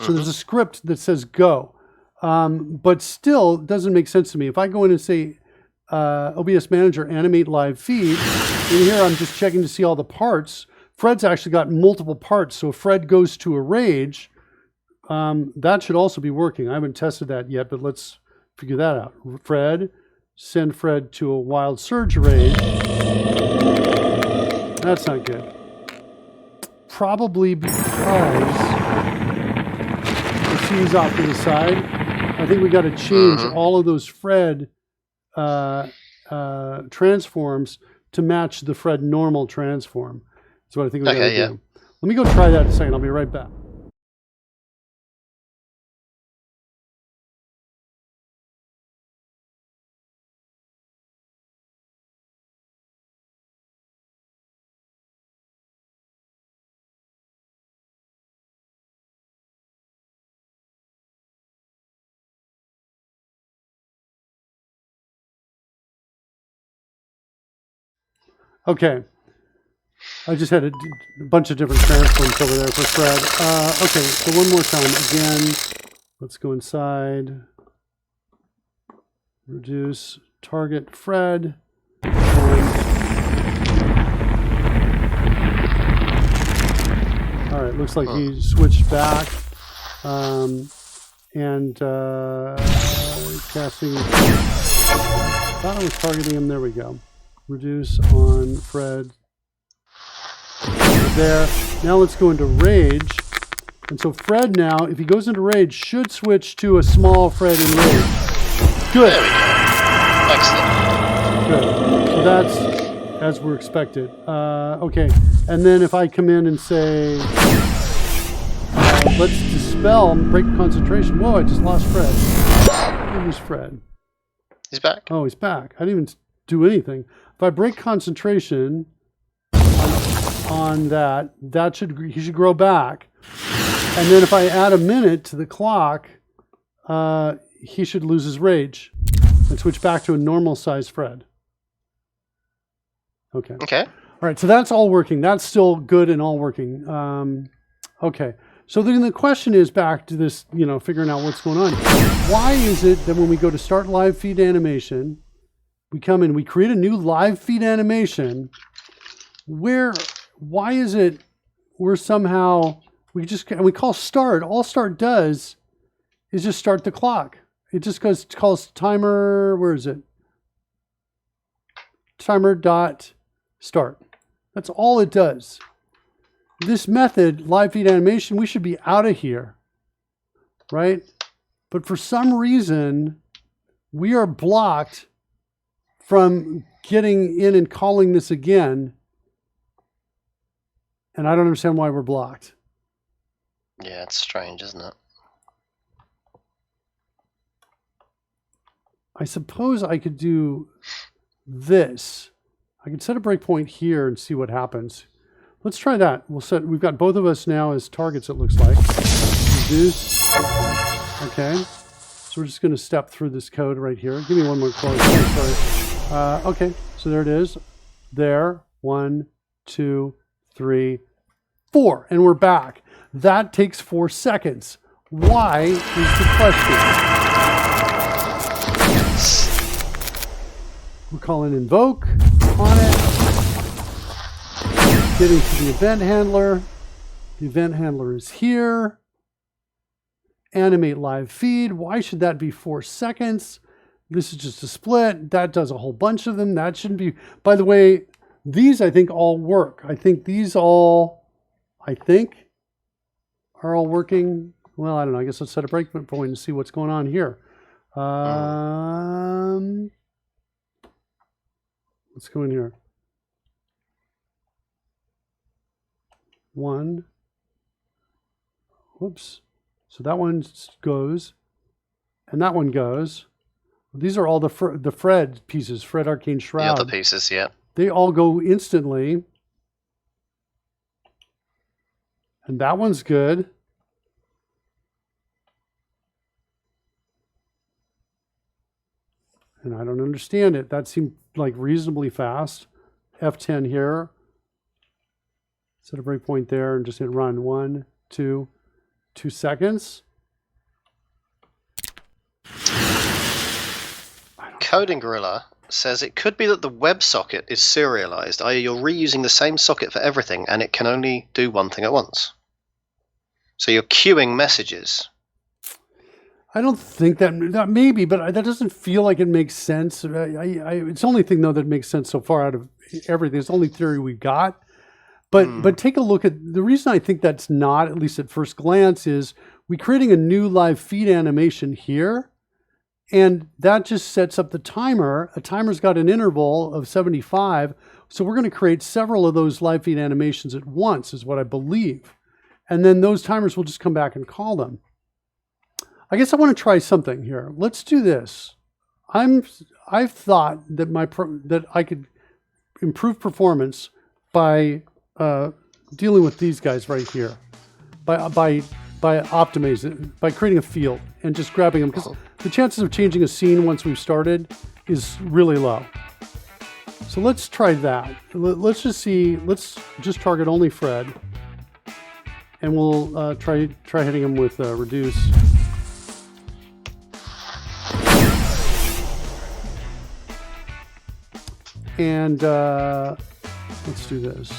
So there's a script that says go, but still it doesn't make sense to me. If I go in and say OBS Manager animate live feed, and here I'm just checking to see all the parts. Fred's actually got multiple parts, so if Fred goes to a rage, that should also be working. I haven't tested that yet, but let's figure that out. Fred, send Fred to a wild surge rage. That's not good. Probably because he's off to the side. I think we got to change all of those Fred transforms to match the Fred normal transform. That's what I think we got to do. Let me go try that in a second. I'll be right back. Okay. I just had a bunch of different transforms over there for Fred. Okay, so one more time. Again, let's go inside. Reduce target Fred. All right, looks like he switched back. And casting. Thought I was targeting him. There we go. Reduce on Fred. There. Now let's go into Rage. And so Fred now, if he goes into Rage, should switch to a small Fred in Rage. Good. There we go. Excellent. Good. So that's as we're expected. Okay. And then if I come in and say, let's dispel, break concentration. Whoa, I just lost Fred. Where's Fred? He's back. Oh, he's back. I didn't even do anything. If I break concentration on that, he should grow back. And then if I add a minute to the clock, he should lose his rage and switch back to a normal size Fred. Okay. Okay. All right, so that's all working. That's still good and all working. Okay. So then the question is back to this, figuring out what's going on. Why is it that when we go to start live feed animation, we come in, we create a new live feed animation why is it we're somehow, we call start, all start does is just start the clock. It just calls timer, where is it? Timer dot start. That's all it does. This method, live feed animation, we should be out of here, right? But for some reason, we are blocked from getting in and calling this again. And I don't understand why we're blocked. Yeah, it's strange, isn't it? I suppose I could do this. I could set a breakpoint here and see what happens. Let's try that. We've got both of us now as targets, it looks like. Reduce. Okay. So we're just going to step through this code right here. Give me one more close. Sorry. Okay. So there it is. There. 1, 2, 3, 4. And we're back. That takes 4 seconds. Why is the question? We're calling invoke on it. Getting to the event handler. The event handler is here. Animate live feed. Why should that be 4 seconds? This is just a split. That does a whole bunch of them. That shouldn't be. By the way, these I think all work. I think these all, are all working. Well, I don't know. I guess let's set a breakpoint and see what's going on here. Let's go in here. 1. Whoops. So that one goes, and that one goes. These are all the Fred pieces, Fred Arcane Shroud. The other pieces, yeah. They all go instantly. And that one's good. And I don't understand it. That seemed like reasonably fast. F10 here. Set a breakpoint there and just hit run. 1, 2 seconds. Coding Gorilla says it could be that the WebSocket is serialized, i.e. you're reusing the same socket for everything and it can only do one thing at once. So you're queuing messages. I don't think that maybe, but that doesn't feel like it makes sense. It's the only thing, though, that makes sense so far out of everything. It's the only theory we've got. But take a look at the reason I think that's not, at least at first glance, is we're creating a new live feed animation here. And that just sets up the timer. A timer's got an interval of 75. So we're going to create several of those live feed animations at once, is what I believe. And then those timers will just come back and call them. I guess I want to try something here. Let's do this. I've thought that that I could improve performance by dealing with these guys right here, by optimizing, by creating a field and just grabbing them, because the chances of changing a scene once we've started is really low. So let's try that. Let's just see. Let's just target only Fred, and we'll try hitting him with reduce. And let's do this.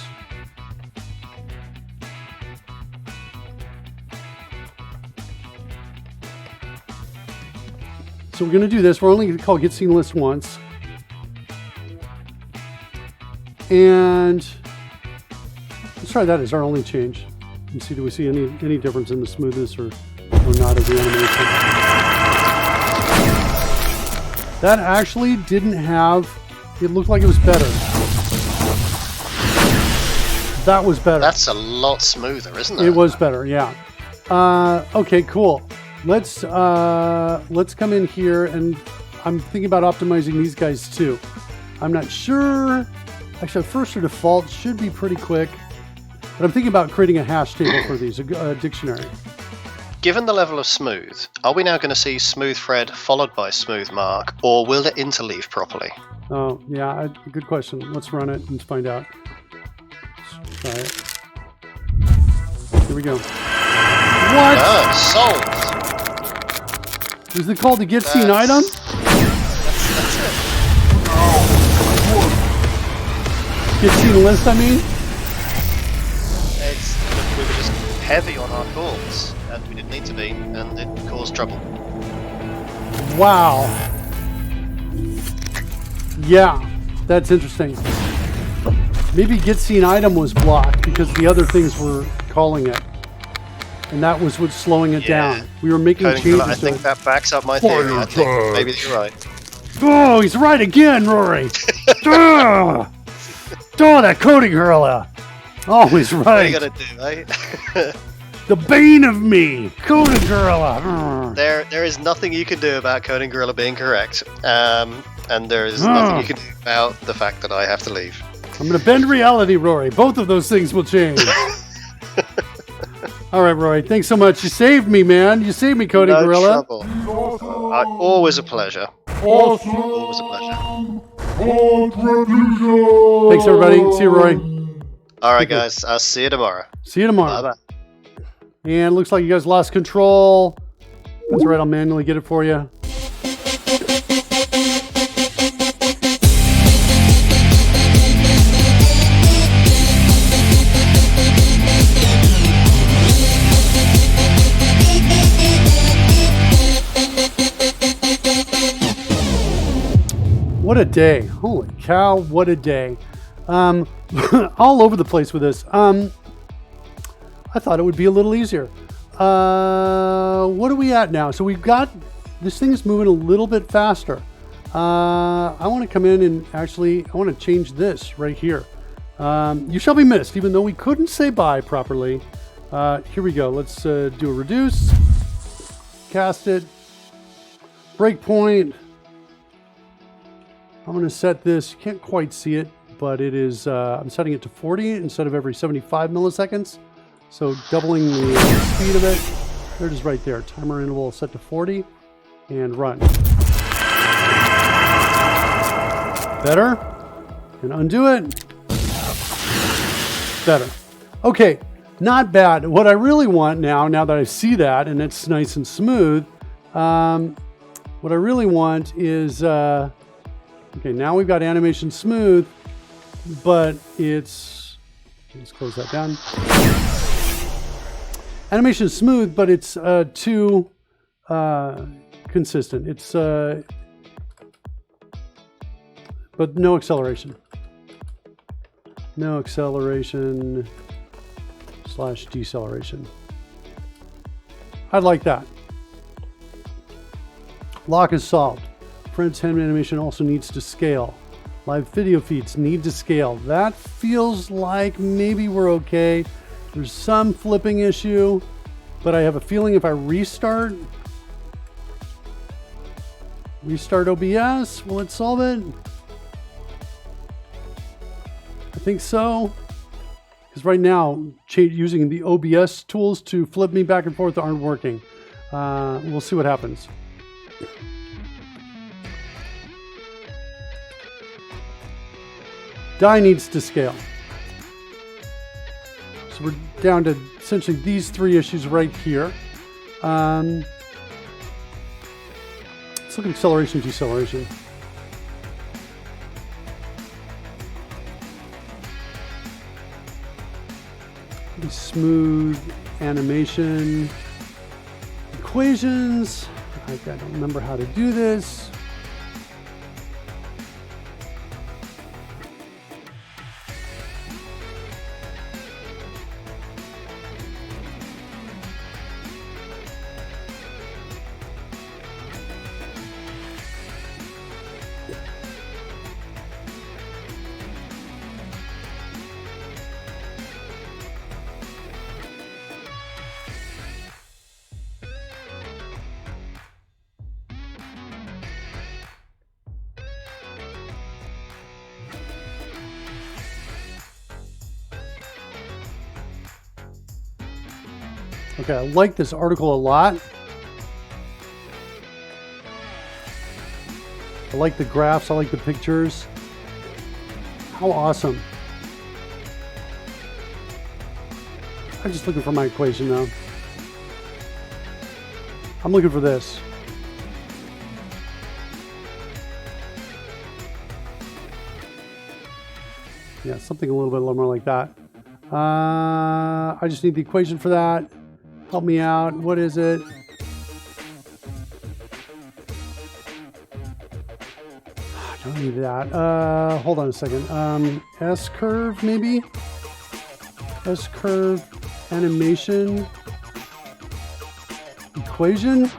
So we're going to do this. We're only going to call get scene list once. And let's try that as our only change. And see, do we see any difference in the smoothness or not of the animation? That actually didn't have, it looked like it was better. That was better. That's a lot smoother, isn't it? It was better, yeah. Okay, cool. Let's come in here, and I'm thinking about optimizing these guys too. I'm not sure. Actually, first or default should be pretty quick. But I'm thinking about creating a hash table for these, a dictionary. Given the level of smooth, are we now going to see smooth Fred followed by smooth Mark, or will it interleave properly? Oh, yeah, good question. Let's run it and find out. Let's try it. Here we go. What? Solved! Is it called the get scene item? That's it. Get scene list, I mean? We were just heavy on our calls, and we didn't need to be, and it caused trouble. Wow. Yeah, that's interesting. Maybe get scene item was blocked because the other things were calling it. And that was what's slowing it down. We were making changes. I think that backs up my theory. I think maybe you're right. Oh, he's right again, Rory. Oh, that coding gorilla. Always right. What are you gonna do, eh? The bane of me, coding gorilla. There is nothing you can do about coding gorilla being correct, and there is nothing you can do about the fact that I have to leave. I'm gonna bend reality, Rory. Both of those things will change. All right, Rory. Thanks so much. You saved me, man. You saved me, coding gorilla. No trouble. Always a pleasure. Always a pleasure. Thanks, everybody. See you, Rory. All right, guys. I'll see you tomorrow. See you tomorrow. Bye-bye. And looks like you guys lost control. That's right. I'll manually get it for you. What a day. Holy cow, what a day. All over the place with this. I thought it would be a little easier. What are we at now? So we've got, this thing is moving a little bit faster. I want to come in and actually, I want to change this right here. You shall be missed, even though we couldn't say bye properly. Here we go. Let's do a reduce. Cast it. Breakpoint. I'm going to set this, you can't quite see it, but it is, I'm setting it to 40 instead of every 75 milliseconds. So doubling the speed of it. There it is right there. Timer interval set to 40 and run. Better. And undo it. Better. Okay, not bad. What I really want now that I see that and it's nice and smooth, what I really want is, okay, now we've got animation smooth, but it's, let's close that down. Animation smooth, but it's too consistent. It's, but no acceleration. No acceleration / deceleration. I'd like that. Lock is solved. Fred's hand animation also needs to scale. Live video feeds need to scale. That feels like maybe we're okay. There's some flipping issue, but I have a feeling if I restart OBS, will it solve it? I think so. Because right now, using the OBS tools to flip me back and forth aren't working. We'll see what happens. Die needs to scale. So we're down to essentially these three issues right here. Let's look at acceleration, deceleration. Smooth animation. Equations. I don't remember how to do this. Okay, I like this article a lot. I like the graphs, I like the pictures. How awesome. I'm just looking for my equation now. I'm looking for this. Yeah, something a little bit more like that. I just need the equation for that. Help me out. What is it? I don't need that. Hold on a second. S curve, maybe? S curve animation equation.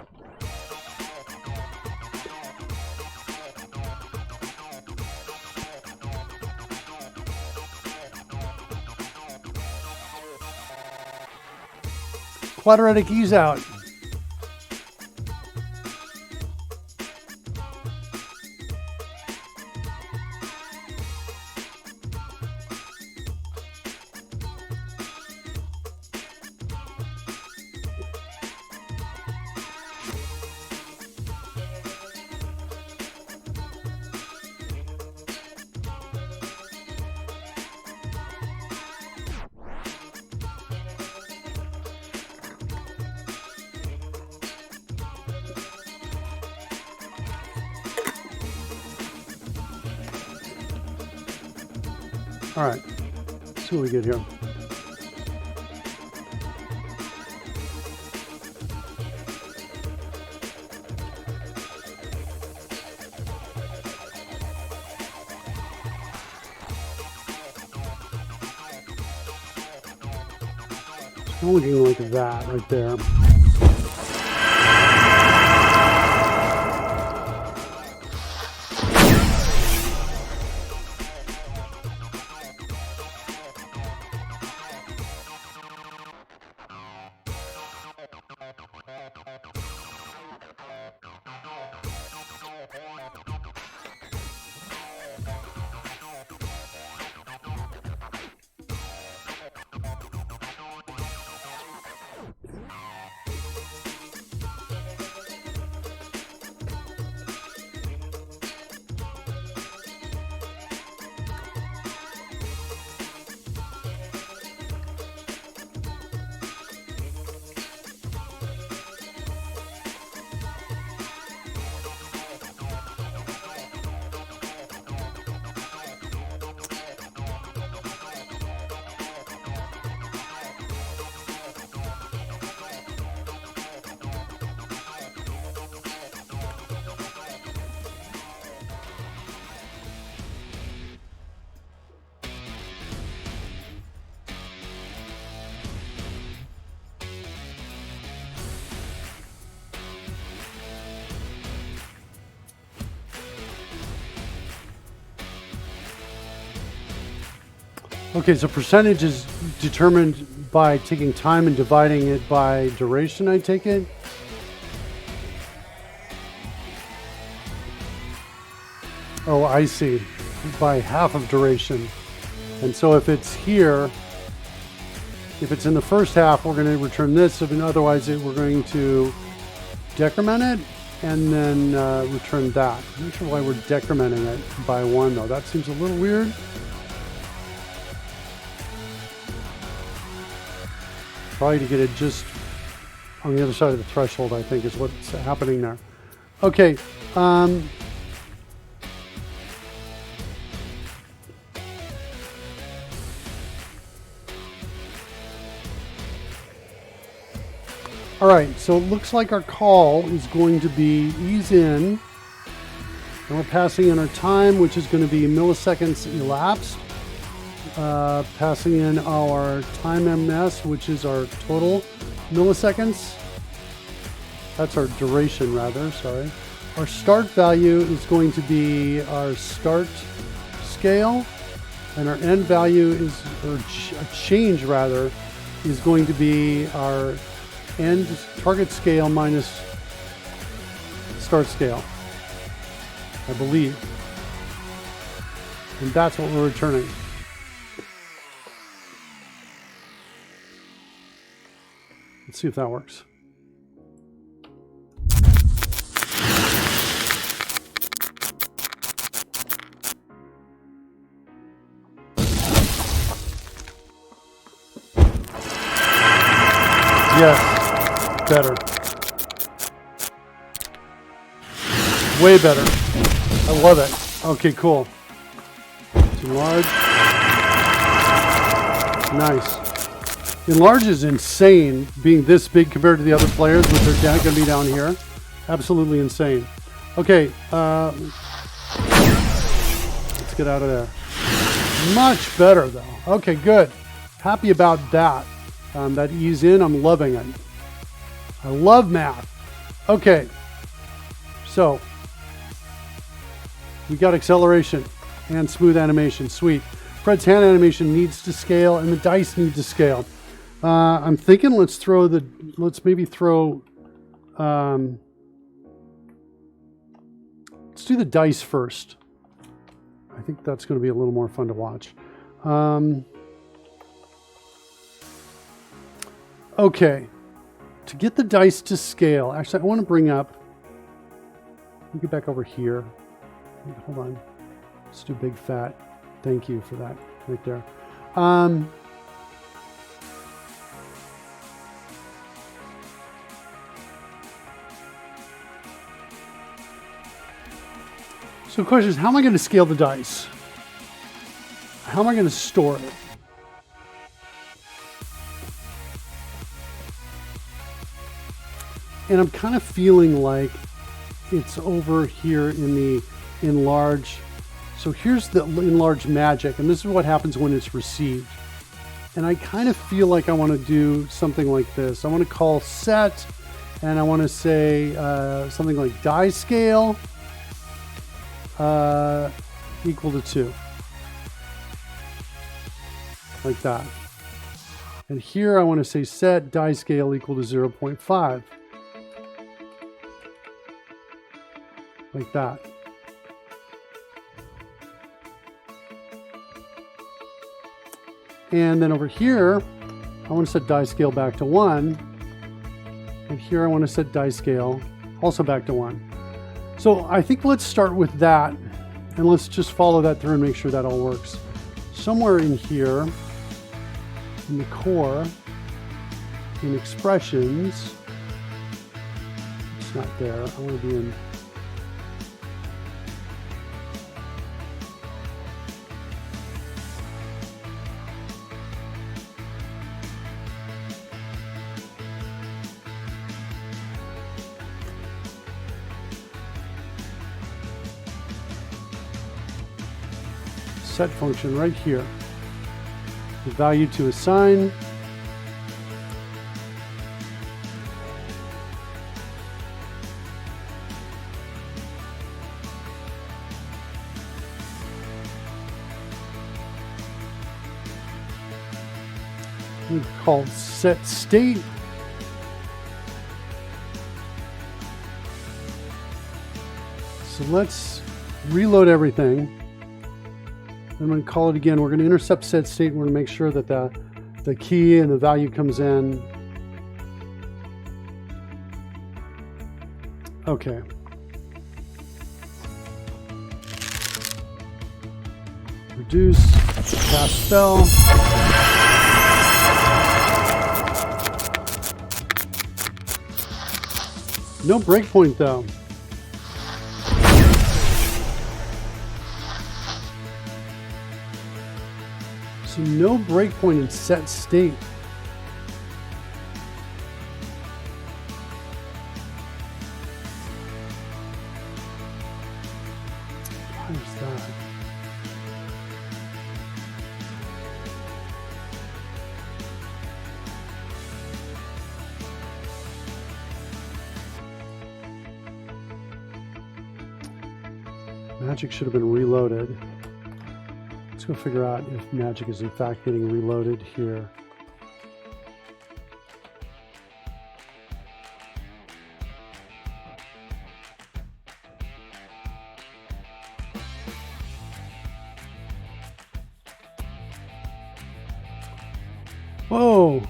Quadratic ease out. All right, let's see what we get here. It's looking like that right there. Okay, so percentage is determined by taking time and dividing it by duration, I take it? Oh, I see. By half of duration. And so if it's here, if it's in the first half, we're going to return this. Otherwise, we're going to decrement it and then return that. I'm not sure why we're decrementing it by 1, though. That seems a little weird. Probably to get it just on the other side of the threshold, I think, is what's happening there. Okay. All right, so it looks like our call is going to be ease in, and we're passing in our time, which is going to be milliseconds elapsed. Passing in our time ms, which is our total milliseconds. That's our duration, rather, sorry. Our start value is going to be our start scale, and our end value is, or change rather, is going to be our end target scale minus start scale, I believe. And that's what we're returning. Let's see if that works. Yes, better. Way better. I love it. Okay, cool. Enlarge. Nice. Enlarge is insane, being this big compared to the other players, which are going to be down here. Absolutely insane. Okay, let's get out of there. Much better, though. Okay, good. Happy about that. That ease in, I'm loving it. I love math. Okay, so we got acceleration and smooth animation. Sweet. Fred's hand animation needs to scale, and the dice need to scale. I'm thinking let's maybe throw, let's do the dice first. I think that's going to be a little more fun to watch. Okay, to get the dice to scale, actually I want to bring up, let me get back over here. Hold on, let's do big fat. Thank you for that right there. So the question is, how am I going to scale the dice? How am I going to store it? And I'm kind of feeling like it's over here in the enlarge. So here's the enlarge magic, and this is what happens when it's received. And I kind of feel like I want to do something like this. I want to call set, and I want to say something like die scale equal to 2. Like that. And here I want to say set die scale equal to 0.5. Like that. And then over here, I want to set die scale back to 1. And here I want to set die scale also back to 1. So I think let's start with that. And let's just follow that through and make sure that all works. Somewhere in here, in the core, in expressions, it's not there. I want to be in set function right here. The value to assign. We call set state. So let's reload everything. I'm going to call it again. We're going to intercept set state. We're going to make sure that the key and the value comes in. Okay. Reduce, cast spell. No breakpoint though. So no breakpoint in set state. Why is that? Magic should have been reloaded. Let's go figure out if magic is in fact getting reloaded here. Whoa!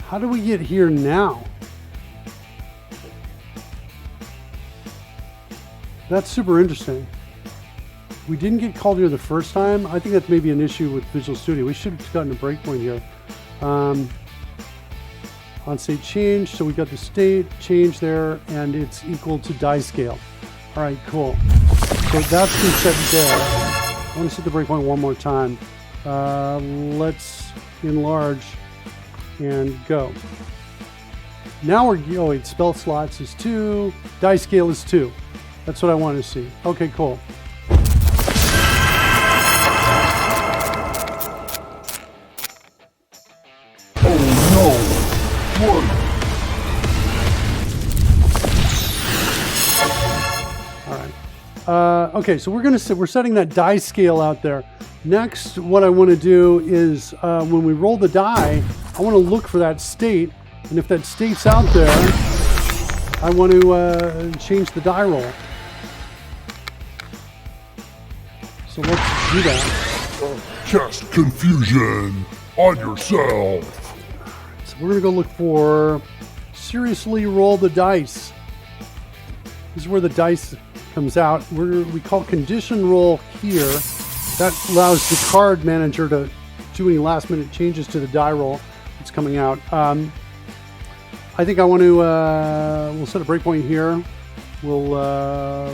How do we get here now? That's super interesting. We didn't get called here the first time. I think that's maybe an issue with Visual Studio. We should have gotten a breakpoint here. On state change, so we got the state change there, and it's equal to die scale. All right, cool. So that's been set there. I want to set the breakpoint one more time. Let's enlarge and go. Now we're, oh wait, spell slots is 2, die scale is 2. That's what I want to see. Okay, cool. Oh no! All right. Okay, so we're setting that die scale out there. Next, what I want to do is when we roll the die, I want to look for that state, and if that state's out there, I want to change the die roll. So let's do that. Cast confusion on yourself. So we're gonna go look for seriously roll the dice. This is where the dice comes out. We call condition roll here. That allows the card manager to do any last minute changes to the die roll that's coming out. I think I want to, we'll set a breakpoint here. We'll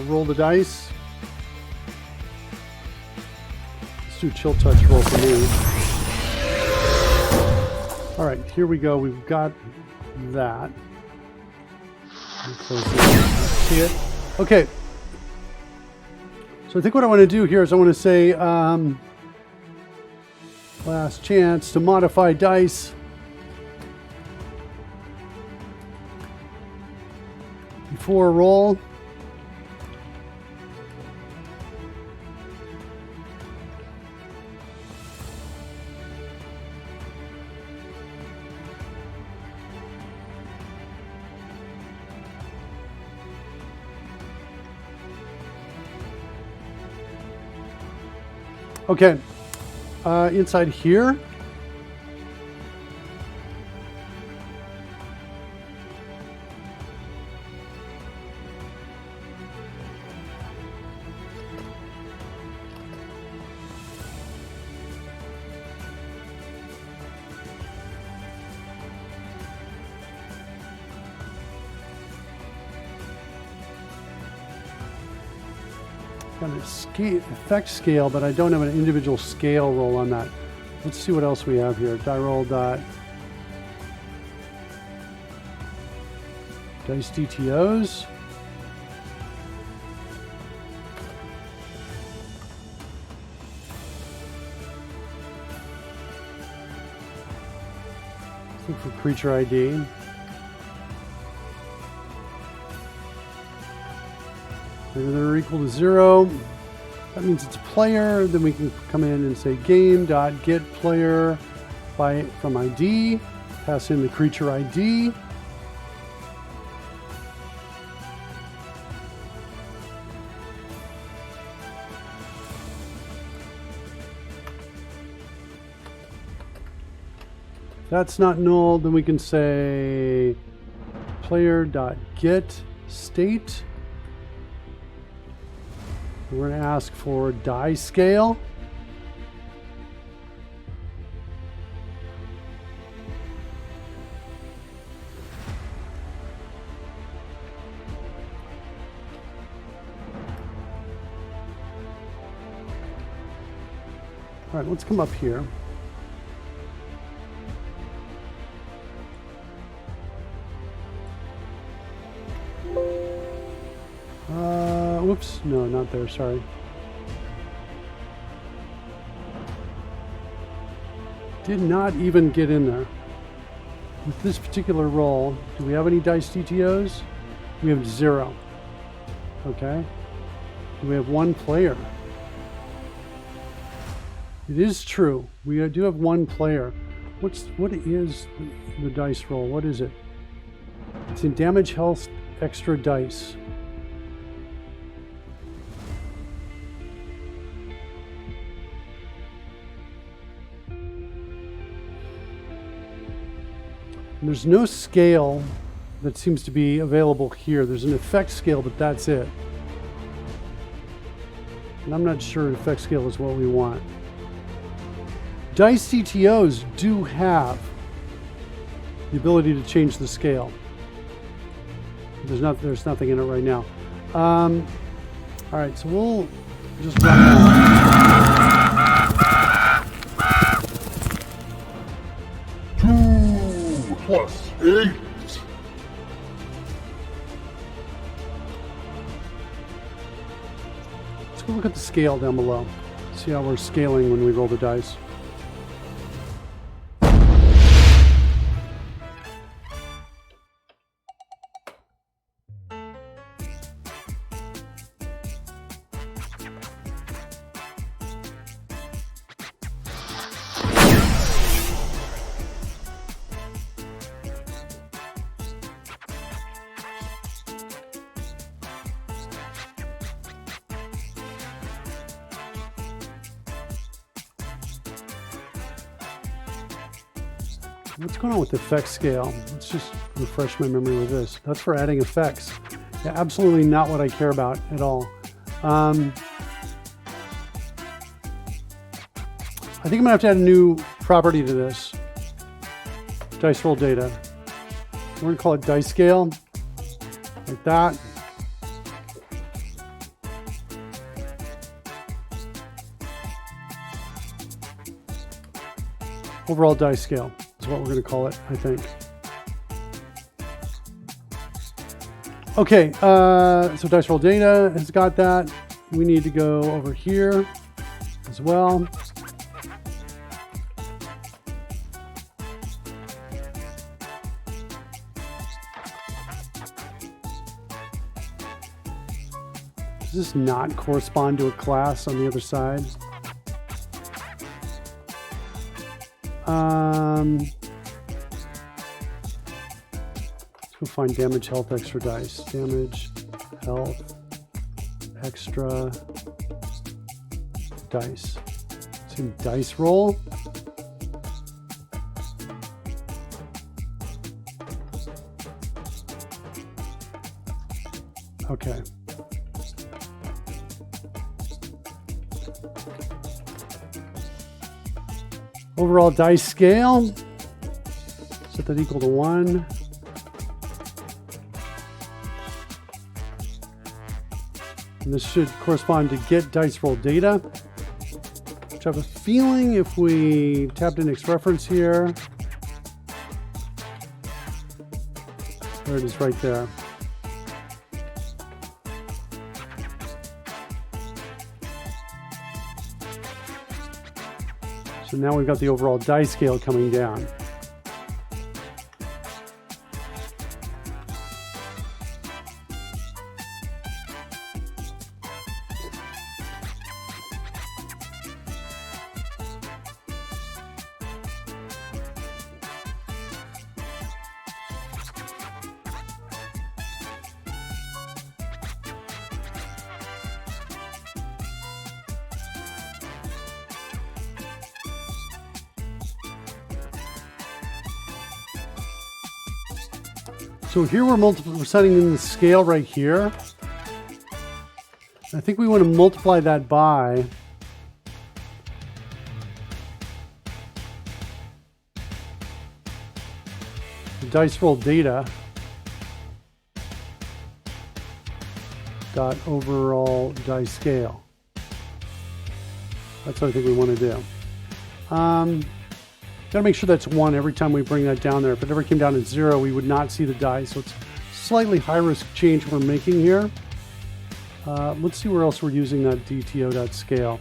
roll the dice. Let's do chill touch roll for me. All right, here we go. We've got that. See it? Okay. So I think what I want to do here is I want to say last chance to modify dice. Before roll. Okay, inside here. Got an effect scale, but I don't have an individual scale roll on that. Let's see what else we have here. Die roll dot dice DTOs. Let's look for creature ID. Greater or equal to 0. That means it's a player. Then we can come in and say game.getPlayer from ID. Pass in the creature ID. If that's not null, then we can say player.getState. We're going to ask for die scale. All right, let's come up here. Whoops, no, not there, sorry. Did not even get in there. With this particular roll, do we have any dice DTOs? We have 0. Okay. Do we have 1 player? It is true. We do have 1 player. What is the dice roll? What is it? It's in damage, health, extra dice. And there's no scale that seems to be available here. There's an effect scale, but that's it. And I'm not sure effect scale is what we want. Dice DTOs do have the ability to change the scale. There's nothing in it right now. All right, so we'll just run that. 2 plus 8. Let's go look at the scale down below. See how we're scaling when we roll the dice. What's going on with the effect scale? Let's just refresh my memory with this. That's for adding effects. Yeah, absolutely not what I care about at all. I think I'm gonna have to add a new property to this. Dice roll data. We're gonna call it dice scale, like that. Overall dice scale is what we're going to call it, I think. Okay, so dice roll data has got that. We need to go over here as well. Does this not correspond to a class on the other side? Let's go find damage, health, extra dice. Damage, health, extra dice. It's in dice roll. Okay. Overall dice scale, set that equal to 1. And this should correspond to get dice roll data, which I have a feeling if we tapped index reference here, there it is right there. So now we've got the overall dice scale coming down. So here we're setting in the scale right here. I think we want to multiply that by the dice roll data dot overall dice scale. That's what I think we want to do. Got to make sure that's 1 every time we bring that down there. If it ever came down to 0, we would not see the die. So it's slightly high risk change we're making here. Let's see where else we're using that DTO.scale.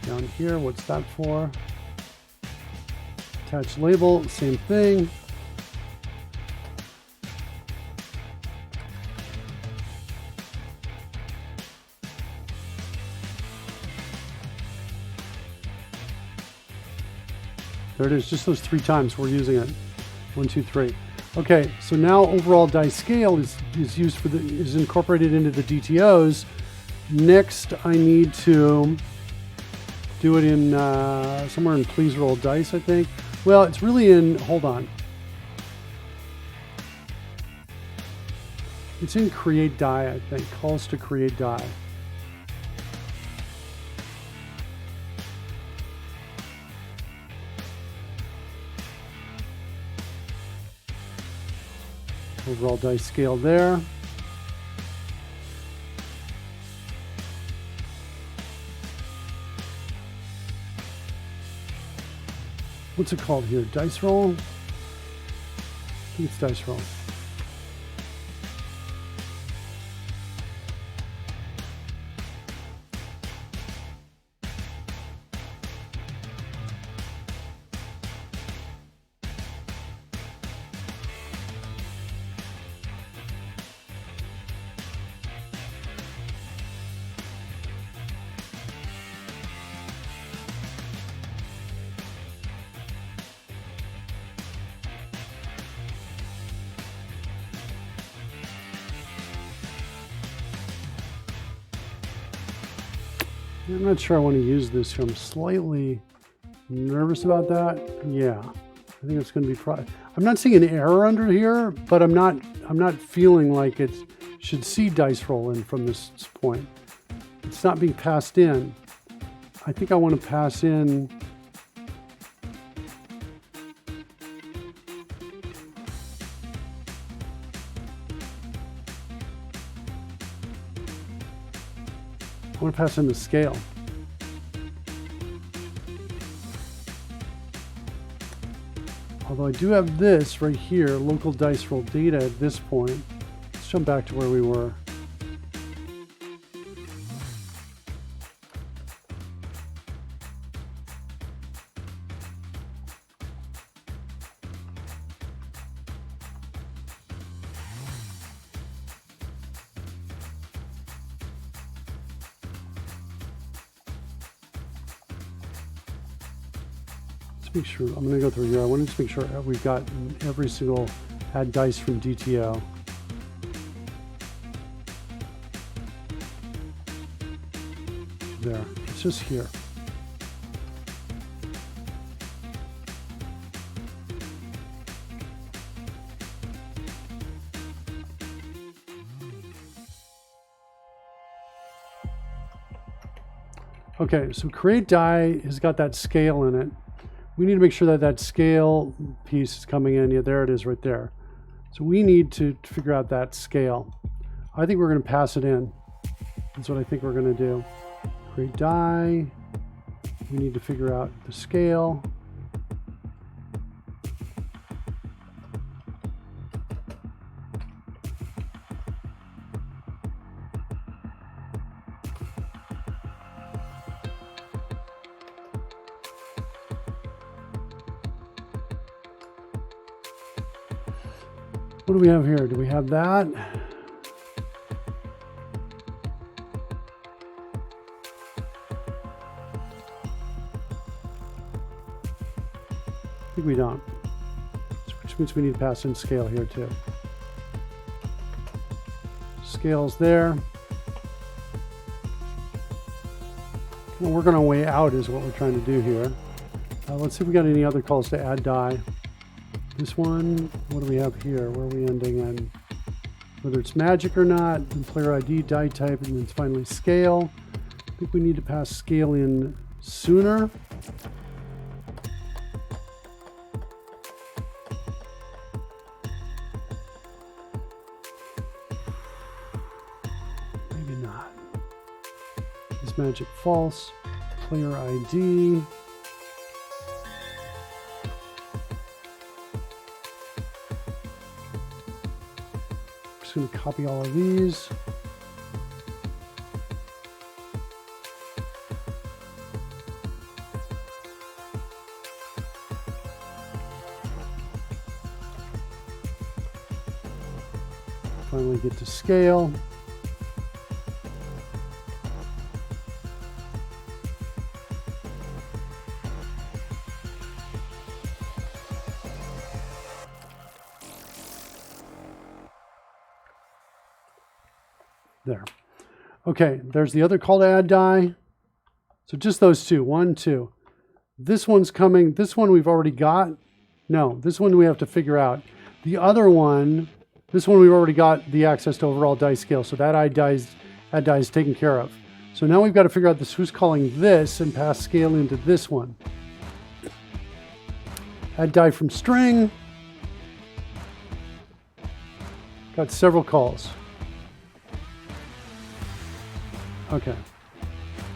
Down here, what's that for? Attach label, same thing. There it is, just those 3 times we're using it. 1, 2, 3. Okay, so now overall die scale is used for is incorporated into the DTOs. Next, I need to do it in somewhere in please roll dice, I think. Well, it's really in, hold on. It's in create die, I think. Calls to create die. Overall dice scale there. What's it called here? Dice roll? I think it's dice roll. I'm not sure I want to use this here. I'm slightly nervous about that. Yeah, I think it's going to be I'm not seeing an error under here, but I'm not feeling like it should see dice roll in from this point. It's not being passed in. I think I want to pass in I want to pass in the scale. Although I do have this right here, local dice roll data at this point. Let's jump back to where we were. Make sure I'm going to go through here. I want to just make sure we've got every single add dice from DTO. There, it's just here. Okay, so create die has got that scale in it. We need to make sure that that scale piece is coming in. Yeah, there it is right there. So we need to figure out that scale. I think we're going to pass it in. That's what I think we're going to do. Create die. We need to figure out the scale. What do we have here? Do we have that? I think we don't, which means we need to pass in scale here too. Scale's there. Well, we're going to way out is what we're trying to do here. Let's see if we got any other calls to add die. This one, what do we have here? Where are we ending in? Whether it's magic or not, and player ID, die type, and then finally scale. I think we need to pass scale in sooner. This magic false. Player ID. Just going to copy all of these. Finally get to scale. There. Okay, there's the other call to add die. So just those two, 1, 2. This one's coming. This one we've already got. No, this one we have to figure out. The other one, this one we've already got the access to overall die scale. So that add die is taken care of. So now we've got to figure out this, who's calling this and pass scale into this one. Add die from string. Got several calls. Okay.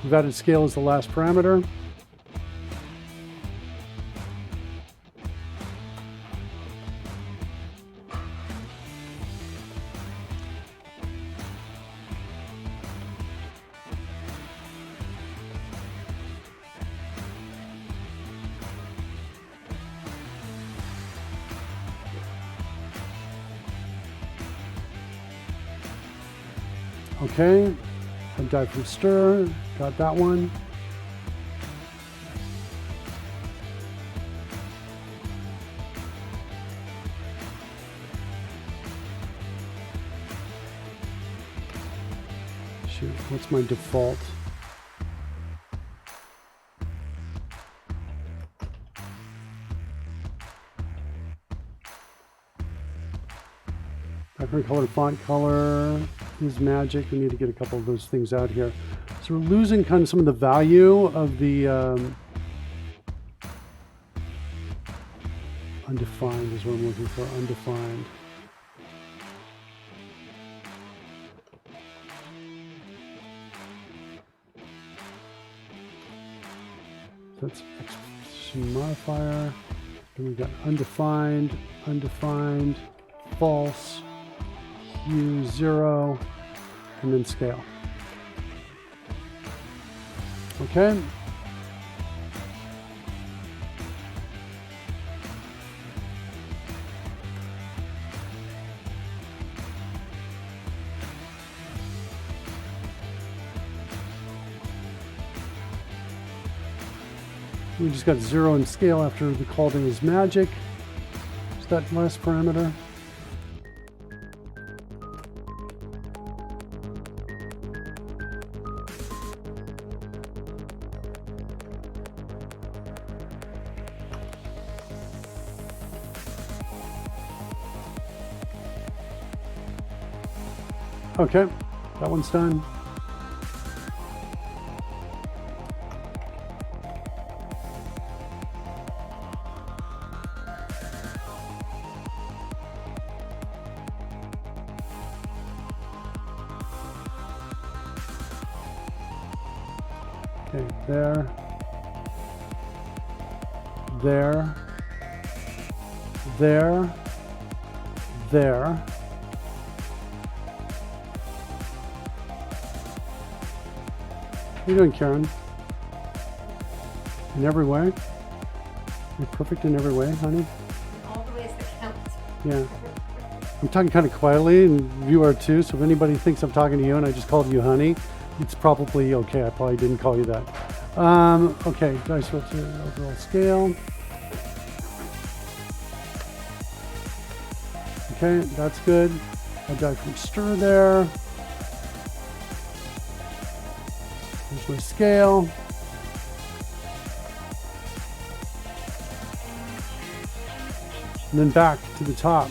We've added scale as the last parameter. Okay. Add die from stir, got that one. Shoot, what's my default? Background color, font color is magic. We need to get a couple of those things out here. So we're losing kind of some of the value of the undefined is what I'm looking for, undefined. So that's modifier. Then we've got undefined, undefined, false, hue 0, and then scale. Okay. We just got 0 in scale after the called in is magic. Is that last parameter? Okay, that one's done. Okay, there, there, there, there. How you doing, Karen? In every way? You're perfect in every way, honey? In all the ways that count. Yeah. I'm talking kind of quietly, and you are too, so if anybody thinks I'm talking to you and I just called you honey, it's probably okay. I probably didn't call you that. Okay, dice switch to overall scale. Okay, that's good. I die from stir there. There's my scale. And then back to the top.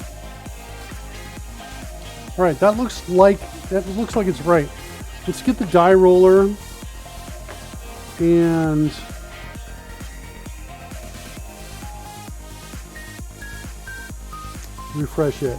All right, that looks like it's right. Let's get the die roller and refresh it.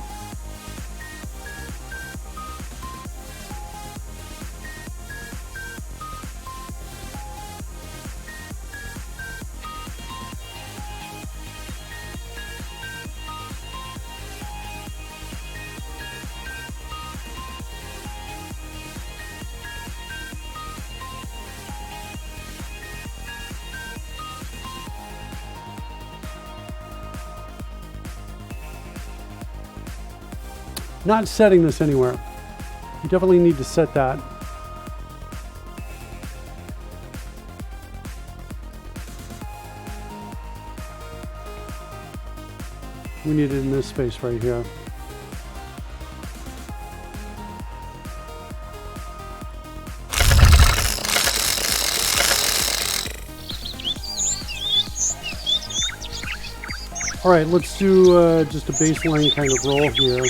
Not setting this anywhere. You definitely need to set that. We need it in this space right here. All right, let's do just a baseline kind of roll here.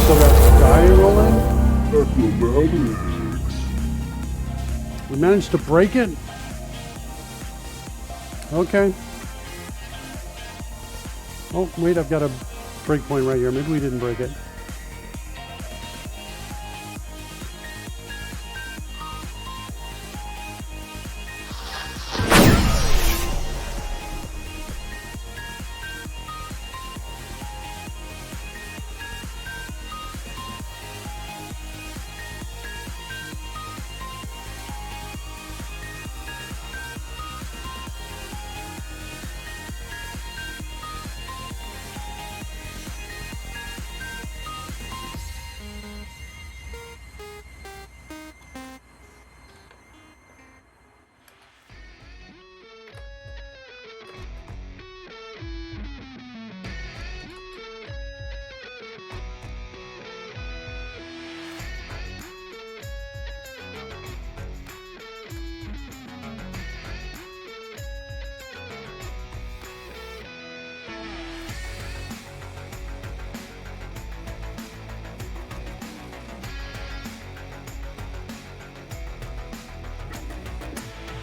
Still got die rolling. We managed to break it. Okay. Oh, wait, I've got a breakpoint right here. Maybe we didn't break it.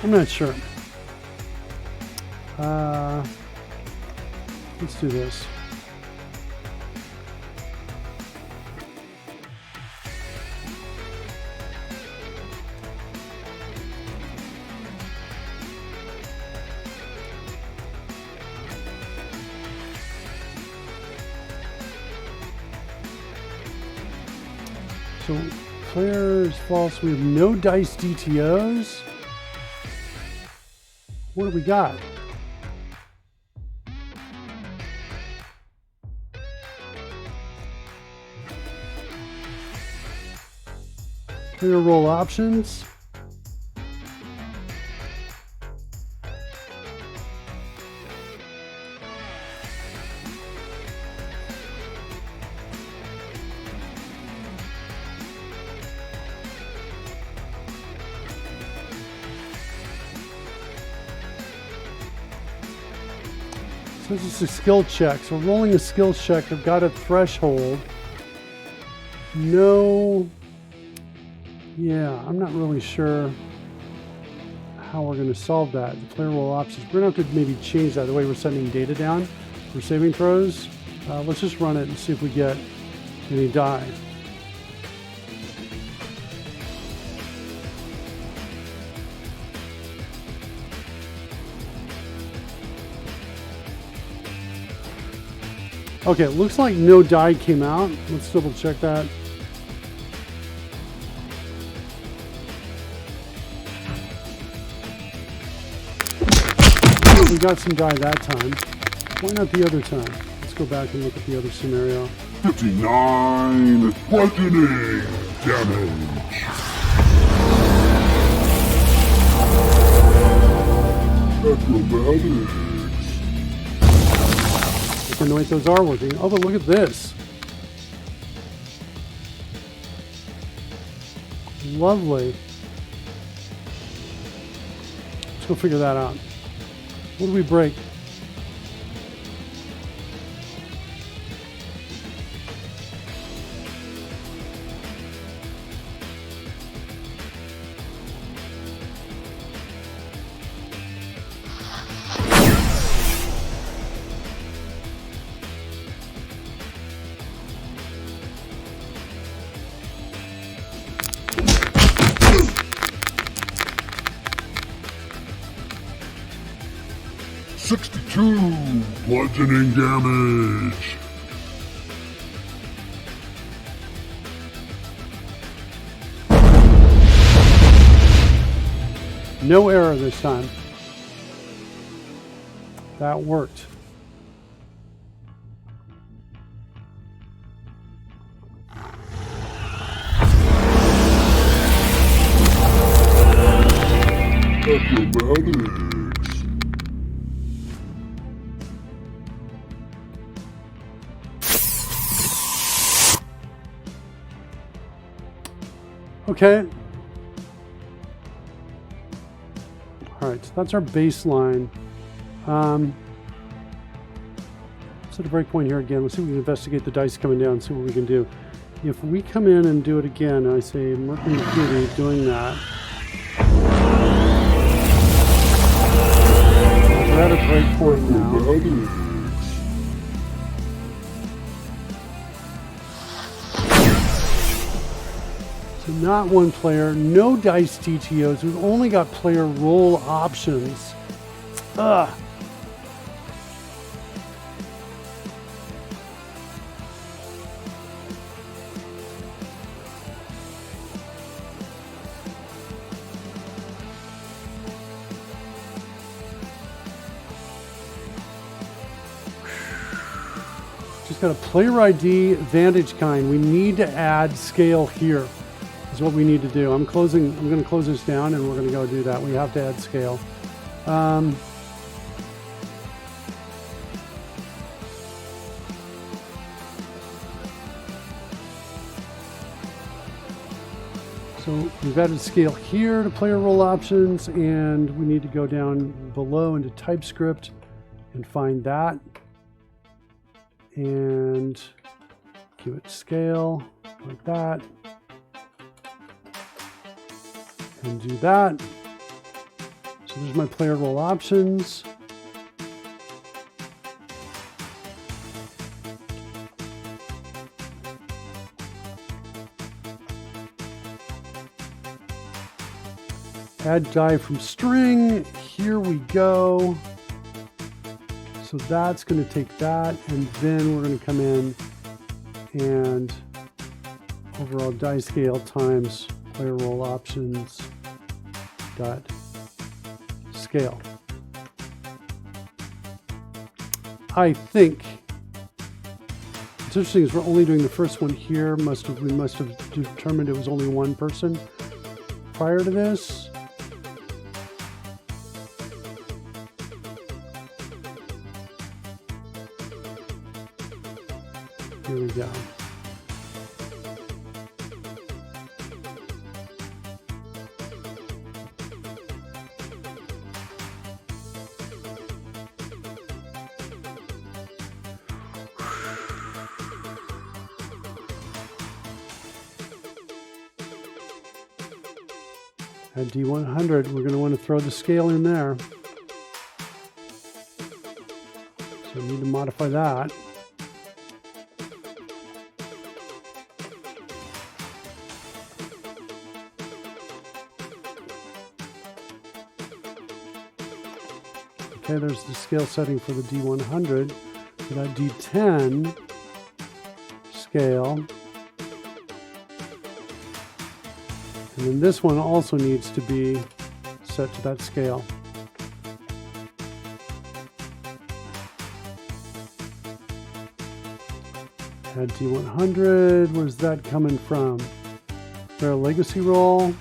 I'm not sure. Let's do this. So player is false. We have no dice DTOs. What do we got? Player roll options. So this is a skill check. So we're rolling a skill check. I've got a threshold. No. Yeah, I'm not really sure how we're going to solve that. The player roll options. We're going to have to maybe change that the way we're sending data down for saving throws. Let's just run it and see if we get any die. Okay, it looks like no die came out. Let's double check that. We got some die that time. Why not the other time? Let's go back and look at the other scenario. 59 bludgeoning damage. Acrobatics. I don't know what those are working. Oh, but look at this. Lovely. Let's go figure that out. What do we break? Bludgeoning damage. No error this time. That worked. Acrobatics. Okay. All right, so that's our baseline. Set a breakpoint here again. Let's see if we can investigate the dice coming down, see what we can do. If we come in and do it again, I say Mercury Beauty doing that. We're at a breakpoint now. Acrobatics. So not one player, no dice TTOs. We've only got player roll options. Ugh. Just got a player ID vantage kind. We need to add scale here. Is what we need to do. I'm going to close this down and we're going to go do that. We have to add scale. So we've added scale here to player role options, and we need to go down below into TypeScript and find that. And give it scale like that. And do that. So there's my player role options. Add die from string. Here we go. So that's going to take that, and then we're going to come in and overall die scale times player role options dot scale. I think what's interesting is we're only doing the first one here. We must have determined it was only one person prior to this. Here we go. At D100, we're going to want to throw the scale in there. So we need to modify that. Okay, there's the scale setting for the D100. For that D10 scale. And then this one also needs to be set to that scale. Add D100, where's that coming from? Is there a legacy roll?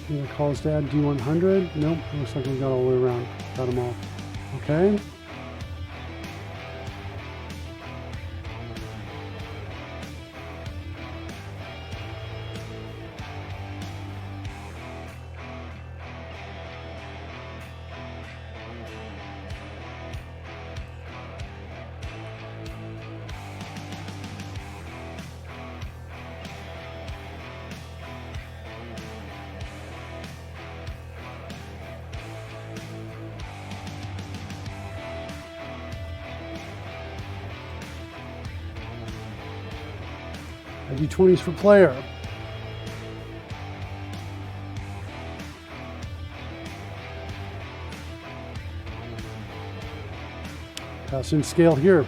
Any other calls to add? D100? Nope. Looks like we got all the way around. Got them all. Okay. D20s for player. Pass in scale here.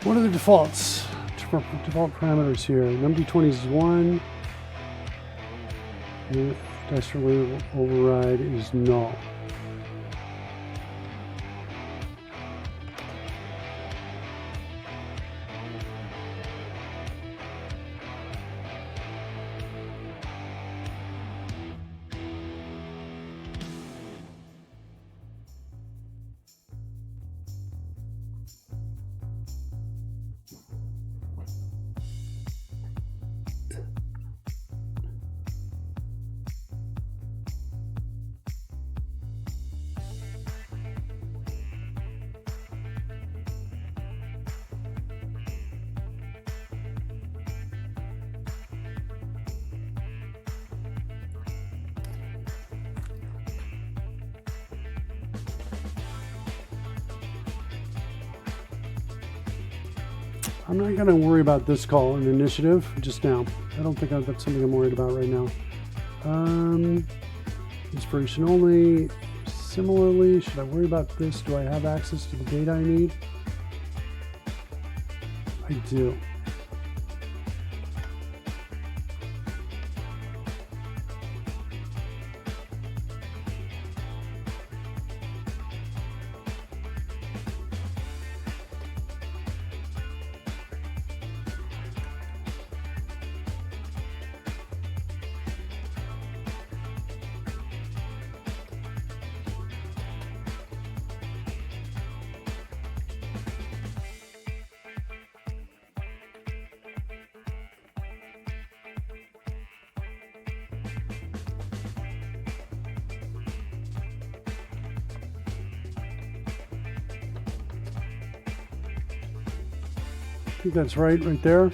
What are the defaults? Default parameters here. Number D20 is 1. The dice related override is null. I'm not going to worry about this call in initiative just now. I don't think that's something I'm worried about right now. Inspiration only. Similarly, should I worry about this? Do I have access to the data I need? I do. I think that's right there.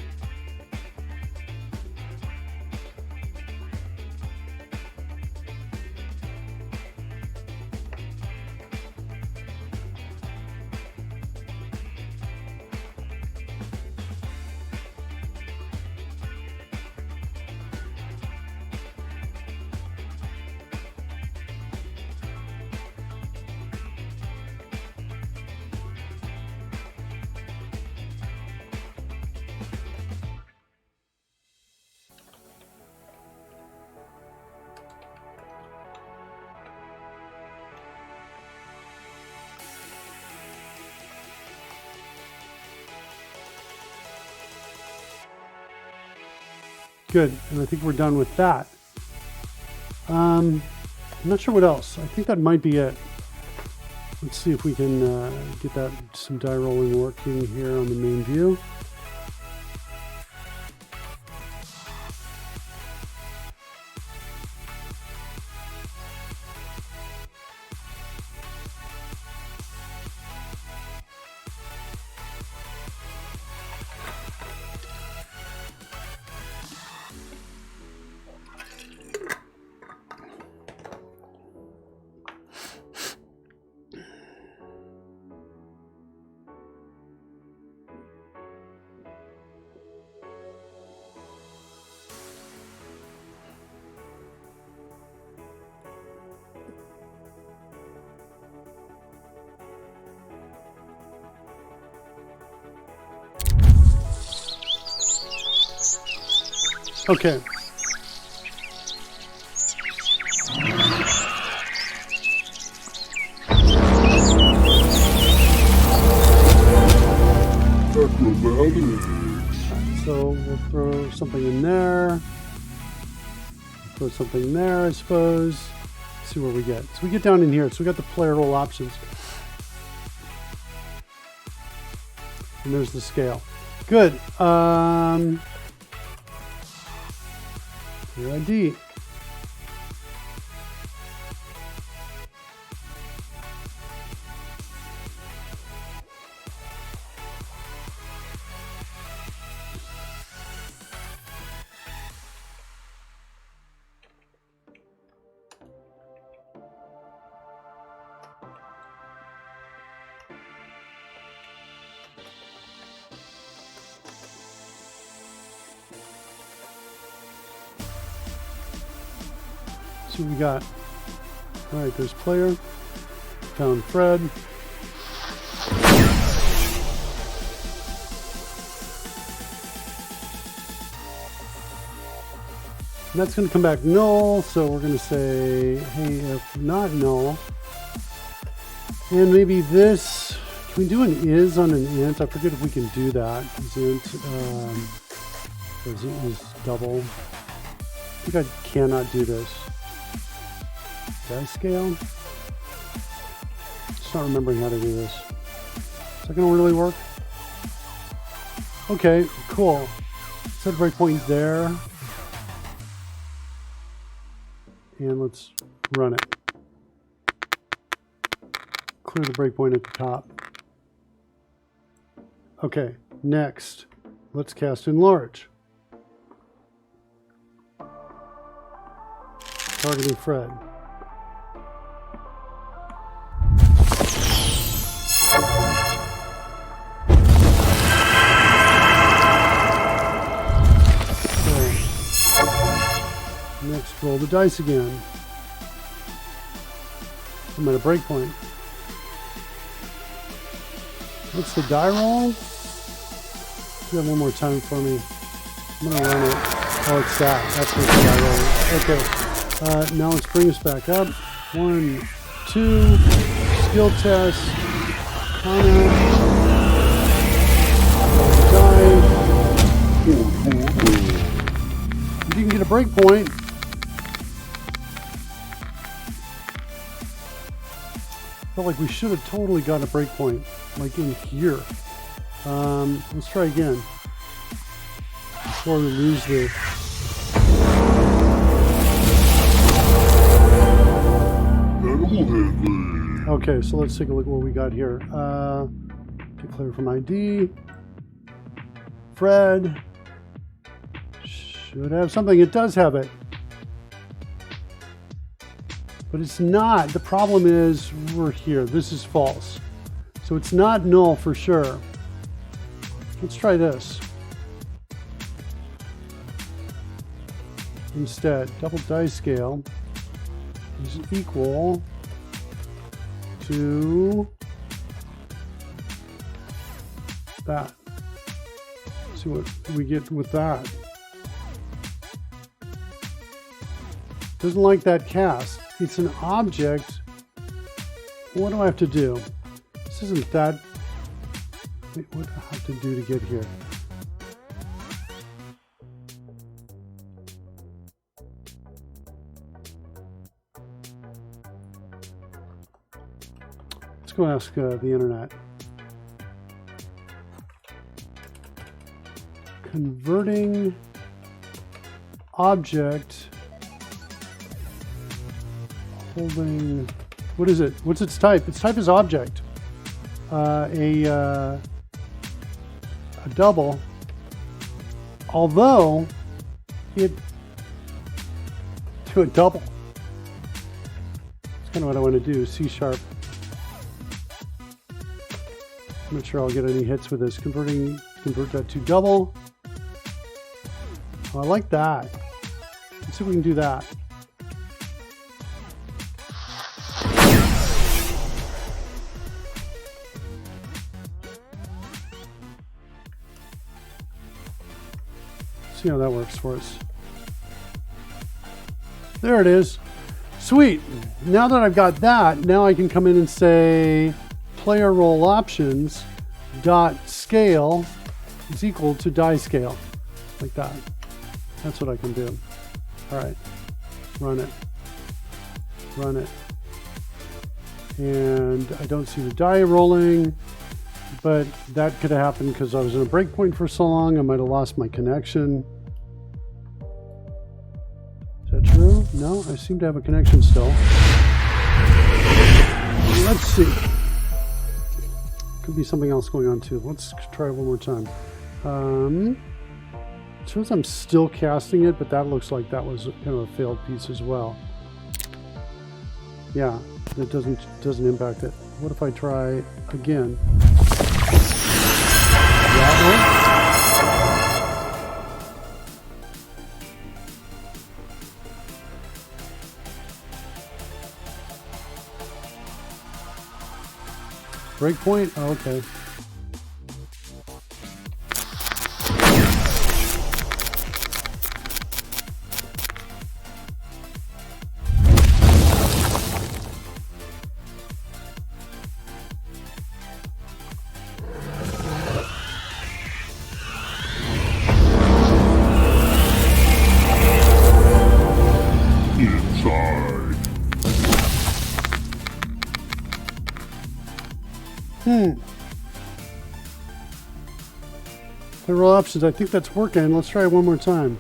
Good, and I think we're done with that. I'm not sure what else. I think that might be it. Let's see if we can get that some die rolling working here on the main view. Okay. Acrobatics. So we'll throw something in there. Throw something there, I suppose. See where we get. So we get down in here. So we got the player role options. And there's the scale. Good. Your ID. See what we got. All right, there's player. Found Fred. And that's going to come back null, so we're going to say, hey, if not null, and maybe this, can we do an is on an int? I forget if we can do that. Is int, is double. I think I cannot do this. Die scale? Just not remembering how to do this. Is that going to really work? Okay, cool. Set breakpoint there. And let's run it. Clear the breakpoint at the top. Okay, next, let's cast enlarge. Targeting Fred. Next, roll the dice again. I'm at a breakpoint. What's the die roll? You have one more time for me. I'm gonna run it. Oh, it's that. That's what the die roll is. Okay. Now let's bring us back up. 1, 2. Skill test. Comment. Die. If you can get a breakpoint. Felt like we should have totally got a breakpoint, like in here. Let's try again before we lose the. Okay, so let's take a look at what we got here. Declare from ID. Fred should have something. It does have it. But it's not. The problem is we're here. This is false. So it's not null for sure. Let's try this. Instead, double die scale is equal to that. See what we get with that. Doesn't like that cast. It's an object. What do I have to do? This isn't that. Wait, what do I have to do to get here? Let's go ask the internet. Converting object. Holding, what is it? What's its type? Its type is object. A double, although it to a double. That's kind of what I want to do. C#. I'm not sure I'll get any hits with this. Convert that to double. Oh, I like that. Let's see if we can do that. See how that works for us. There it is. Sweet. Now that I've got that, now I can come in and say player role options dot scale is equal to die scale, like that. That's what I can do. All right, run it, run it. And I don't see the die rolling, but that could have happened because I was in a breakpoint for so long. I might have lost my connection. Is that true? No, I seem to have a connection still. Let's see. Could be something else going on too. Let's try it one more time. It shows I'm still casting it, but that looks like that was kind of a failed piece as well. Yeah, it doesn't impact it. What if I try again? That one? Breakpoint? Oh, okay. The roll options, I think that's working. Let's try it one more time.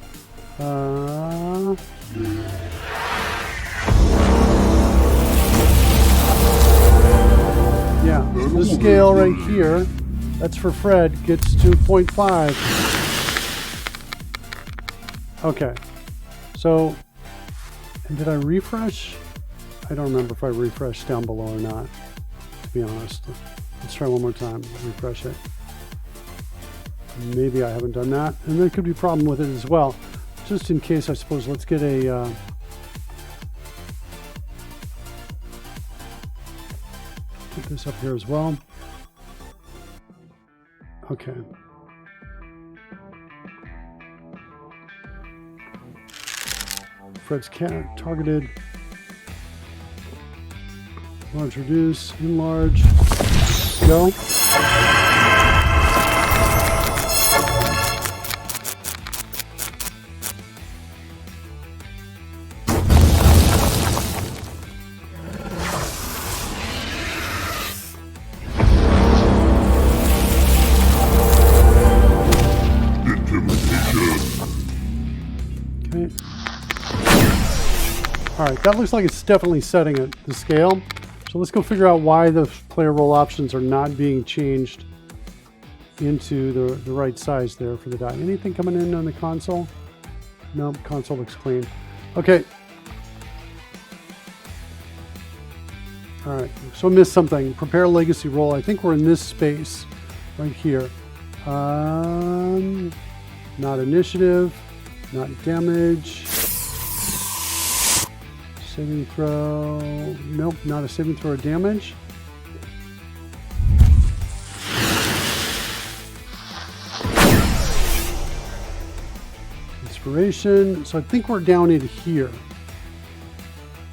Yeah, the scale right here, that's for Fred, gets to 0.5. Okay, so, and did I refresh? I don't remember if I refreshed down below or not, to be honest. Let's try one more time, refresh it. Maybe I haven't done that, and there could be a problem with it as well. Just in case, I suppose, let's get a put this up here as well. Okay. Fred's cat targeted. Large reduce, enlarge, go. Okay. All right, that looks like it's definitely setting it, the scale. So let's go figure out why the player role options are not being changed into the right size there for the die. Anything coming in on the console? Nope, console looks clean. Okay. All right, so I missed something. Prepare legacy roll. I think we're in this space right here. Not initiative, not damage. Saving throw. Nope, not a saving throw or damage. Inspiration. So I think we're down in here.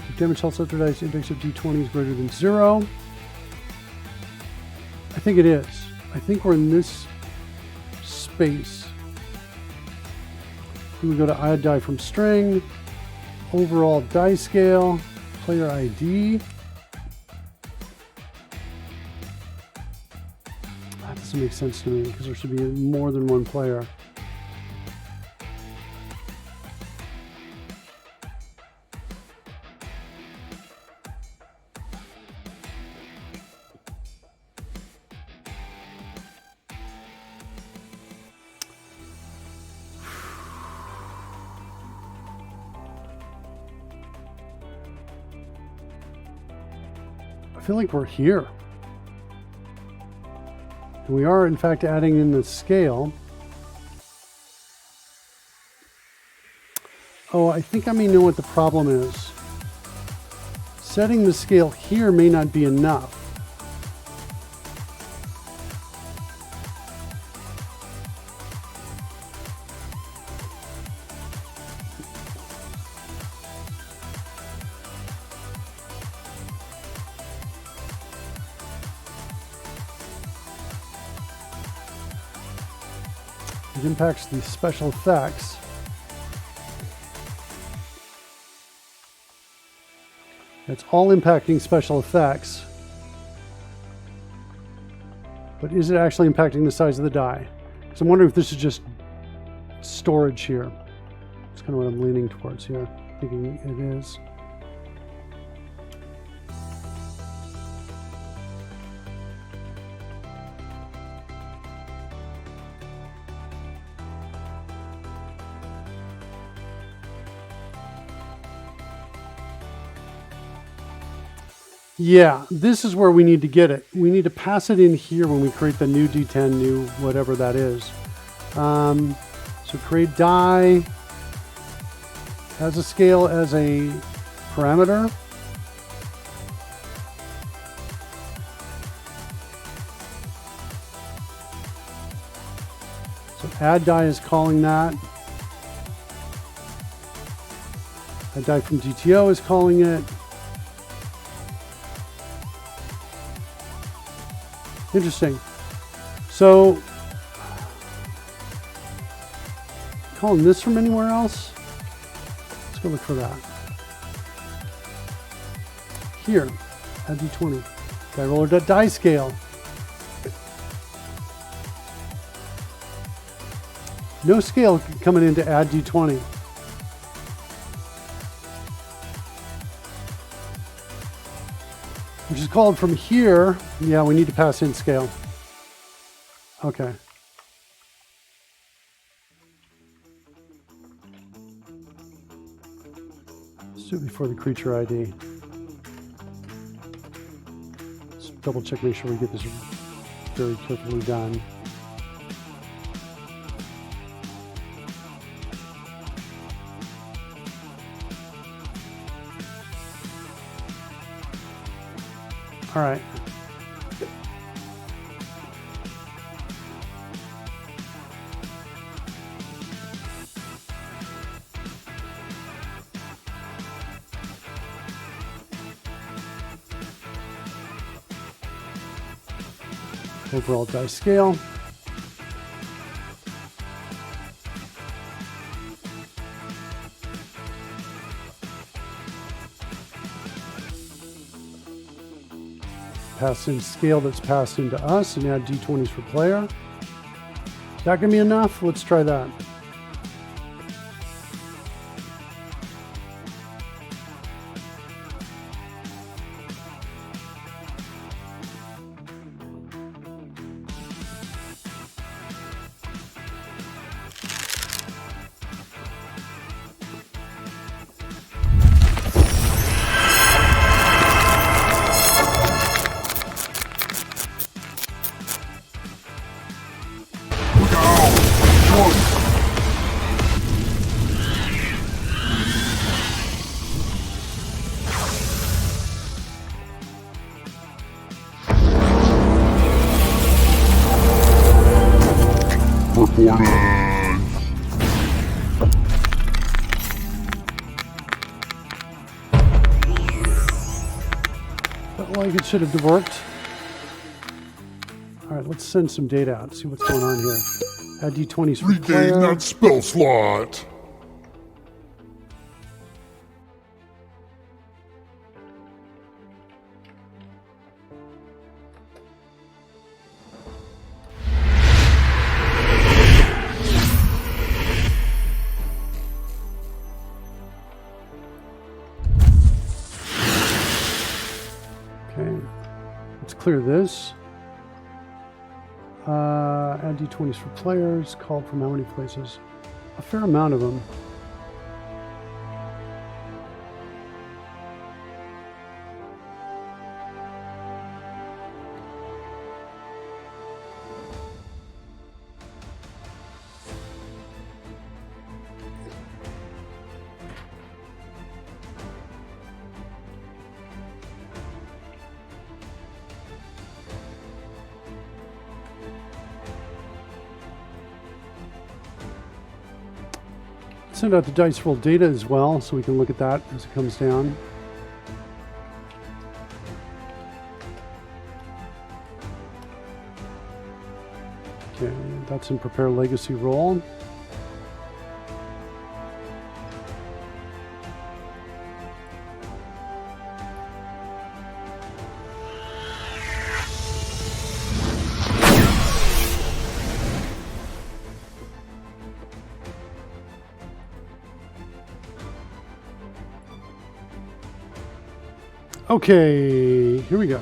If damage health after dice index of d20 is greater than 0. I think it is. I think we're in this space. We go to add die from string. Overall die scale, player ID. That doesn't make sense to me because there should be more than one player. I feel like we're here. And we are, in fact, adding in the scale. Oh, I think I may know what the problem is. Setting the scale here may not be enough. It impacts the special effects. It's all impacting special effects. But is it actually impacting the size of the die? So I'm wondering if this is just storage here. That's kind of what I'm leaning towards here, thinking it is. Yeah, this is where we need to get it. We need to pass it in here when we create the new D10, new whatever that is. So create die has a scale as a parameter. So add die is calling that. Add die from DTO is calling it. Interesting. So, calling this from anywhere else? Let's go look for that. Here, add D20. Die roller die scale. No scale coming in to add D20. Which is called from here. Yeah, we need to pass in scale. Okay. Let's do it before the creature ID. Let's double check, make sure we get this very carefully done. All right. Overall die scale. Pass in scale that's passed into us and add D20s for player. Is that going to be enough? Let's try that. Felt like it should have worked. All right, let's send some data out, see what's going on here. Add D20s for Regain player. that spell slot. Okay, let's clear this. Add D20s for players. Called from how many places? A fair amount of them. Send out the dice roll data as well, so we can look at that as it comes down. Okay, That's in prepare legacy roll. Okay, here we go.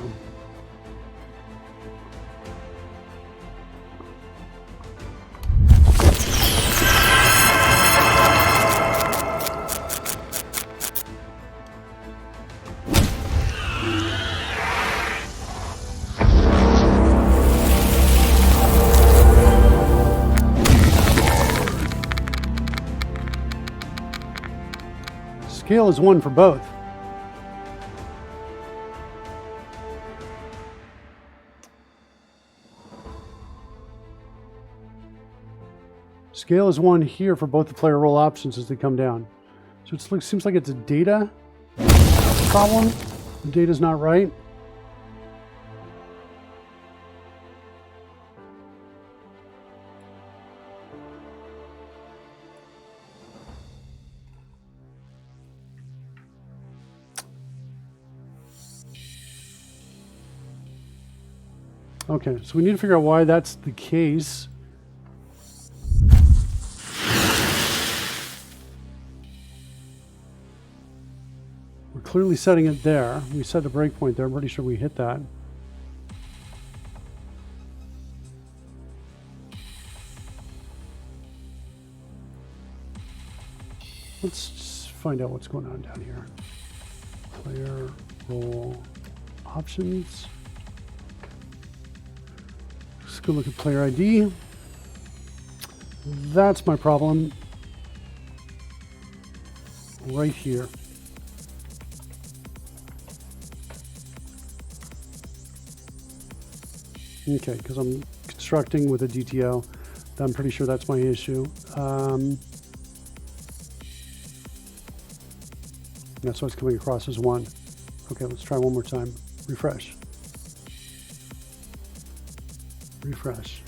Scale is 1 for both. Scale is 1 here for both the player roll options as they come down. So it seems like it's a data problem. The data's not right. Okay, so we need to figure out why that's the case. We're clearly setting it there. We set the breakpoint there. I'm pretty sure we hit that. Let's just find out what's going on down here. Player role options. Let's go look at player ID. That's my problem. Right here. Okay, because I'm constructing with a DTO. I'm pretty sure that's my issue. That's why it's coming across as 1. Okay, let's try one more time. Refresh. Refresh.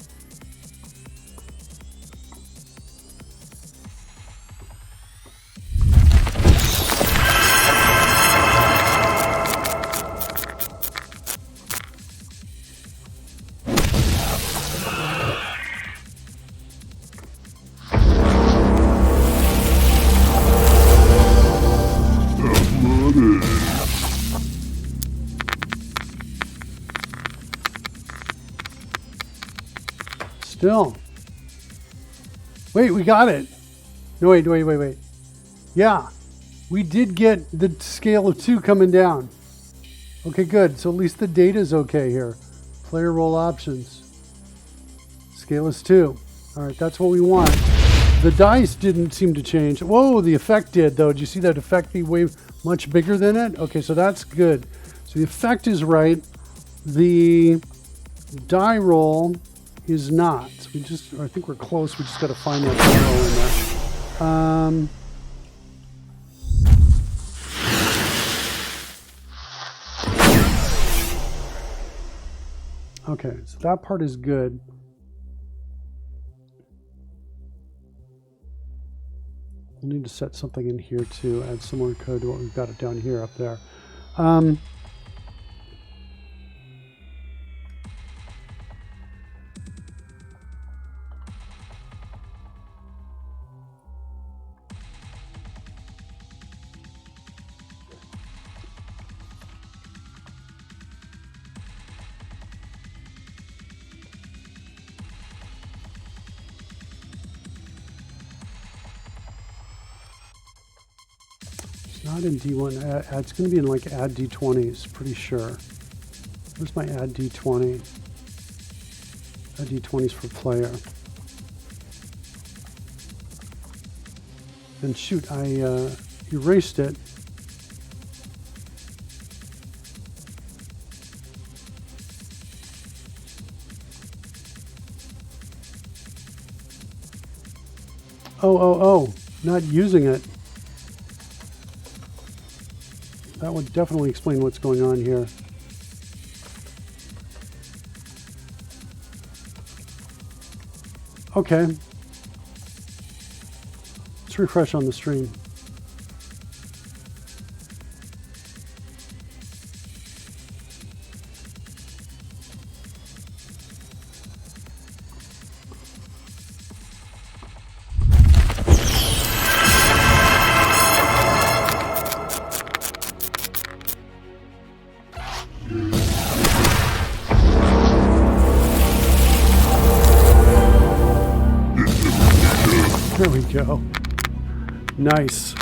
Still. Wait, we got it. No, wait. Yeah, we did get the scale of 2 coming down. Okay, good. So at least the data is okay here. Player role options. Scale is 2. All right, that's what we want. The dice didn't seem to change. Whoa, the effect did, though. Did you see that effect be way much bigger than it? Okay, so that's good. So the effect is right. The die roll is not. I think we're close. We just got to find that die roll in there. Okay, so that part is good. We'll need to set something in here to add similar code to what we've got it down here up there. Not in D1. It's going to be in like add D20s, pretty sure. Where's my add D20? Add D20s for player. And shoot, I erased it. Oh, not using it. That would definitely explain what's going on here. Okay. Let's refresh on the stream. There we go. Nice.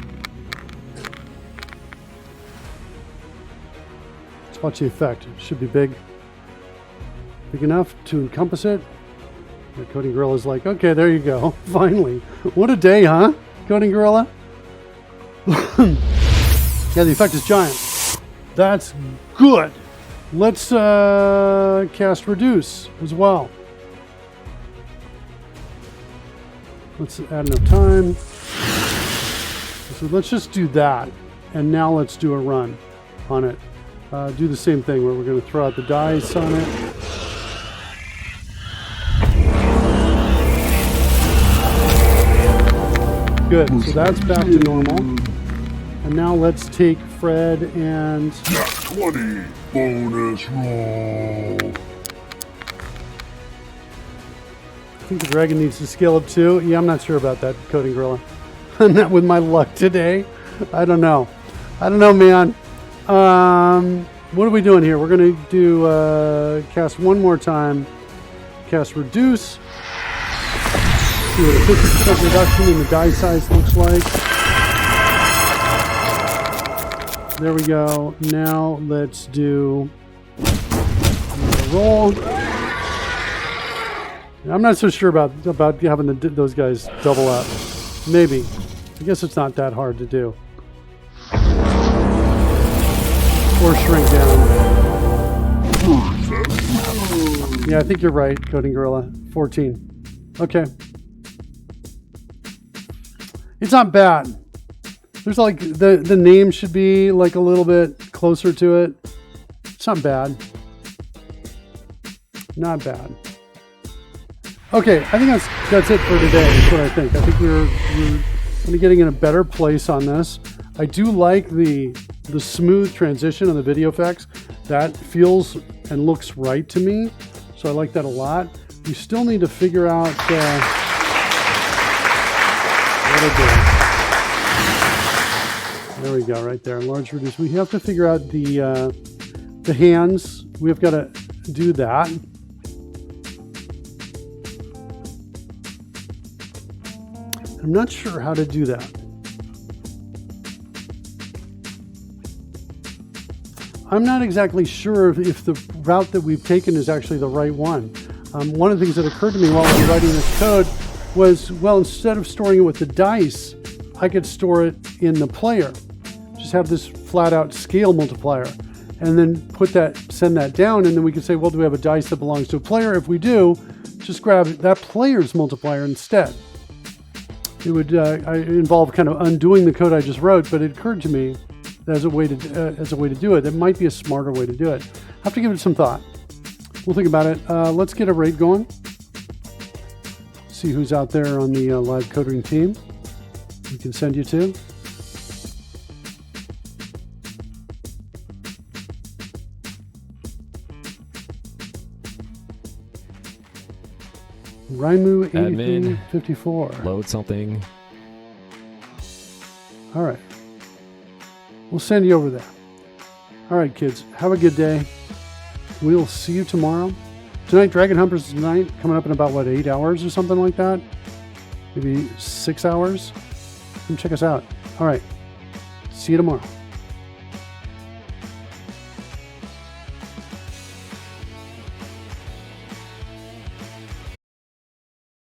Let's watch the effect. It should be big. Big enough to encompass it. The Coding Gorilla's like, okay, there you go. Finally. What a day, huh? Coding Gorilla? Yeah, the effect is giant. That's good. Let's cast Reduce as well. Let's add enough time. So let's just do that. And now let's do a run on it. Do the same thing where we're going to throw out the dice on it. Good. So that's back to normal. And now let's take Fred and... Nat 20 bonus roll. I think the dragon needs to scale up too. Yeah, I'm not sure about that, Coding Gorilla. Not with my luck today. I don't know. I don't know, man. What are we doing here? We're going to do cast one more time. Cast Reduce. See what a 50% reduction in the die size looks like. There we go. Now let's do a roll. I'm not so sure about having those guys double up. Maybe. I guess it's not that hard to do. Or shrink down. Yeah, I think you're right, Coding Gorilla. 14. Okay. It's not bad. There's like the name should be like a little bit closer to it. It's not bad. Not bad. Okay, I think that's it for today. That's what I think. I think we're kind of getting in a better place on this. I do like the smooth transition on the video effects. That feels and looks right to me. So I like that a lot. We still need to figure out what to do. There we go, right there. Enlarge, reduce. We have to figure out the hands. We've got to do that. I'm not sure how to do that. I'm not exactly sure if the route that we've taken is actually the right one. One of the things that occurred to me while I was writing this code was, well, instead of storing it with the dice, I could store it in the player. Just have this flat out scale multiplier and then send that down, and then we can say, well, do we have a dice that belongs to a player? If we do, just grab that player's multiplier instead. It would involve kind of undoing the code I just wrote, but it occurred to me as a way to do it. That might be a smarter way to do it. I have to give it some thought. We'll think about it. Let's get a raid going. See who's out there on the live coding team. We can send you to. Raimu 8354. Load something. All right. We'll send you over there. All right, kids. Have a good day. We'll see you tomorrow. Tonight, Dragon Humpers tonight, coming up in about, 8 hours or something like that? Maybe 6 hours? Come check us out. All right. See you tomorrow.